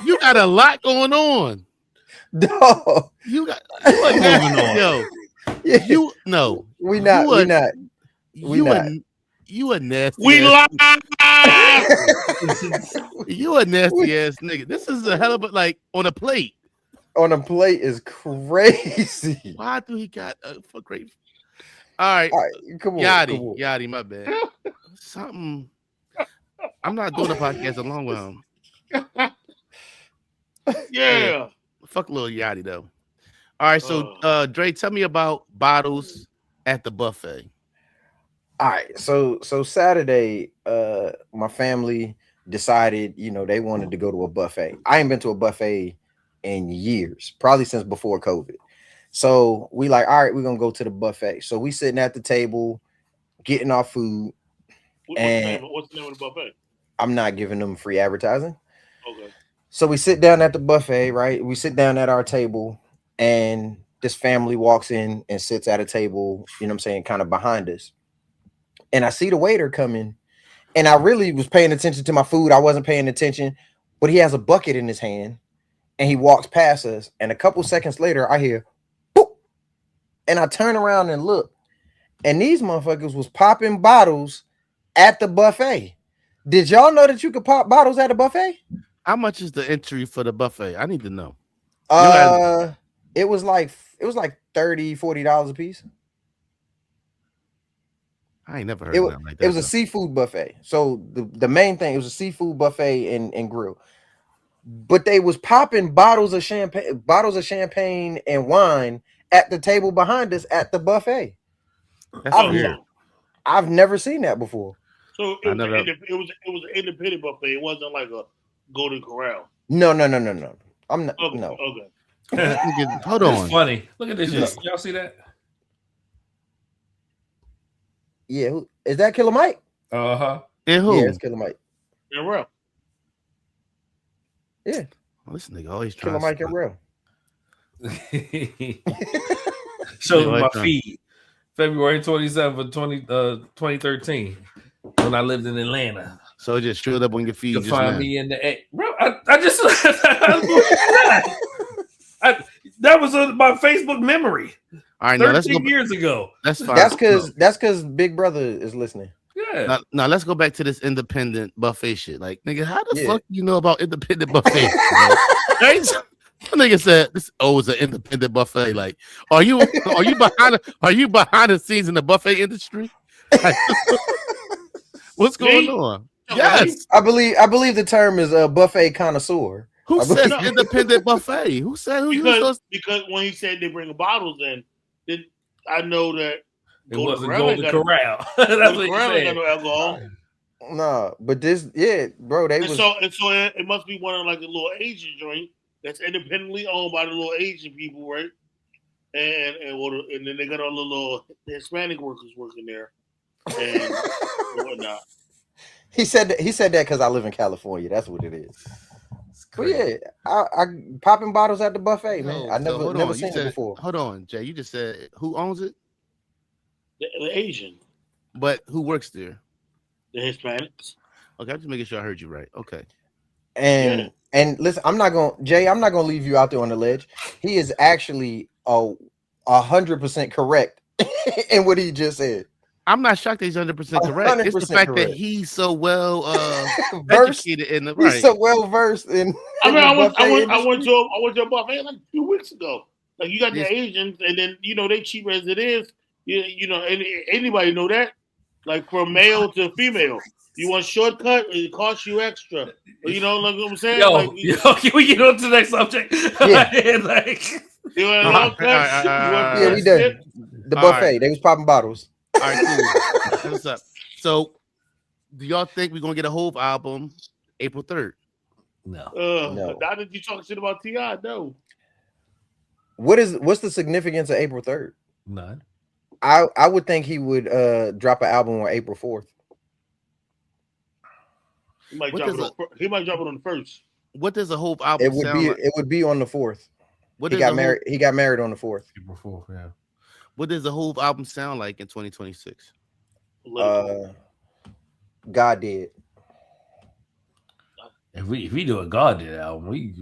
you got a lot going on. Dog. You got what going on? Yo, you no. We not. You a nasty. We lie. You a nasty ass nigga. This is a hell of a on a plate. On a plate is crazy. Why do he got for great? All right, come on, Yachty, my bad. Something. I'm not doing a podcast alone with him. Yeah. Fuck little Yachty though. All right, so Dre, tell me about bottles at the buffet. All right, so Saturday, my family decided, they wanted to go to a buffet. I ain't been to a buffet in years, probably since before COVID. So we all right, we're gonna go to the buffet. So we sitting at the table, getting our food. What's the name of the buffet? I'm not giving them free advertising. Okay. So we sit down at the buffet, right? We sit down at our table, and this family walks in and sits at a table, kind of behind us. And I see the waiter coming, and I really was paying attention to my food. I wasn't paying attention, but he has a bucket in his hand, and he walks past us. And a couple seconds later, I hear, boop, and I turn around and look, and these motherfuckers was popping bottles at the buffet. Did y'all know that you could pop bottles at a buffet? How much is the entry for the buffet? I need to know. It was like $30-$40 a piece. I ain't never heard of that like that. It was a seafood buffet. So the main thing, it was a seafood buffet and grill. But they was popping bottles of champagne and wine at the table behind us at the buffet. I've never seen that before. So it was an independent buffet. It wasn't like a Golden Corral. No. I'm not. Okay. No. Okay. Hold on. It's funny. Look at this shit. Y'all see that? Yeah. Is that Killer Mike? Uh-huh. And who? Yeah, it's Killer Mike. And real. Yeah. Well, this nigga always trying Killer Mike and real. Shows my feed. February 27th, 2013. When I lived in Atlanta. So it just showed up on your feed. You'll just find now. me in the bro. I just that was my Facebook memory. All right, 13 years ago. That's fine. That's because Big Brother is listening. Yeah. Now let's go back to this independent buffet shit. Like, nigga, how the fuck you know about independent buffet? Right? Nigga said this. Oh, it's an independent buffet. Like, are you behind the scenes in the buffet industry? Like, what's going on? Yes, I believe the term is a buffet connoisseur. Who said independent buffet? Who said because when he said they bring bottles in, then I know that it wasn't Golden Corral. That's what he said. Got no alcohol. Nah, but this, bro, so it must be one of like a little Asian joint that's independently owned by the little Asian people, right? And then they got all the little Hispanic workers working there. and whatnot. He said that because I live in California. That's what it is. But yeah, I popping bottles at the buffet, man. I never seen it before. Hold on, Jay. You just said who owns it? The Asian. But who works there? The Hispanics. Okay, I'm just making sure I heard you right. Okay. And listen, I'm not gonna leave you out there on the ledge. He is actually 100% correct in what he just said. I'm not shocked that he's 100% correct. It's the fact that he's so well educated in the right. He's so well versed in. I mean, I went to a buffet like 2 weeks ago. Like you got the Asians, and then they cheap as it is. Anybody know that? Like from male to female, you want shortcut, it costs you extra. You know, like what I'm saying. Can we get on to the next subject? Yeah. You want yeah, we done. The buffet. Right. They was popping bottles. All right, cool. What's up? So, do y'all think we're gonna get a Hove album April 3rd? No. No. Now that you talking shit about T.I., no. What's the significance of April 3rd? None. I would think he would drop an album on April 4th. He might drop it on the 1st. What does a Hove album sound like? It would be on the 4th. He got married on the 4th. April 4th, yeah. What does the Hove album sound like in 2026? God did. If we do a God did album, we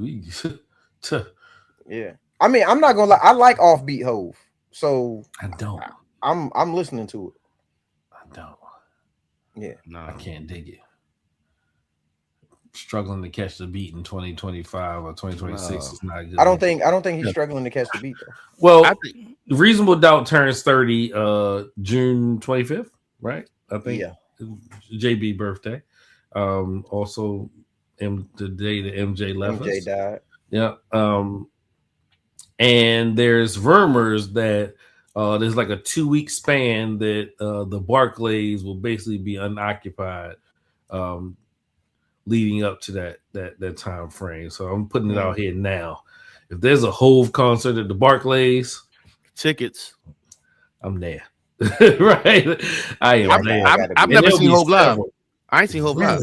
yeah. I mean, I'm not gonna lie. I like offbeat Hove, so I don't. I'm listening to it. I don't. Yeah, no, I can't dig it. Struggling to catch the beat in 2025 or 2026 is not good. I don't think he's struggling to catch the beat though. Well, Reasonable Doubt turns 30 June 25th, right? I think. Yeah. JB birthday. Also the day that MJ left us. MJ died. Yeah. And there's rumors that there's like a 2-week span that the Barclays will basically be unoccupied leading up to that time frame. So I'm putting it out here now. If there's a Hove concert at the Barclays, tickets, I'm there. Right? I am there. I've never seen Hove live. I ain't seen Hove live.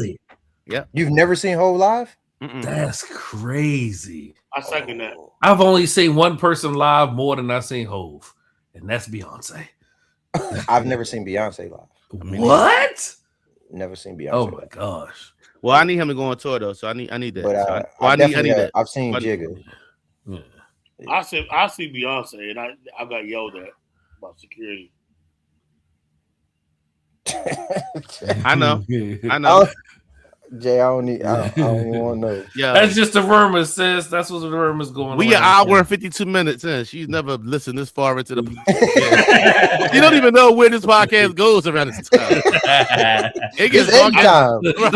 Yeah. You've never seen Hove live? Mm-mm. That's crazy. I second that. I've only seen one person live more than I've seen Hove, and that's Beyonce. I've never seen Beyonce live. What? Never seen Beyonce. Oh my gosh. Well, I need him to go on tour though, so I need that. But I need that. I've seen Jigga. Yeah. I see Beyonce, and I got yelled at about security. I know. Jay, I don't even want to know. Yeah, that's just a rumor, sis. That's what the rumor's going on. We an hour and 52 minutes in. She's never listened this far into the podcast. You don't even know where this podcast goes around this time. It gets anytime. Right.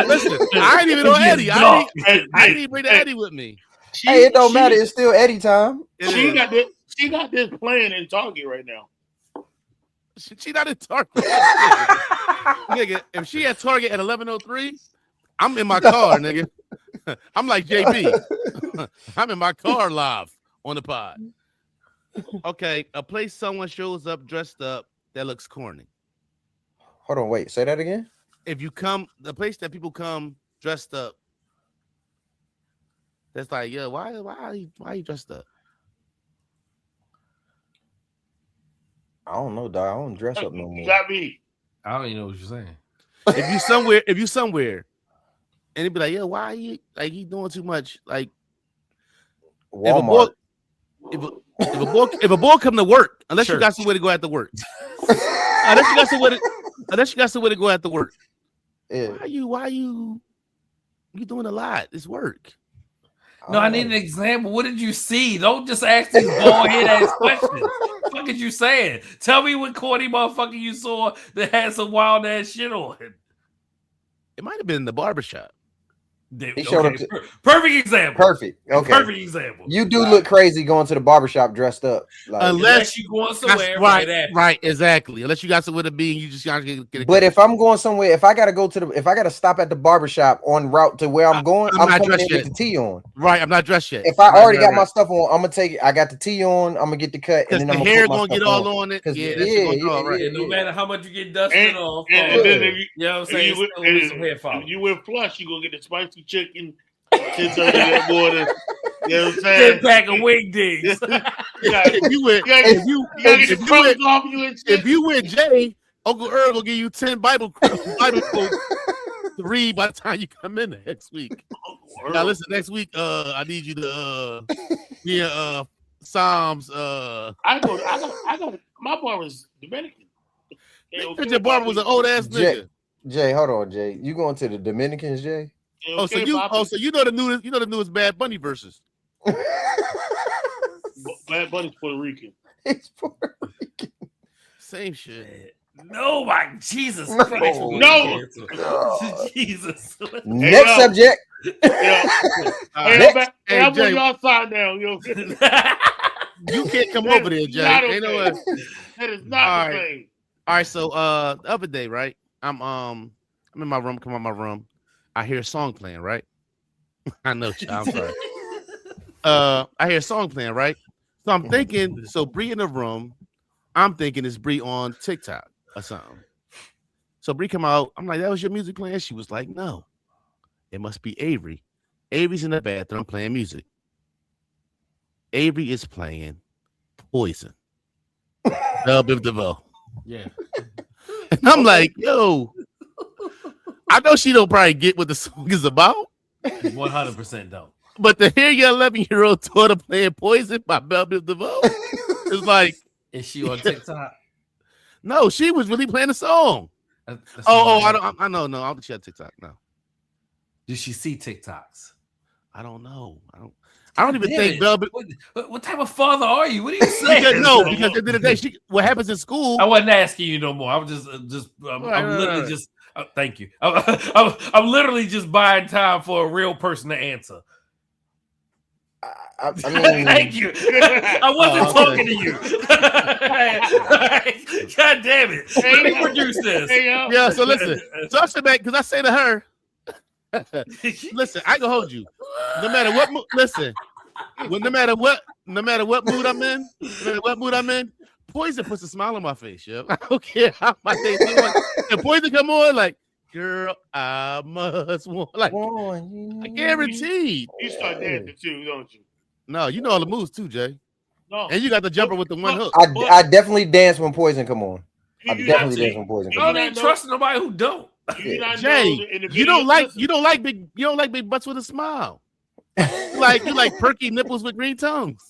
Listen, I ain't even know Eddie. I didn't even bring the Eddie with me. It don't matter. It's still Eddie time. She got this playing in Target right now. She not at Target. Nigga, if she at Target at 11:03, I'm in my car, nigga. I'm like JB. I'm in my car live on the pod. Okay, a place someone shows up dressed up that looks corny. Hold on, wait. Say that again. If you come, the place that people come dressed up, that's like, yeah, why are you dressed up? I don't know, dog. I don't dress up no more. You got me. I don't even know what you're saying. If you somewhere, and it'd be like, yeah, why are you like he doing too much? Like Walmart. If a boy come to work, unless you got somewhere to go after work, unless you got somewhere to go after work, yeah. Why you doing a lot? It's work. No, I need an example. What did you see? Don't just ask these bald-head ass questions. What did you saying? Tell me what corny motherfucker you saw that had some wild ass shit on it. It might have been in the barbershop. He showed up. Perfect example. Perfect. Okay. Perfect example. You do look crazy going to the barbershop dressed up. Like, Unless you going somewhere, right, exactly. Unless you got somewhere to be, and you just gotta get a but if I'm going somewhere, if I gotta stop at the barbershop en route to where I'm going, I'm not coming dressed in yet. with the tee on. Right, I'm not dressed yet. If I already got my stuff on, I'm gonna take it. I got the tee on. I'm gonna get the cut, and then the I'm hair gonna get all on it. Yeah, right. And no matter how much you get dusted off, and then if you know what I'm saying, if you went flush, you gonna get the spicy chicken. 10:30 that morning, you know what I'm saying? 10-pack of wing digs. If you with Jay, Uncle Earl will give you 10 Bible quotes to read by the time you come in next week. Now listen, next week, I need you to be Psalms. I got my barber's Dominican. Your barber was an old ass nigga. Jay, hold on, Jay. You going to the Dominicans, Jay? So you know the newest Bad Bunny verses. Bad Bunny's Puerto Rican. It's Puerto Rican. Same shit. No, my Jesus No. Christ. No. Jesus. Next subject. I'm on y'all side now. You can't come over there, Jay. That is not the thing. All right, so the other day, right? I'm in my room, come on my room. I hear a song playing, right? I know, I'm sorry. I hear a song playing, right? So I'm thinking, so Bree in the room, I'm thinking it's Bree on TikTok or something. So Bree come out, I'm like, that was your music playing? She was like, no, it must be Avery. Avery's in the bathroom playing music. Avery is playing Poison. Biv DeVoe. Yeah. And I'm like, yo, I know she don't probably get what the song is about. 100% don't. But to hear your 11-year-old daughter playing Poison by Biv DeVoe is like, is she on TikTok? No, she was really playing the song. I don't think she had TikTok. No. Did she see TikToks? I don't know. I don't even think Bill. What type of father are you? What are you saying? Because at the end of the day, what happens in school. I wasn't asking you no more. I was I'm literally just. Thank you. I'm literally just buying time for a real person to answer. I mean, thank you. I wasn't talking to you. God damn it. Let me produce this. Yeah, so listen. So I said back because I say to her, listen, I can hold you. No matter what no matter what mood I'm in, Poison puts a smile on my face, yo. I don't care how my day doing. And Poison come on like, girl, I must want. Like, I guarantee. You start dancing too, don't you? No, you know all the moves too, Jay. No. And you got the jumper with the one hook. I definitely dance when Poison come on. I definitely dance when Poison come on. I don't trust nobody who don't. Jay, you don't like big butts with a smile. you like perky nipples with green tongues.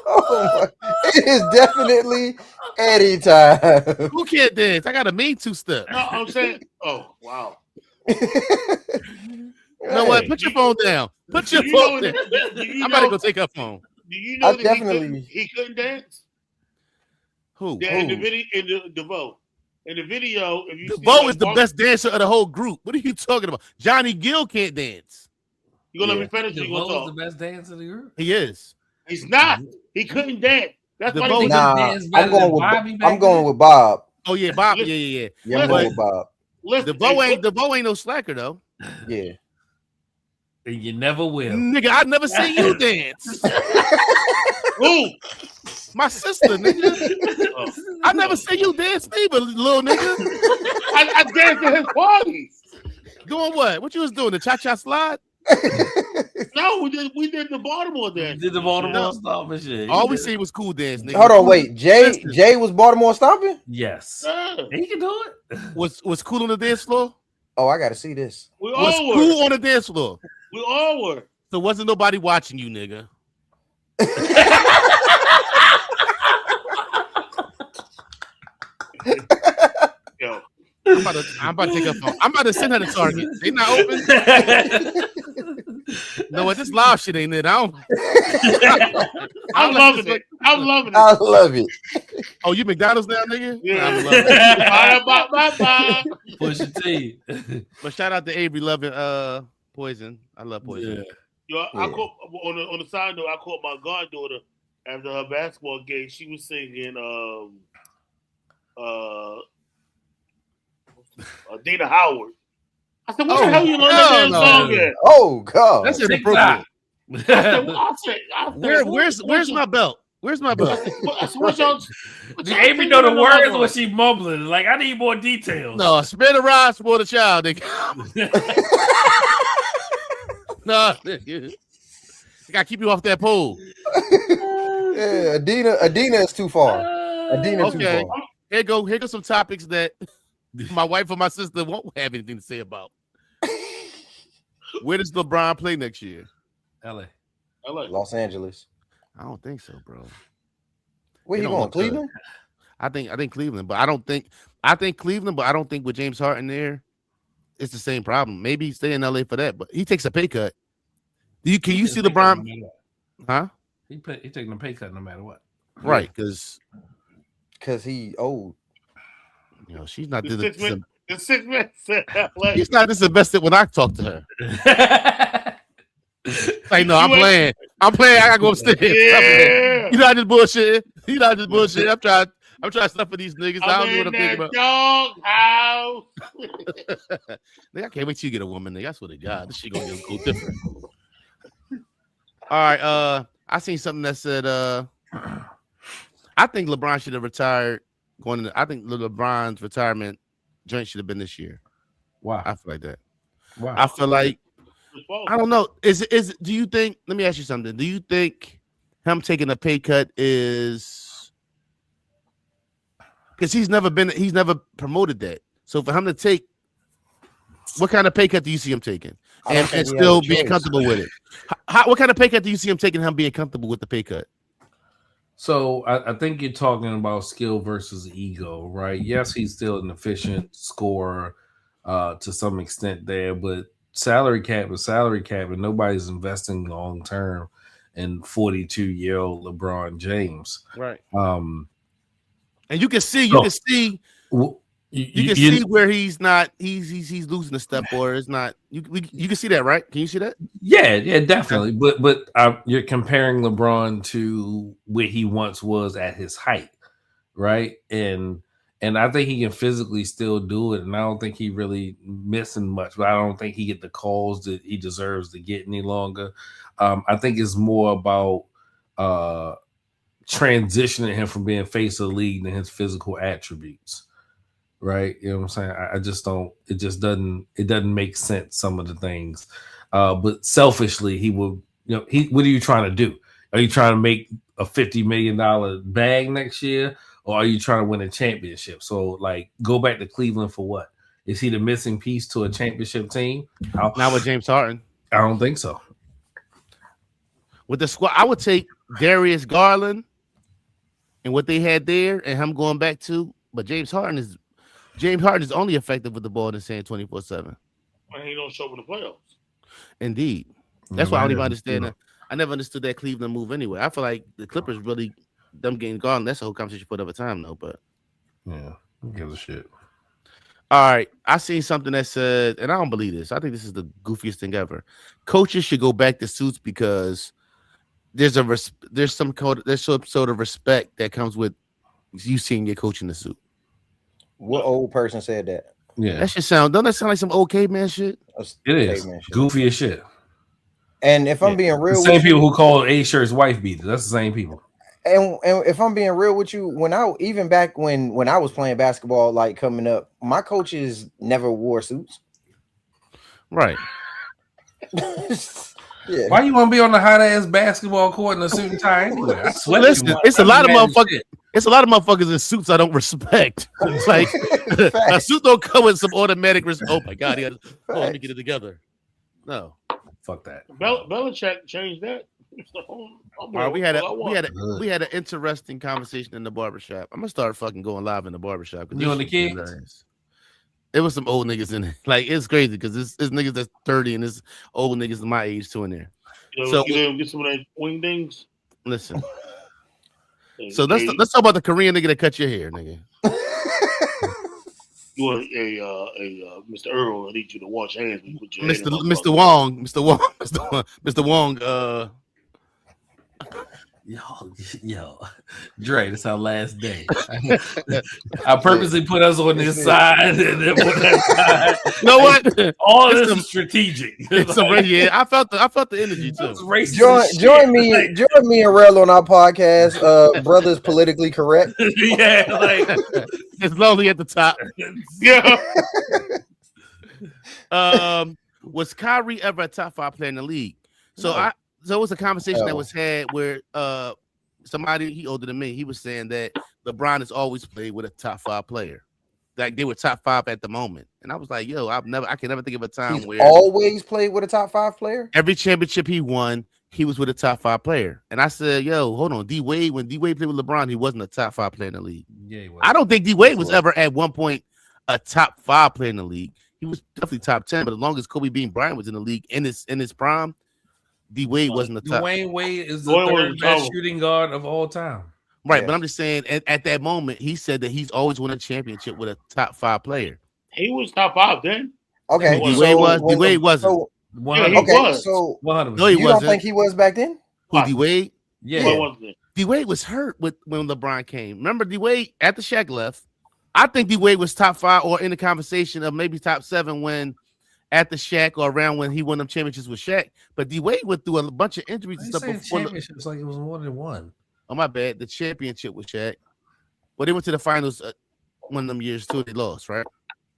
Oh my, it is definitely Eddie time. Who can't dance? I got a mean two-step. No, I'm saying, oh wow. You know what? Put your phone down. Put your phone down. I'm about to go take her phone. Do you know that he couldn't dance? Who? Yeah, in the video, DeVoe. In the video, if you DeVoe is the best dancer of the whole group. What are you talking about? Johnny Gill can't dance. You gonna let me finish? DeVoe is the best dancer of the group. He is. He's not. He couldn't dance. That's why he dance. I'm going with Bob. Oh yeah, Bob. Yeah. I'm going with Bob. DeVoe ain't no slacker though. Yeah. And you never will. Nigga, I never seen you dance. Who? My sister, nigga. I never seen you dance either, little nigga. I danced at his parties. Doing what? What you was doing? The cha-cha slide? No, we did the Baltimore dance. Did the Baltimore stomp and shit. All we see was cool dance, nigga. Hold on, wait. Jay was Baltimore stomping? Yes. Yeah. He can do it. Was cool on the dance floor? Oh, I gotta see this. Was cool on the dance floor? We all were. So wasn't nobody watching you, nigga. Yo. I'm about to take her phone. I'm about to send her to Target. They not open. No, what this live shit ain't it. I'm loving it. I love it. Oh, you McDonald's now, nigga? Yeah. I love it. Bye. Push your T. But shout out to Avery loving Poison. I love Poison. Yo, I Yeah. caught on the side note. I caught my goddaughter after her basketball game. She was singing Dana Howard. I said, "What the hell you learn that damn song at?" Oh God, That's inappropriate. I said, Where's my belt? Where's my belt? What y'all? Did Avery know the words or was she mumbling? Like, I need more details. No, spare the rod, spoil the child, nigga. No, nigga. I gotta keep you off that pole. yeah, Adina is too far. Adina too Okay. far. Here go some topics that my wife or my sister won't have anything to say about. Where does LeBron play next year? LA. Los Angeles. I don't think so, bro. Where They you don't going? look good. Cleveland? I think Cleveland, but I think Cleveland, but I don't think with James Harden there, it's the same problem. Maybe stay in LA for that, but he takes a pay cut. Can you see LeBron? Huh? He taking a pay cut no matter what. Right, because he old. you know she's not The the 6 man said LA. He's not disinvested when I talk to her. Like, no, I'm playing. I gotta go upstairs. Yeah. You not just bullshit. I'm trying stuff for these niggas. I don't know what I'm thinking about. Dog house. Nigga, I can't wait till you get a woman, nigga. I swear to God, this shit gonna go different. All right, I seen something that said I think LeBron should have retired I think LeBron's retirement joint should have been this year. Wow. I feel like that. Wow. I feel like I don't know. Do you think? Let me ask you something. Do you think him taking a pay cut is because he's never promoted that? So for him to take, what kind of pay cut do you see him taking, and still being comfortable with it? What kind of pay cut do you see him taking? Him being comfortable with the pay cut? So I think you're talking about skill versus ego, right? Yes, he's still an efficient scorer to some extent there, but salary cap is salary cap, and nobody's investing long term in 42-year-old LeBron James. Right. And you can see see where he's losing the step, or it's not. You can see that, right? Can you see that? Yeah, definitely. But you're comparing LeBron to where he once was at his height, right? And I think he can physically still do it, and I don't think he really missing much. But I don't think he get the calls that he deserves to get any longer. I think it's more about transitioning him from being face of the league than his physical attributes. Right, you know what I'm saying? I just don't. It just doesn't make sense. Some of the things, but selfishly, he will. You know, what are you trying to do? Are you trying to make a $50 million bag next year, or are you trying to win a championship? So, like, go back to Cleveland for what? Is he the missing piece to a championship team? Not with James Harden. I don't think so. With the squad, I would take Darius Garland and what they had there, and him going back to. But James Harden is only effective with the ball in his hand 24/7. And he don't show up in the playoffs. Indeed. That's why I don't even understand that. I never understood that Cleveland move anyway. I feel like the Clippers really, them getting gone, that's a whole conversation for another time, though. But yeah, who gives a shit? All right. I seen something that said, and I don't believe this. I think this is the goofiest thing ever. Coaches should go back to suits because there's some sort of respect that comes with you seeing your coach in the suit. What old person said that? Yeah, that shit sound. Don't that sound like some old caveman shit? It is goofy as shit. And if I'm being real, the same people who call A-Shirt's wife beater. That's the same people. And if I'm being real with you, even back when I was playing basketball, like coming up, my coaches never wore suits. Right. Yeah. Why you want to be on the hot ass basketball court in a suit and tie anyway? I swear. Listen, it's a lot of motherfuckers. It's a lot of motherfuckers in suits I don't respect. It's like a suit don't come with some automatic risk. Oh my god, let me get it together. No, fuck that. Belichick changed that. We had an interesting conversation in the barbershop. I'm gonna start fucking going live in the barbershop. You and the kids? There was some old niggas in it. Like, it's crazy because it's niggas that's 30 and it's old niggas my age too in there. So you get some of that wing things. Listen, So let's talk about the Korean nigga that cut your hair, nigga. You want Mr. Earl? I need you to wash hands when you put your hand in my Mr. Wong, Mr. Wong. Yo, Dre, this our last day. I purposely put us on this side and then on that side. You know what? All this is strategic. Yeah, I felt the energy too. Join me and Rel on our podcast. Brothers politically correct. Yeah, like it's lonely at the top. Yeah. Was Kyrie ever a top 5 player in the league? So No. So it was a conversation that was had where somebody, he older than me, he was saying that LeBron has always played with a top 5 player. Like they were top 5 at the moment. And I was like, yo, I can never think of a time where always played with a top 5 player. Every championship he won, he was with a top 5 player. And I said, yo, hold on. D-Wade, when D-Wade played with LeBron, he wasn't a top 5 player in the league. Yeah, he was. I don't think D-Wade was ever at one point a top 5 player in the league. He was definitely top 10, but as long as Kobe Bean Bryant was in the league in his prime, D-Wade wasn't the top. Dwayne Wade is the third best shooting guard of all time. Right, but I'm just saying at that moment, he said that he's always won a championship with a top 5 player. He was top 5 then. Okay, D-Wade wasn't. So, yeah, he was. So 100%. No, he you wasn't. don't think he was back then? Who, D-Wade? Yeah. D-Wade was hurt when LeBron came. Remember D-Wade after Shaq left? I think D-Wade was top 5 or in the conversation of maybe top 7 when after Shaq or around when he won them championships with Shaq. But D-Wade went through a bunch of injuries and stuff before. Championships like it was more than one. Oh, my bad. The championship with Shaq. Well, they went to the finals one of them years too. They lost, right?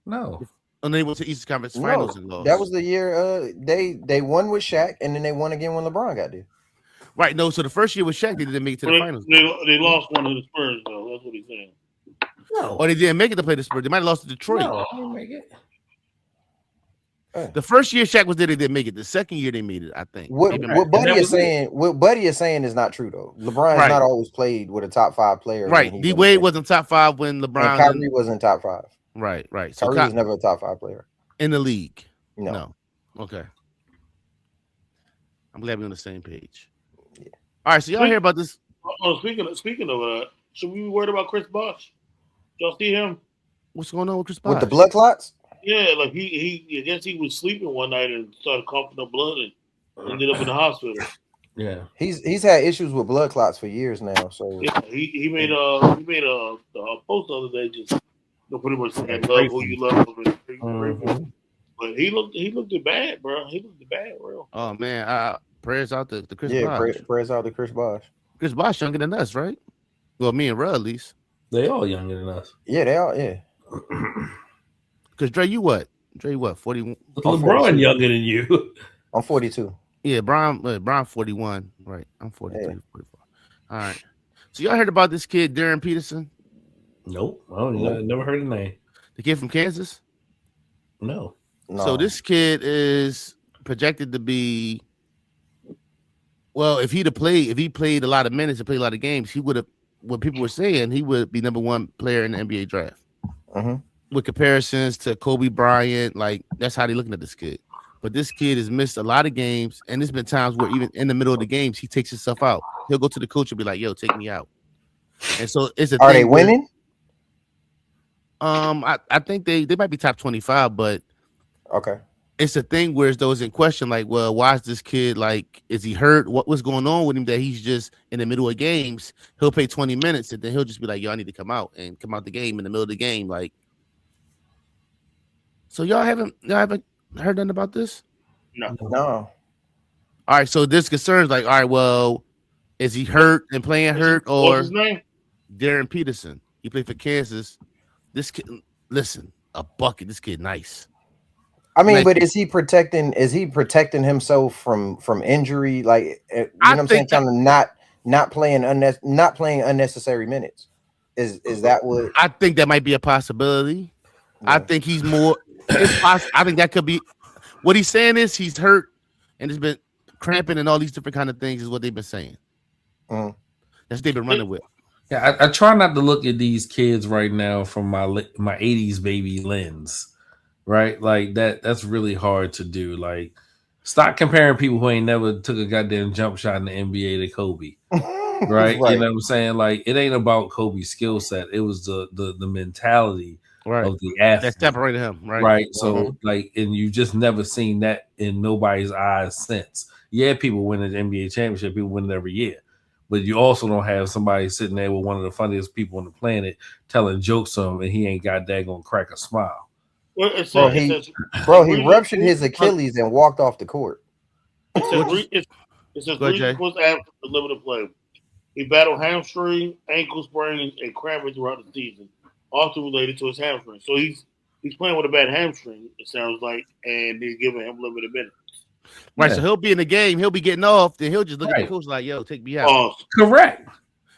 No. And they went to Eastern Conference Finals and lost. That was the year they won with Shaq, and then they won again when LeBron got there. Right. No, so the first year with Shaq, they didn't make it to the finals. They lost one of the Spurs, though. That's what he's saying. No. Or they didn't make it to play the Spurs. They might have lost to Detroit. No, they didn't make it. The first year Shaq was there, they didn't make it. The second year they made it, I think. What Buddy is saying is not true though. LeBron has not always played with a top 5 player. Right. D-Wade wasn't top 5 when LeBron. And Kyrie wasn't top 5. Right. So Kyrie was never a top 5 player in the league. No. Okay. I'm glad we're on the same page. Yeah. All right. So y'all hear about this? Oh, speaking of should we be worried about Chris Bosh? Y'all see him? What's going on with Chris Bosh? With the blood clots? Yeah, like I guess he was sleeping one night and started coughing up blood and ended up in the hospital. Yeah, he's had issues with blood clots for years now. So yeah, he made a post the other day, just pretty much saying love who you love. But he looked bad, bro. He looked bad, real. Oh man, prayers out to Chris Bosh. Yeah, prayers out to Chris Bosh. Chris Bosh younger than us, right? Well, me and Ruh at least. They all younger than us. Yeah, they are. Yeah. Because Dre, you what? Dre, what? 41. LeBron younger than you. I'm 42. Yeah, Brian 41. Right. I'm 43, 44. All right. So y'all heard about this kid, Darren Peterson? Nope. I never heard the name. The kid from Kansas? No. So this kid is projected to be, well, if he played a lot of minutes and played a lot of games, he would have, what people were saying, he would be number 1 player in the NBA draft. With comparisons to Kobe Bryant, like that's how they're looking at this kid. But this kid has missed a lot of games, and there's been times where even in the middle of the games, he takes himself out. He'll go to the coach and be like, "Yo, take me out." And so it's a. Are they winning? I think they might be top 25, but okay. It's a thing where those in question, like, well, why is this kid like? Is he hurt? What's going on with him that he's just in the middle of games? He'll play 20 minutes, and then he'll just be like, "Yo, I need to come out the game in the middle of the game," like. So y'all haven't heard nothing about this? No. All right, so there's concerns like, all right, well, is he hurt and playing hurt or what's his name? Darren Peterson? He played for Kansas. This kid, listen, a bucket. This kid, nice. I mean, but is he protecting himself from injury? Like, you know what I'm saying? Trying to not playing unnecessary minutes. Is that what? I think that might be a possibility. Yeah. I think he's more. I think that could be what he's saying is he's hurt and it's been cramping and all these different kind of things is what they've been saying. That's what they've been running with. Yeah, I try not to look at these kids right now from my 80s baby lens, right? Like that's really hard to do. Like, stop comparing people who ain't never took a goddamn jump shot in the NBA to Kobe. right? Right. You know what I'm saying? Like it ain't about Kobe's skill set. It was the mentality Right. of the athlete That separated him. Right. right? So like, and you just never seen that in nobody's eyes since. Yeah, people win the NBA championship, people win it every year, but you also don't have somebody sitting there with one of the funniest people on the planet telling jokes to him, and he ain't got daggone crack a smile. Well, He ruptured his Achilles and walked off the court. It says reasons was absent to limited play. He battled hamstring, ankle sprain, and cramping throughout the season, also related to his hamstring. So he's playing with a bad hamstring, it sounds like, and they're giving him limited minutes. Right, so he'll be in the game, he'll be getting off, then he'll just look at the coach like, yo, take me out. Correct.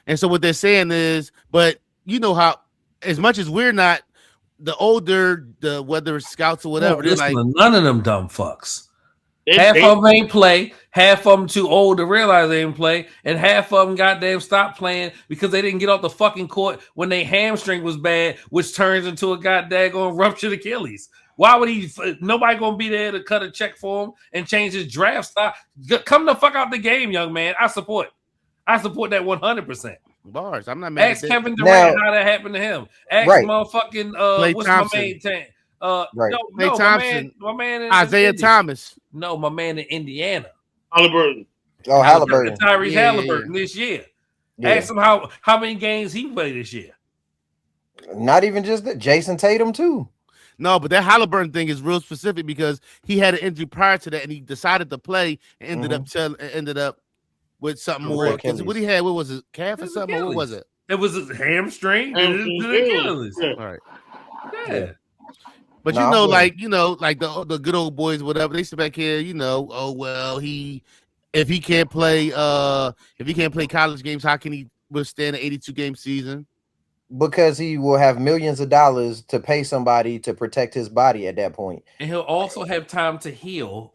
And so what they're saying is, but you know how, as much as we're not, the older, whether it's scouts or whatever, they're like, none of them dumb fucks. Half of them ain't play, half of them too old to realize they didn't play, and half of them goddamn stopped playing because they didn't get off the fucking court when their hamstring was bad, which turns into a goddamn ruptured Achilles. Why would he? Nobody gonna be there to cut a check for him and change his draft stock. Come the fuck out the game, young man. I support that 100%. Bars. I'm not mad. Ask Kevin Durant how that happened to him. Ask motherfucking Klay what's Thompson. my main tank? Klay Thompson. My man in Isaiah Thomas. No, my man in Indiana. Halliburton. Oh, Halliburton. Tyrese Halliburton this year. Yeah. Ask him how many games he played this year. Not even just that. Jason Tatum too. No, but that Halliburton thing is real specific because he had an injury prior to that, and he decided to play and ended up with something more. What he had, what was it, calf or something? Or what was it? It was a hamstring. Achilles. All right. Yeah. But like the good old boys, whatever, they sit back here, oh well, if he can't play college games, how can he withstand an 82-game season? Because he will have millions of dollars to pay somebody to protect his body at that point. And he'll also have time to heal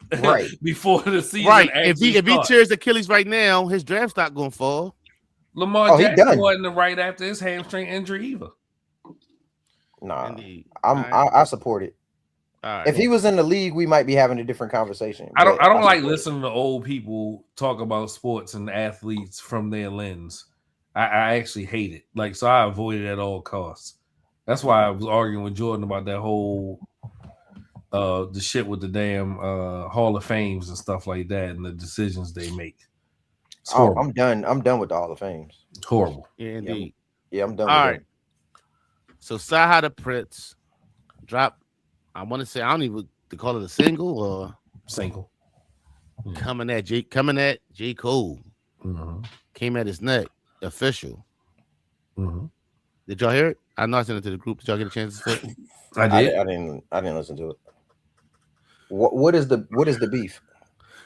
before the season. Right. If he tears Achilles right now, his draft stock gonna fall. Lamar Jackson wasn't right after his hamstring injury either. Nah, I support it. Right. If he was in the league, we might be having a different conversation. I don't like listening to old people talk about sports and athletes from their lens. I actually hate it. Like, so I avoid it at all costs. That's why I was arguing with Jordan about that whole the shit with the damn Hall of Fames and stuff like that and the decisions they make. I'm done. I'm done with the Hall of Fames. It's horrible. Yeah, indeed. Yeah, I'm done. All with right. So Saha the Prince drop. I want to say I don't even to call it a single or single. Coming at J Cole. Mm-hmm. Came at his neck. Official. Mm-hmm. Did y'all hear it? I know I sent it to the group. Did y'all get a chance to see it? I did. I didn't listen to it. What is the beef?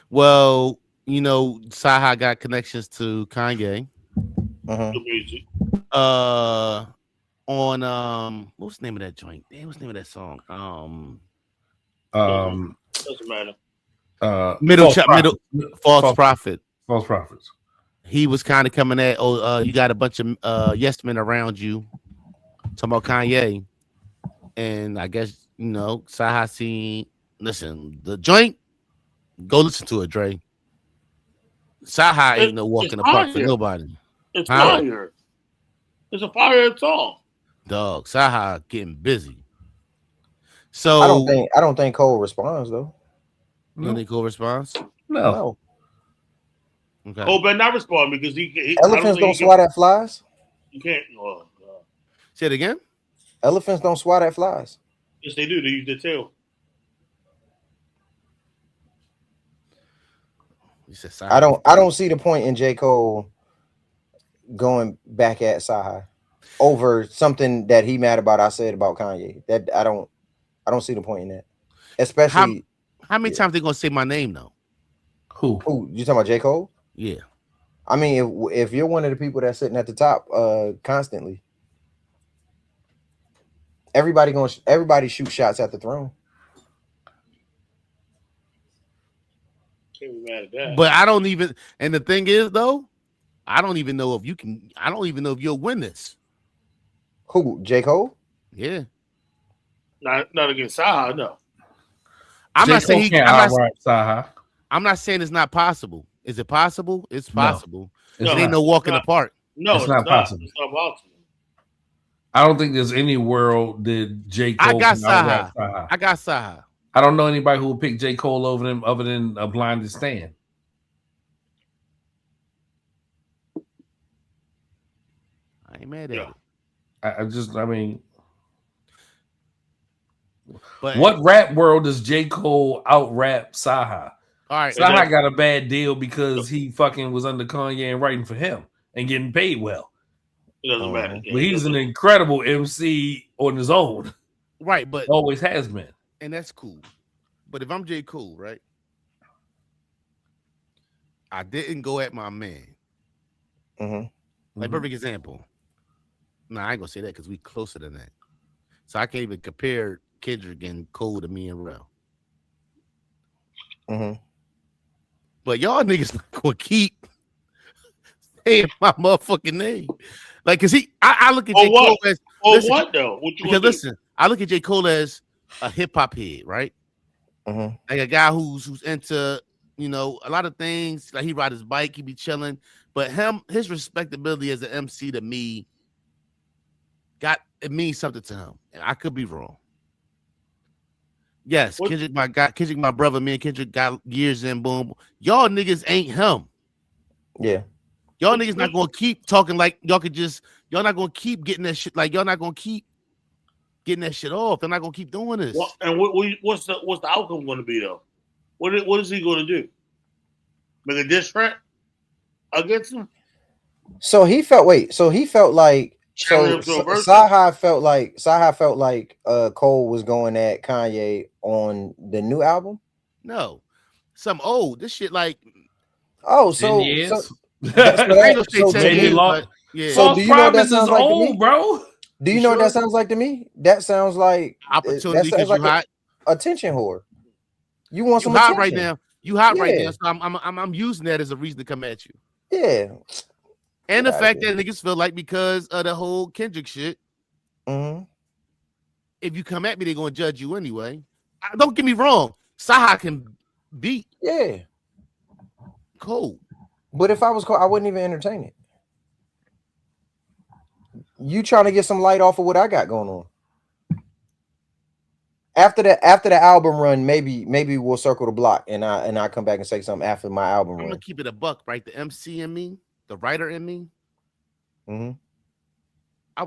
Well, Saha got connections to Kanye. On what's the name of that joint? Damn, what's the name of that song? Doesn't matter. False Prophet. False Prophets. He was kind of coming at, you got a bunch of yes men around you, talking about Kanye, and I guess Saha seen. Listen, the joint. Go listen to it, Dre. Saha ain't no walk in the park for nobody. It's fire. It's a fire song. Dog, Saha getting busy. So I don't think Cole responds though. You don't think Cole responds? No. Okay. Cole better not respond because he elephants don't swat at flies. You can't. Say it again. Elephants don't swat at flies. Yes, they do. They use their tail. I don't see the point in J. Cole going back at Saha over something that he mad about. I said about Kanye. That I don't see the point in that. Especially how many times they gonna say my name though? Who you talking about? J. Cole? Yeah. I mean, if you're one of the people that's sitting at the top constantly, everybody shoots shots at the throne. Can't be mad at that. But I don't even. And the thing is, though, I don't even know if you can. I don't even know if you'll win this. Who? J. Cole? Yeah. Not against Saha. No. I'm not saying Saha. I'm not saying it's not possible. Is it possible? It's possible. It ain't no walk in the park. No, it's not possible. It's not possible. I don't think there's any world that J. Cole I got can out-rap Saha. I got Saha. I don't know anybody who would pick J. Cole over them other than a blinded Stan. I ain't mad at it. I mean, but what rap world does J. Cole out-rap Saha? All right, Saha got a bad deal because he fucking was under Kanye and writing for him and getting paid well. It doesn't matter. But he's an incredible MC on his own. Right, but always has been. And that's cool. But if I'm J. Cole, right? I didn't go at my man. Like perfect example. Nah, I ain't gonna say that because we closer than that. So I can't even compare Kendrick and Cole to me and Rel. But y'all niggas not gonna keep saying my motherfucking name. Like, cause I look at J. Cole as what though? What you because listen, I look at J. Cole as a hip hop head, right? Like a guy who's into, you know, a lot of things. Like he ride his bike, he be chilling. But his respectability as an MC to me it means something to him. And I could be wrong. Yes, Kendrick, Kendrick, my brother, me and Kendrick got years in, boom. Y'all niggas ain't him. Yeah. Y'all niggas not gonna keep talking like y'all not gonna keep getting that shit, like y'all not gonna keep getting that shit off. They're not gonna keep doing this. And what's the outcome gonna be though? What is he gonna do? Make a diss track against him? So he felt like Saha felt like Cole was going at Kanye on the new album. No, some old this shit like so do you know what that sounds like to me, bro? Do you know what that sounds like to me? That sounds like opportunity because you hot, attention whore. You want some hot attention right now. You hot right now, so I'm using that as a reason to come at you. Yeah. And the fact that niggas feel like because of the whole Kendrick shit, if you come at me, they're gonna judge you anyway. Don't get me wrong, Saha can beat Cole. But if I was Cole, I wouldn't even entertain it. You trying to get some light off of what I got going on. After the album run, maybe we'll circle the block and I come back and say something after my album run. I'm gonna keep it a buck, right? The MC in me, the writer in me. I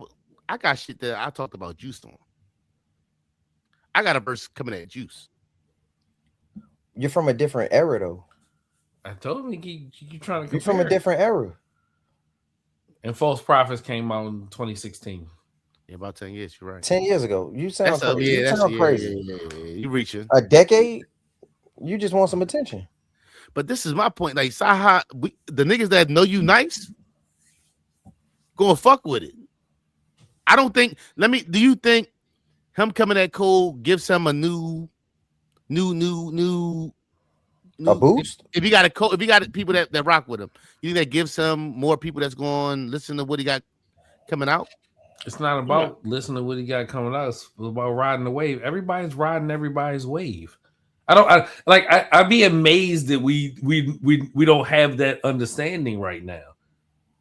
got shit that I talked about Juice on. I got a verse coming at Juice. You're from a different era, though. I told him you trying to compare. You're from a different era. And False Prophets came out in 2016. Yeah, about 10 years. You're right. 10 years ago. You sound crazy. You sound crazy. Yeah. You reaching a decade. You just want some attention. But this is my point. Like Saha, the niggas that know you nice, gonna fuck with it. I don't think. Do you think him coming at Cole gives him a new a boost? If you got people that rock with him, you think that gives him more people that's going to listen to what he got coming out? It's not about listening to what he got coming out. It's about riding the wave. Everybody's riding everybody's wave. I'd be amazed that we don't have that understanding right now.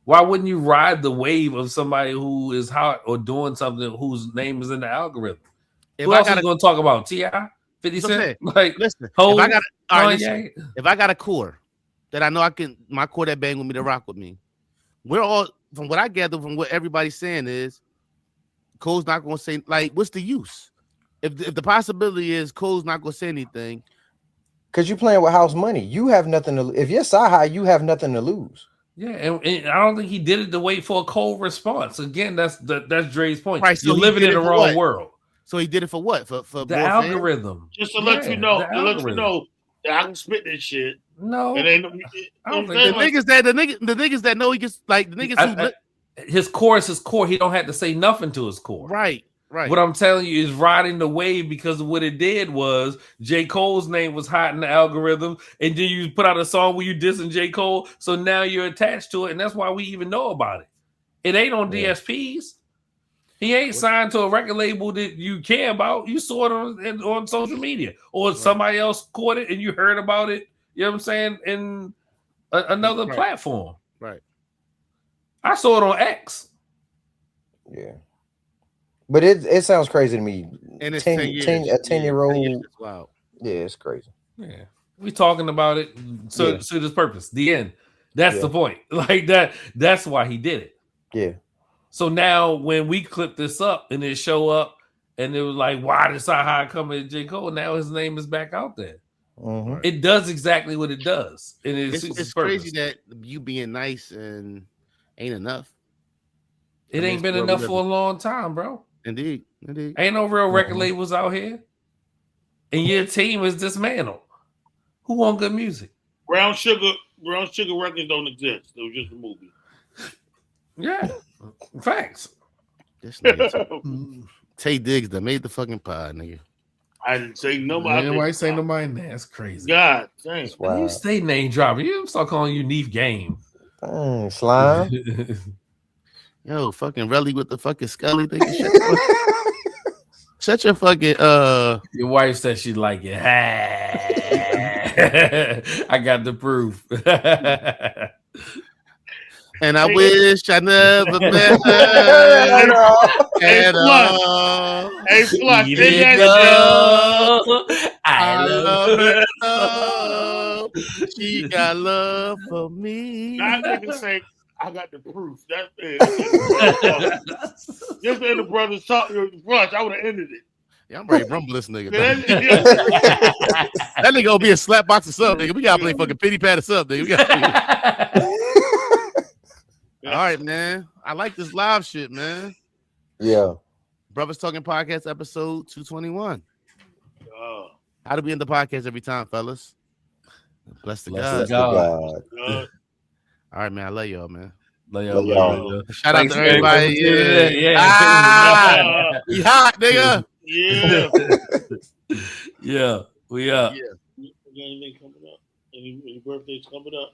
Why wouldn't you ride the wave of somebody who is hot or doing something whose name is in the algorithm? Who else is going to talk about? T.I.? 50 Cent? Like, listen, if I got a core that I know my core that bang with me to rock with me, we're all, from what I gather from what everybody's saying is, Cole's not going to say, like, what's the use? If the possibility is Cole's not going to say anything. Because you're playing with house money. You have nothing to, if you're Saha, you have nothing to lose. Yeah, and I don't think he did it to wait for a cold response. Again, that's Dre's point. Right, so you're living in the wrong world. So he did it for what? For the algorithm. Just to let you know, that I can spit this shit. No, and then, I don't think the niggas that know he gets like the niggas his core is his core. He don't have to say nothing to his core. Right. What I'm telling you is riding the wave because of what it did was J. Cole's name was hot in the algorithm, and then you put out a song where you dissing J. Cole, so now you're attached to it, and that's why we even know about it. It ain't on DSPs. He ain't signed to a record label that you care about. You saw it on social media, or somebody else caught it and you heard about it. You know what I'm saying? In another platform. Right. I saw it on X. Yeah. But it sounds crazy to me. And it's 10 years. 10-year-old. Wow. Yeah, it's crazy. Yeah. We talking about it. So this purpose. The end. That's the point. Like that. That's why he did it. Yeah. So now when we clip this up and it show up and it was like, why did Sci-Hi come in J. Cole? Now his name is back out there. Mm-hmm. It does exactly what it does. And it's crazy that you being nice and ain't enough. It ain't been enough for a long time, bro. Indeed. Ain't no real record labels out here. And your team is dismantled. Who want good music? Brown Sugar records don't exist. It was just a movie. Yeah. Facts. This nigga Tay Diggs that made the fucking pie, nigga. I didn't say nobody. Man, why you say nobody? That's crazy. God dang. You stay name dropping. You start calling you Neef Game. Slime. Yo, fucking Relly with the fucking Scully thing. Shut your fucking Your wife said she like it. I got the proof. And I wish I never met her at all. Hey, Flush, I love her. She got love for me. That nigga say, I got the proof. That's it. Just in the brothers talk Flush, I would have ended it. Yeah, I'm ready to rumble this nigga. That nigga gonna be a slap box or something, nigga. We gotta play fucking pity pat or something. We gotta All right, man. I like this live shit, man. Yeah. Brothers Talking Podcast, episode 221. How do we end the podcast every time, fellas? Bless the God. All right, man. I love y'all, man. Love y'all. Shout out to everybody. Yeah. We hot, nigga. Yeah. Yeah. We up. Anything coming up? Any birthdays coming up?